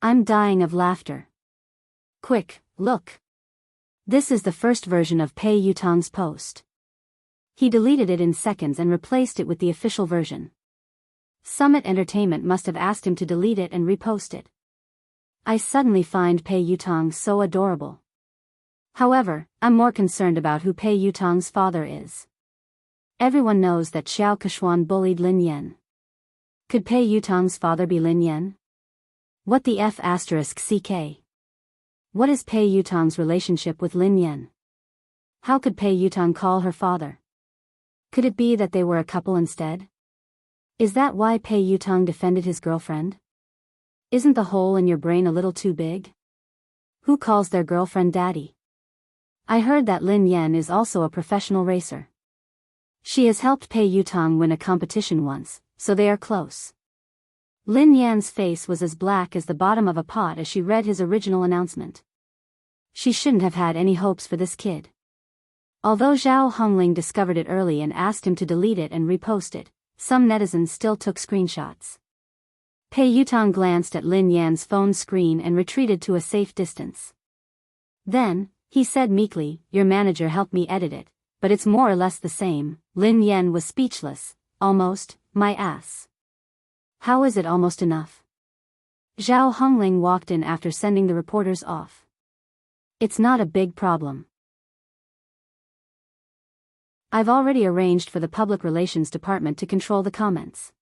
I'm dying of laughter. Quick, look. This is the first version of Pei Yutong's post. He deleted it in seconds and replaced it with the official version. Summit Entertainment must have asked him to delete it and repost it. I suddenly find Pei Yutong so adorable. However, I'm more concerned about who Pei Yutong's father is. Everyone knows that Xiao Keshuan bullied Lin Yan. Could Pei Yutong's father be Lin Yan? What the F***ck? What is Pei Yutong's relationship with Lin Yan? How could Pei Yutong call her father? Could it be that they were a couple instead? Is that why Pei Yutong defended his girlfriend? Isn't the hole in your brain a little too big? Who calls their girlfriend daddy? I heard that Lin Yan is also a professional racer. She has helped Pei Yutong win a competition once, so they are close. Lin Yan's face was as black as the bottom of a pot as she read his original announcement. She shouldn't have had any hopes for this kid. Although Zhao Hongling discovered it early and asked him to delete it and repost it, some netizens still took screenshots. Pei Yutong glanced at Lin Yan's phone screen and retreated to a safe distance. Then, he said meekly, your manager helped me edit it, but it's more or less the same. Lin Yan was speechless. Almost, my ass. How is it almost enough? Zhao Hongling walked in after sending the reporters off. It's not a big problem. I've already arranged for the public relations department to control the comments.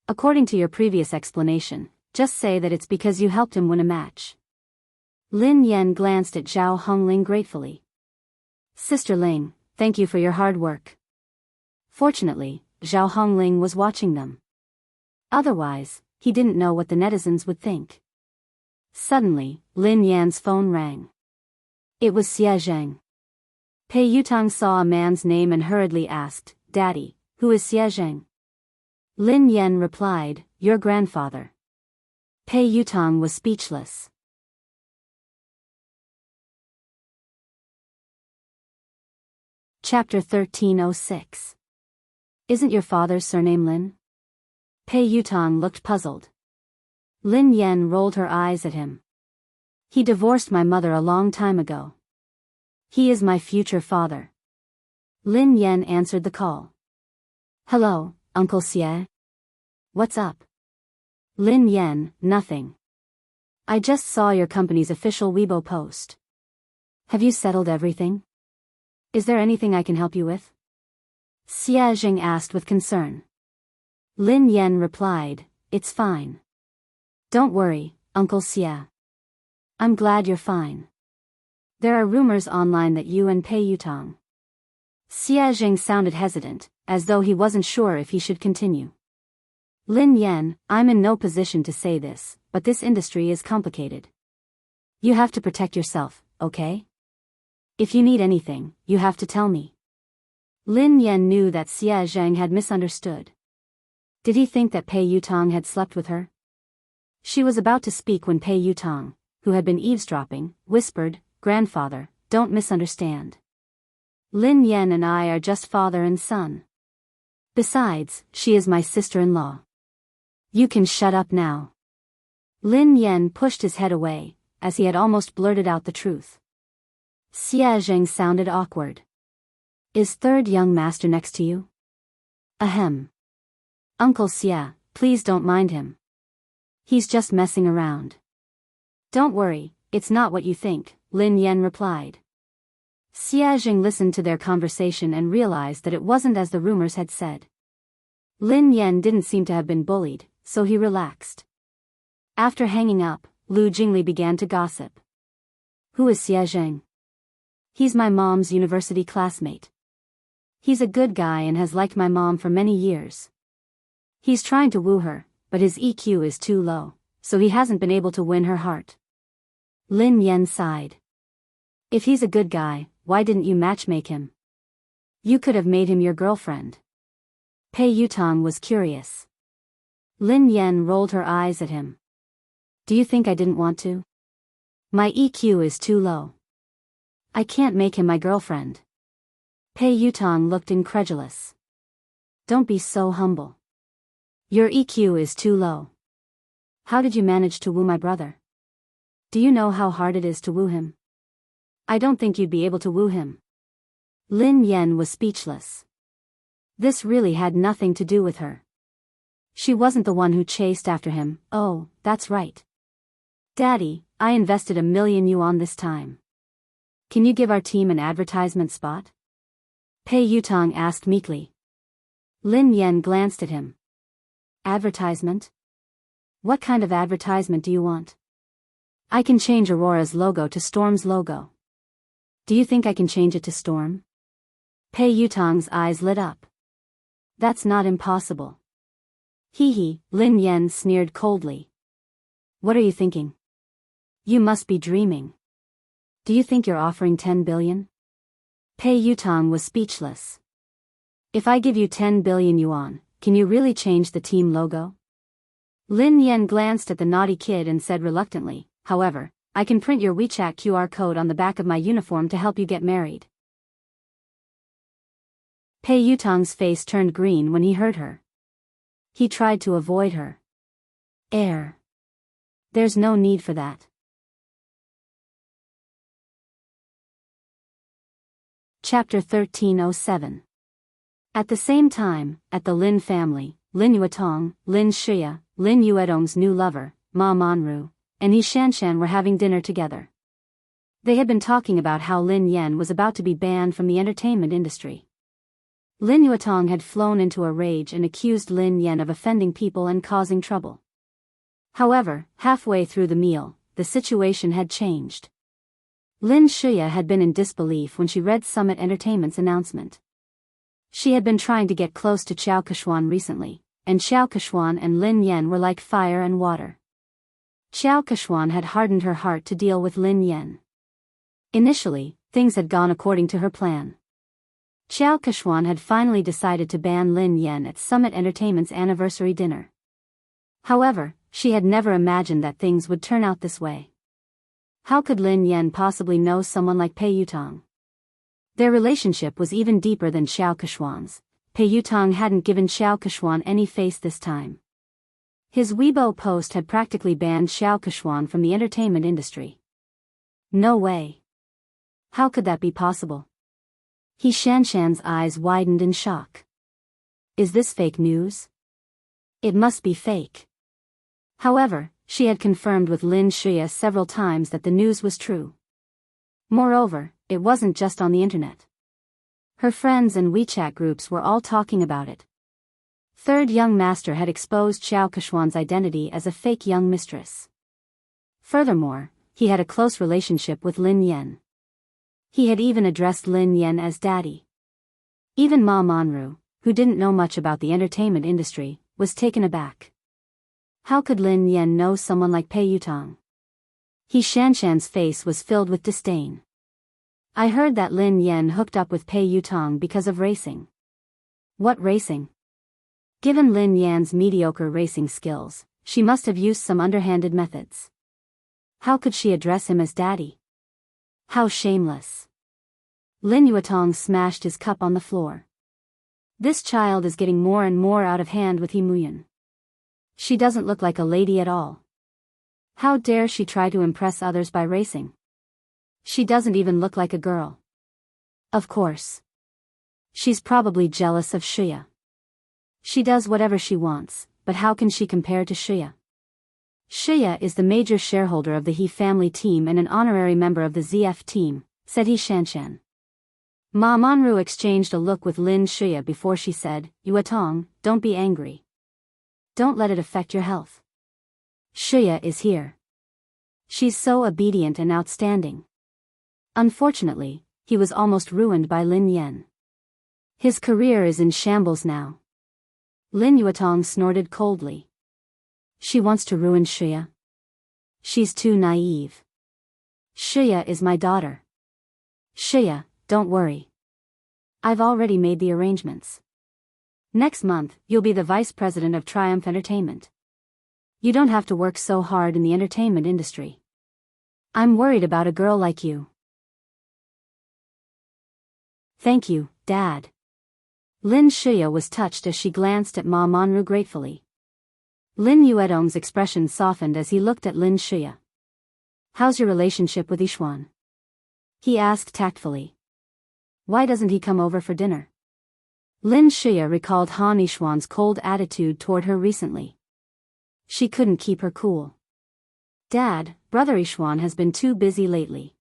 According to your previous explanation, just say that it's because you helped him win a match. Lin Yan glanced at Zhao Hongling gratefully. Sister Ling, thank you for your hard work. Fortunately, Zhao Hongling was watching them. Otherwise, he didn't know what the netizens would think. Suddenly, Lin Yan's phone rang. It was Xie Zheng. Pei Yutang saw a man's name and hurriedly asked, Daddy, who is Xie Zheng? Lin Yan replied, your grandfather. Pei Yutang was speechless. Chapter 1306. Isn't your father's surname Lin? Pei Yutang looked puzzled. Lin Yan rolled her eyes at him. He divorced my mother a long time ago. He is my future father. Lin Yan answered the call. Hello, Uncle Xie. What's up? Lin Yan, nothing. I just saw your company's official Weibo post. Have you settled everything? Is there anything I can help you with? Xie Zheng asked with concern. Lin Yan replied, it's fine. Don't worry, Uncle Xie. I'm glad you're fine. There are rumors online that you and Pei Yutang. Xie Zheng sounded hesitant, as though he wasn't sure if he should continue. Lin Yan, I'm in no position to say this, but this industry is complicated. You have to protect yourself, okay? If you need anything, you have to tell me. Lin Yan knew that Xie Zheng had misunderstood. Did he think that Pei Yutang had slept with her? She was about to speak when Pei Yutang, who had been eavesdropping, whispered, Grandfather, don't misunderstand. Lin Yan and I are just father and son. Besides, she is my sister-in-law. You can shut up now. Lin Yan pushed his head away, as he had almost blurted out the truth. Xie Zheng sounded awkward. Is third young master next to you? Ahem. Uncle Xie, please don't mind him. He's just messing around. Don't worry, it's not what you think, Lin Yan replied. Xie Zheng listened to their conversation and realized that it wasn't as the rumors had said. Lin Yan didn't seem to have been bullied, so he relaxed. After hanging up, Lu Jingli began to gossip. Who is Xie Zheng? He's my mom's university classmate. He's a good guy and has liked my mom for many years. He's trying to woo her, but his EQ is too low, so he hasn't been able to win her heart. Lin Yan sighed. If he's a good guy, why didn't you matchmake him? You could have made him your girlfriend. Pei Yutang was curious. Lin Yan rolled her eyes at him. Do you think I didn't want to? My EQ is too low. I can't make him my girlfriend. Pei Yutang looked incredulous. Don't be so humble. Your EQ is too low. How did you manage to woo my brother? Do you know how hard it is to woo him? I don't think you'd be able to woo him. Lin Yan was speechless. This really had nothing to do with her. She wasn't the one who chased after him. Oh, that's right. Daddy, I invested 1,000,000 yuan this time. Can you give our team an advertisement spot? Pei Yutang asked meekly. Lin Yan glanced at him. Advertisement? What kind of advertisement do you want? I can change Aurora's logo to Storm's logo. Do you think I can change it to Storm? Pei Yutang's eyes lit up. That's not impossible. Hee hee, Lin Yan sneered coldly. What are you thinking? You must be dreaming. Do you think you're offering 10 billion? Pei Yutang was speechless. If I give you 10 billion yuan, can you really change the team logo? Lin Yan glanced at the naughty kid and said reluctantly, however, I can print your WeChat QR code on the back of my uniform to help you get married. Pei Yutang's face turned green when he heard her. He tried to avoid her. There's no need for that. Chapter 1307. At the same time, at the Lin family, Lin Yuetong, Lin Shia, Lin Yuedong's new lover, Ma Manru, and Yi Shanshan were having dinner together. They had been talking about how Lin Yan was about to be banned from the entertainment industry. Lin Yuetong had flown into a rage and accused Lin Yan of offending people and causing trouble. However, halfway through the meal, the situation had changed. Lin Shuya had been in disbelief when she read Summit Entertainment's announcement. She had been trying to get close to Xiao Keshuan recently, and Xiao Keshuan and Lin Yan were like fire and water. Xiao Keshuan had hardened her heart to deal with Lin Yan. Initially, things had gone according to her plan. Xiao Keshuan had finally decided to ban Lin Yan at Summit Entertainment's anniversary dinner. However, she had never imagined that things would turn out this way. How could Lin Yan possibly know someone like Pei Yutong? Their relationship was even deeper than Xiao Keshuan's. Pei Yutong hadn't given Xiao Keshuan any face this time. His Weibo post had practically banned Xiao Keshuan from the entertainment industry. No way. How could that be possible? Yi Shanshan's eyes widened in shock. Is this fake news? It must be fake. However, she had confirmed with Lin Shuya several times that the news was true. Moreover, it wasn't just on the internet. Her friends and WeChat groups were all talking about it. Third young master had exposed Xiao Keshuan's identity as a fake young mistress. Furthermore, he had a close relationship with Lin Yan. He had even addressed Lin Yan as daddy. Even Ma Manru, who didn't know much about the entertainment industry, was taken aback. How could Lin Yan know someone like Pei Yutong? Yi Shanshan's face was filled with disdain. I heard that Lin Yan hooked up with Pei Yutong because of racing. What racing? Given Lin Yan's mediocre racing skills, she must have used some underhanded methods. How could she address him as daddy? How shameless. Lin Yuetong smashed his cup on the floor. This child is getting more and more out of hand with He Muyan. She doesn't look like a lady at all. How dare she try to impress others by racing? She doesn't even look like a girl. Of course. She's probably jealous of Shuya. She does whatever she wants, but how can she compare to Shuya? Shuya is the major shareholder of the He family team and an honorary member of the ZF team, said Yi Shanshan. Ma Manru exchanged a look with Lin Shuya before she said, Yuetong, don't be angry. Don't let it affect your health. Shuya is here. She's so obedient and outstanding. Unfortunately, he was almost ruined by Lin Yan. His career is in shambles now. Lin Yuetong snorted coldly. She wants to ruin Shuya. She's too naive. Shuya is my daughter. Shuya, don't worry. I've already made the arrangements. Next month, you'll be the vice president of Triumph Entertainment. You don't have to work so hard in the entertainment industry. I'm worried about a girl like you. Thank you, Dad. Lin Shuya was touched as she glanced at Ma Manru gratefully. Lin Yuetong's expression softened as he looked at Lin Shuya. How's your relationship with Yixuan? He asked tactfully. Why doesn't he come over for dinner? Lin Shuya recalled Han Yixuan's cold attitude toward her recently. She couldn't keep her cool. Dad, Brother Yixuan has been too busy lately.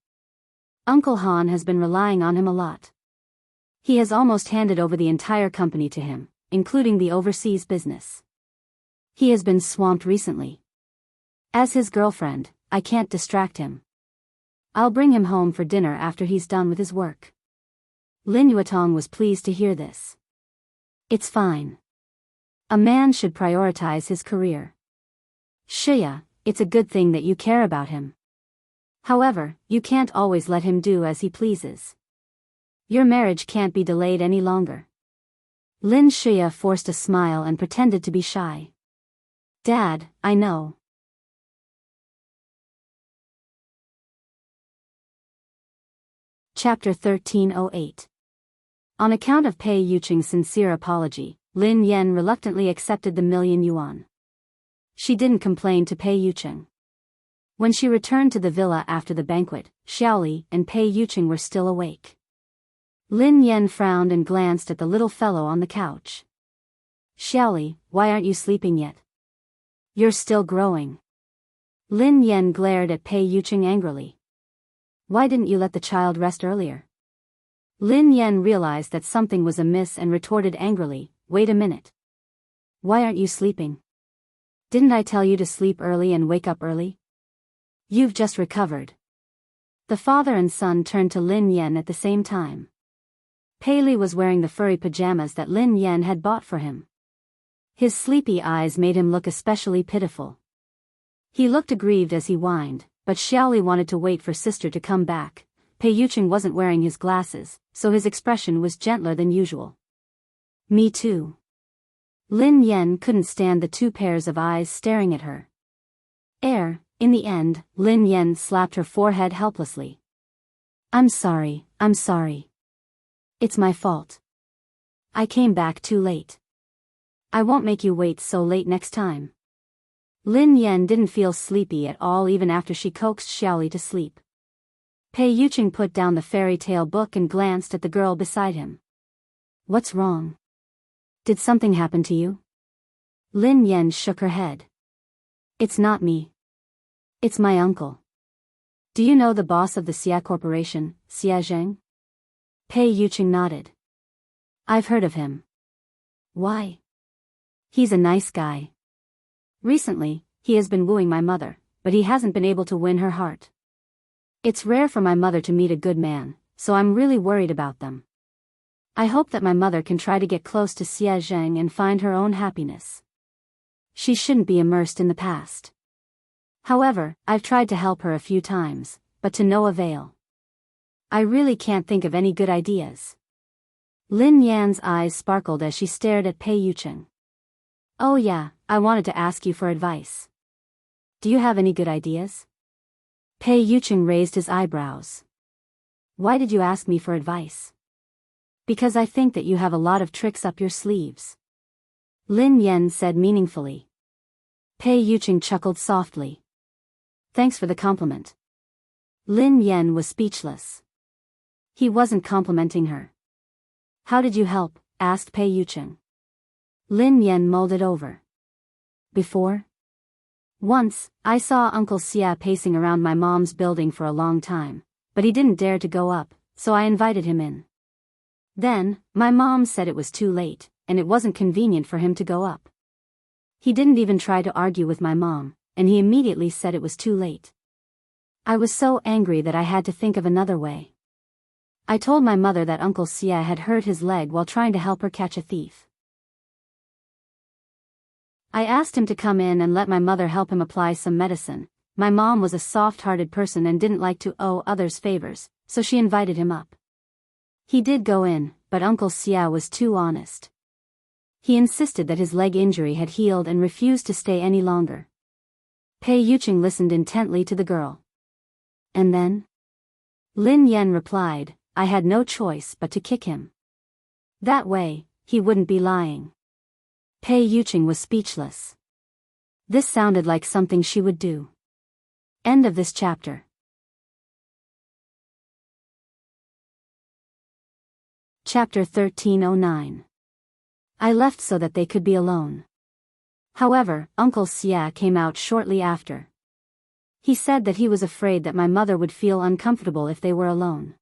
Uncle Han has been relying on him a lot. He has almost handed over the entire company to him, including the overseas business. He has been swamped recently. As his girlfriend, I can't distract him. I'll bring him home for dinner after he's done with his work. Lin Yuetong was pleased to hear this. It's fine. A man should prioritize his career. Shuya, it's a good thing that you care about him. However, you can't always let him do as he pleases. Your marriage can't be delayed any longer. Lin Shuya forced a smile and pretended to be shy. Dad, I know. Chapter 1308. On account of Pei Yucheng's sincere apology, Lin Yan reluctantly accepted the $1,000,000 yuan. She didn't complain to Pei Yucheng. When she returned to the villa after the banquet, Xiaoli and Pei Yucheng were still awake. Lin Yan frowned and glanced at the little fellow on the couch. Xiaoli, why aren't you sleeping yet? You're still growing. Lin Yan glared at Pei Yuqing angrily. Why didn't you let the child rest earlier? Lin Yan realized that something was amiss and retorted angrily, wait a minute. Why aren't you sleeping? Didn't I tell you to sleep early and wake up early? You've just recovered. The father and son turned to Lin Yan at the same time. Pei Li was wearing the furry pajamas that Lin Yan had bought for him. His sleepy eyes made him look especially pitiful. He looked aggrieved as he whined, but Xiaoli wanted to wait for sister to come back. Pei Yuqing wasn't wearing his glasses, so his expression was gentler than usual. Me too. Lin Yan couldn't stand the two pairs of eyes staring at her. In the end, Lin Yan slapped her forehead helplessly. I'm sorry. It's my fault. I came back too late. I won't make you wait so late next time. Lin Yan didn't feel sleepy at all even after she coaxed Xiaoli to sleep. Pei Yuqing put down the fairy tale book and glanced at the girl beside him. What's wrong? Did something happen to you? Lin Yan shook her head. It's not me. It's my uncle. Do you know the boss of the Xia Corporation, Xia Zheng? Pei Yuqing nodded. I've heard of him. Why? He's a nice guy. Recently, he has been wooing my mother, but he hasn't been able to win her heart. It's rare for my mother to meet a good man, so I'm really worried about them. I hope that my mother can try to get close to Xia Zheng and find her own happiness. She shouldn't be immersed in the past. However, I've tried to help her a few times, but to no avail. I really can't think of any good ideas. Lin Yan's eyes sparkled as she stared at Pei Yuqing. Oh yeah, I wanted to ask you for advice. Do you have any good ideas? Pei Yuqing raised his eyebrows. Why did you ask me for advice? Because I think that you have a lot of tricks up your sleeves. Lin Yan said meaningfully. Pei Yuqing chuckled softly. Thanks for the compliment. Lin Yan was speechless. He wasn't complimenting her. How did you help? Asked Pei Yuqing. Lin Yan mulled it over. Before? Once, I saw Uncle Xia pacing around my mom's building for a long time, but he didn't dare to go up, so I invited him in. Then, my mom said it was too late, and it wasn't convenient for him to go up. He didn't even try to argue with my mom, and he immediately said it was too late. I was so angry that I had to think of another way. I told my mother that Uncle Xia had hurt his leg while trying to help her catch a thief. I asked him to come in and let my mother help him apply some medicine. My mom was a soft-hearted person and didn't like to owe others favors, so she invited him up. He did go in, but Uncle Xia was too honest. He insisted that his leg injury had healed and refused to stay any longer. Pei Yuqing listened intently to the girl. And then? Lin Yan replied, I had no choice but to kick him. That way, he wouldn't be lying. Pei Yuqing was speechless. This sounded like something she would do. End of this chapter. Chapter 1309. I left so that they could be alone. However, Uncle Xia came out shortly after. He said that he was afraid that my mother would feel uncomfortable if they were alone.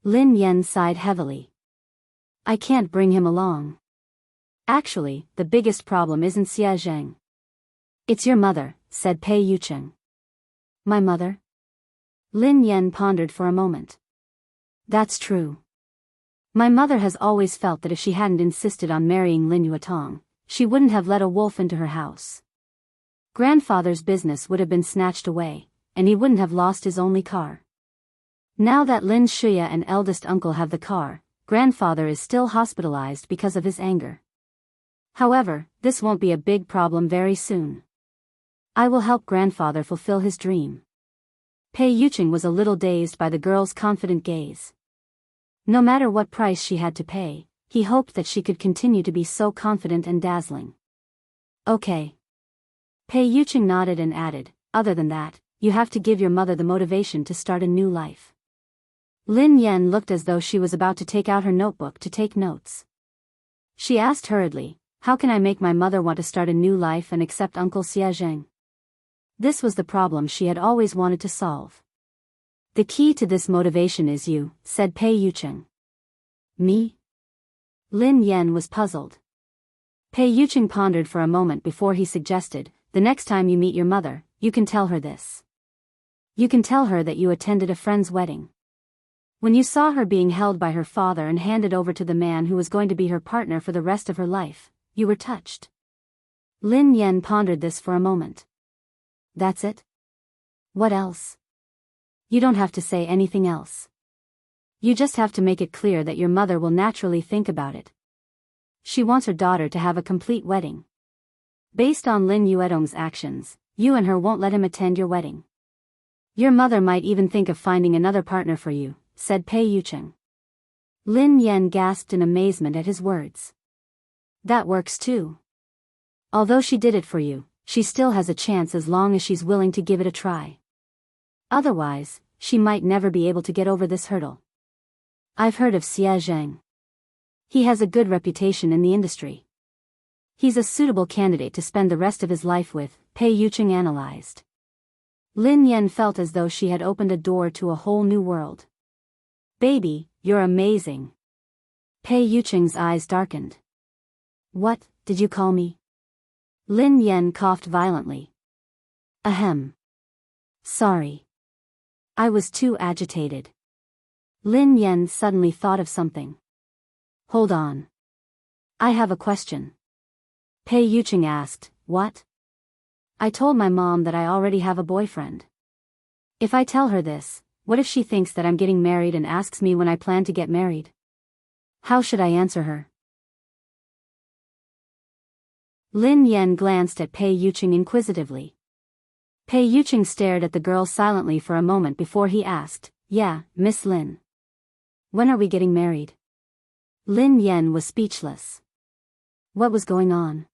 Lin Yan sighed heavily. I can't bring him along. Actually, the biggest problem isn't Xia Zheng. It's your mother, said Pei Yuqing. My mother? Lin Yan pondered for a moment. That's true. My mother has always felt that if she hadn't insisted on marrying Lin Yuetong, she wouldn't have let a wolf into her house. Grandfather's business would have been snatched away, and he wouldn't have lost his only car. Now that Lin Shuya and eldest uncle have the car, grandfather is still hospitalized because of his anger. However, this won't be a big problem very soon. I will help grandfather fulfill his dream. Pei Yuqing was a little dazed by the girl's confident gaze. No matter what price she had to pay, he hoped that she could continue to be so confident and dazzling. Okay. Pei Yuqing nodded and added, other than that, you have to give your mother the motivation to start a new life. Lin Yan looked as though she was about to take out her notebook to take notes. She asked hurriedly, how can I make my mother want to start a new life and accept Uncle Xia Zheng? This was the problem she had always wanted to solve. The key to this motivation is you, said Pei Yucheng. Me? Lin Yen was puzzled. Pei Yucheng pondered for a moment before he suggested, the next time you meet your mother, you can tell her this. You can tell her that you attended a friend's wedding. When you saw her being held by her father and handed over to the man who was going to be her partner for the rest of her life, you were touched. Lin Yen pondered this for a moment. That's it? What else? You don't have to say anything else. You just have to make it clear that your mother will naturally think about it. She wants her daughter to have a complete wedding. Based on Lin Yuedong's actions, you and her won't let him attend your wedding. Your mother might even think of finding another partner for you, said Pei Yucheng. Lin Yen gasped in amazement at his words. That works too. Although she did it for you, she still has a chance as long as she's willing to give it a try. Otherwise, she might never be able to get over this hurdle. I've heard of Xie Zheng. He has a good reputation in the industry. He's a suitable candidate to spend the rest of his life with, Pei Yucheng analyzed. Lin Yen felt as though she had opened a door to a whole new world. Baby, you're amazing. Pei Yucheng's eyes darkened. What, did you call me? Lin Yen coughed violently. Ahem. Sorry. I was too agitated. Lin Yen suddenly thought of something. Hold on. I have a question. Pei Yucheng asked, what? I told my mom that I already have a boyfriend. If I tell her this, what if she thinks that I'm getting married and asks me when I plan to get married? How should I answer her? Lin Yen glanced at Pei Yucheng inquisitively. Pei Yucheng stared at the girl silently for a moment before he asked, yeah, Miss Lin. When are we getting married? Lin Yen was speechless. What was going on?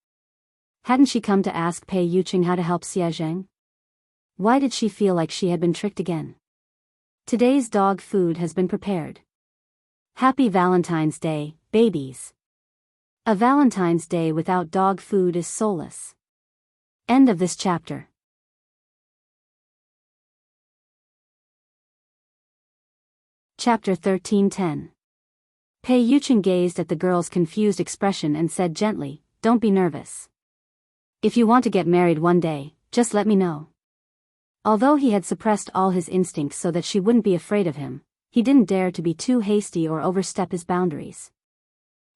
Hadn't she come to ask Pei Yucheng how to help Xie Zheng? Why did she feel like she had been tricked again? Today's dog food has been prepared. Happy Valentine's Day, babies. A Valentine's Day without dog food is soulless. End of this chapter. Chapter 13:10. Pei Yucheng gazed at the girl's confused expression and said gently, don't be nervous. If you want to get married one day, just let me know. Although he had suppressed all his instincts so that she wouldn't be afraid of him, he didn't dare to be too hasty or overstep his boundaries.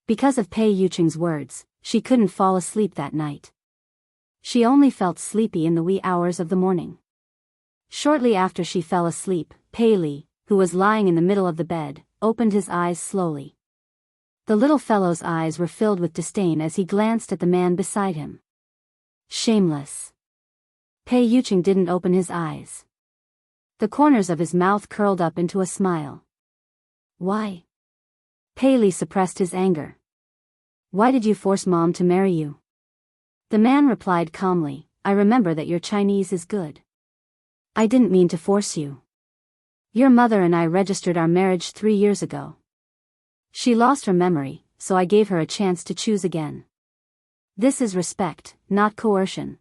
Because of Pei Yucheng's words, she couldn't fall asleep that night. She only felt sleepy in the wee hours of the morning. Shortly after she fell asleep, Pei Li, who was lying in the middle of the bed, opened his eyes slowly. The little fellow's eyes were filled with disdain as he glanced at the man beside him. Shameless. Pei Yucheng didn't open his eyes. The corners of his mouth curled up into a smile. Why? Pei Li suppressed his anger. Why did you force Mom to marry you? The man replied calmly, I remember that your Chinese is good. I didn't mean to force you. Your mother and I registered our marriage 3 years ago. She lost her memory, so I gave her a chance to choose again. This is respect, not coercion.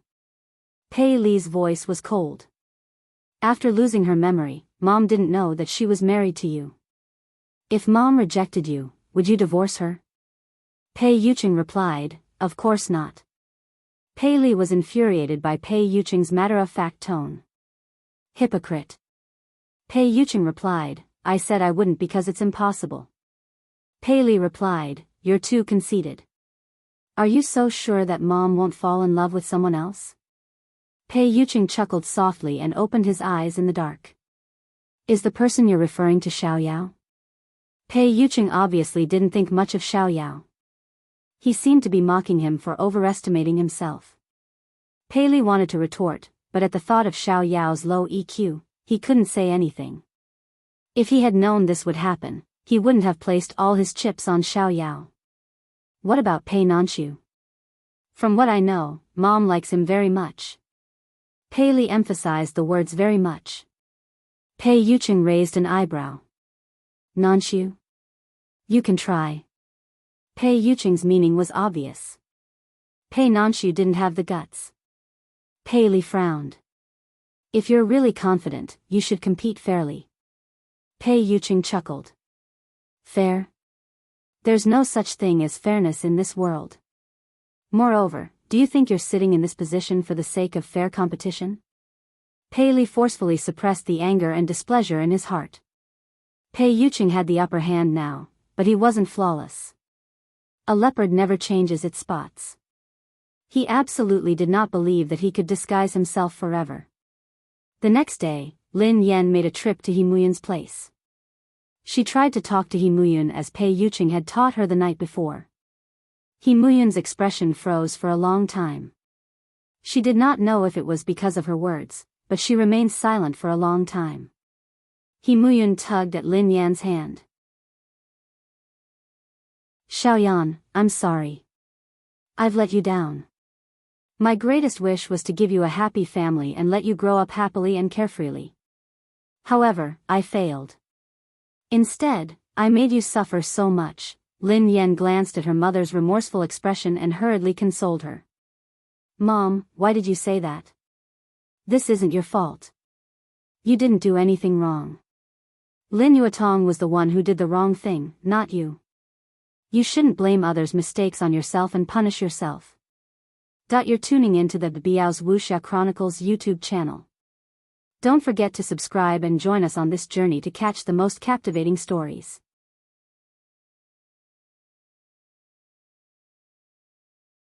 Pei Li's voice was cold. After losing her memory, Mom didn't know that she was married to you. If Mom rejected you, would you divorce her? Pei Yucheng replied, of course not. Pei Li was infuriated by Pei Yucheng's matter-of-fact tone. Hypocrite. Pei Yucheng replied, I said I wouldn't because it's impossible. Pei Li replied, you're too conceited. Are you so sure that Mom won't fall in love with someone else? Pei Yucheng chuckled softly and opened his eyes in the dark. Is the person you're referring to Xiao Yao? Pei Yucheng obviously didn't think much of Xiao Yao. He seemed to be mocking him for overestimating himself. Pei Li wanted to retort, but at the thought of Xiao Yao's low EQ, he couldn't say anything. If he had known this would happen, he wouldn't have placed all his chips on Xiao Yao. What about Pei Nanxiu? From what I know, Mom likes him very much. Pei Li emphasized the words very much. Pei Yucheng raised an eyebrow. Nanxiu? You can try. Pei Yucheng's meaning was obvious. Pei Nanxiu didn't have the guts. Pei Li frowned. If you're really confident, you should compete fairly. Pei Yuqing chuckled. Fair? There's no such thing as fairness in this world. Moreover, do you think you're sitting in this position for the sake of fair competition? Pei Li forcefully suppressed the anger and displeasure in his heart. Pei Yuqing had the upper hand now, but he wasn't flawless. A leopard never changes its spots. He absolutely did not believe that he could disguise himself forever. The next day, Lin Yan made a trip to He Muyun's place. She tried to talk to He Muyun as Pei Yuqing had taught her the night before. He Muyun's expression froze for a long time. She did not know if it was because of her words, but she remained silent for a long time. He Muyun tugged at Lin Yan's hand. Xiaoyan, I'm sorry. I've let you down. My greatest wish was to give you a happy family and let you grow up happily and carefreely. However, I failed. Instead, I made you suffer so much. Lin Yan glanced at her mother's remorseful expression and hurriedly consoled her. Mom, why did you say that? This isn't your fault. You didn't do anything wrong. Lin Yuetong was the one who did the wrong thing, not you. You shouldn't blame others' mistakes on yourself and punish yourself. You're tuning into the Biyao's Wuxia Chronicles YouTube channel. Don't forget to subscribe and join us on this journey to catch the most captivating stories.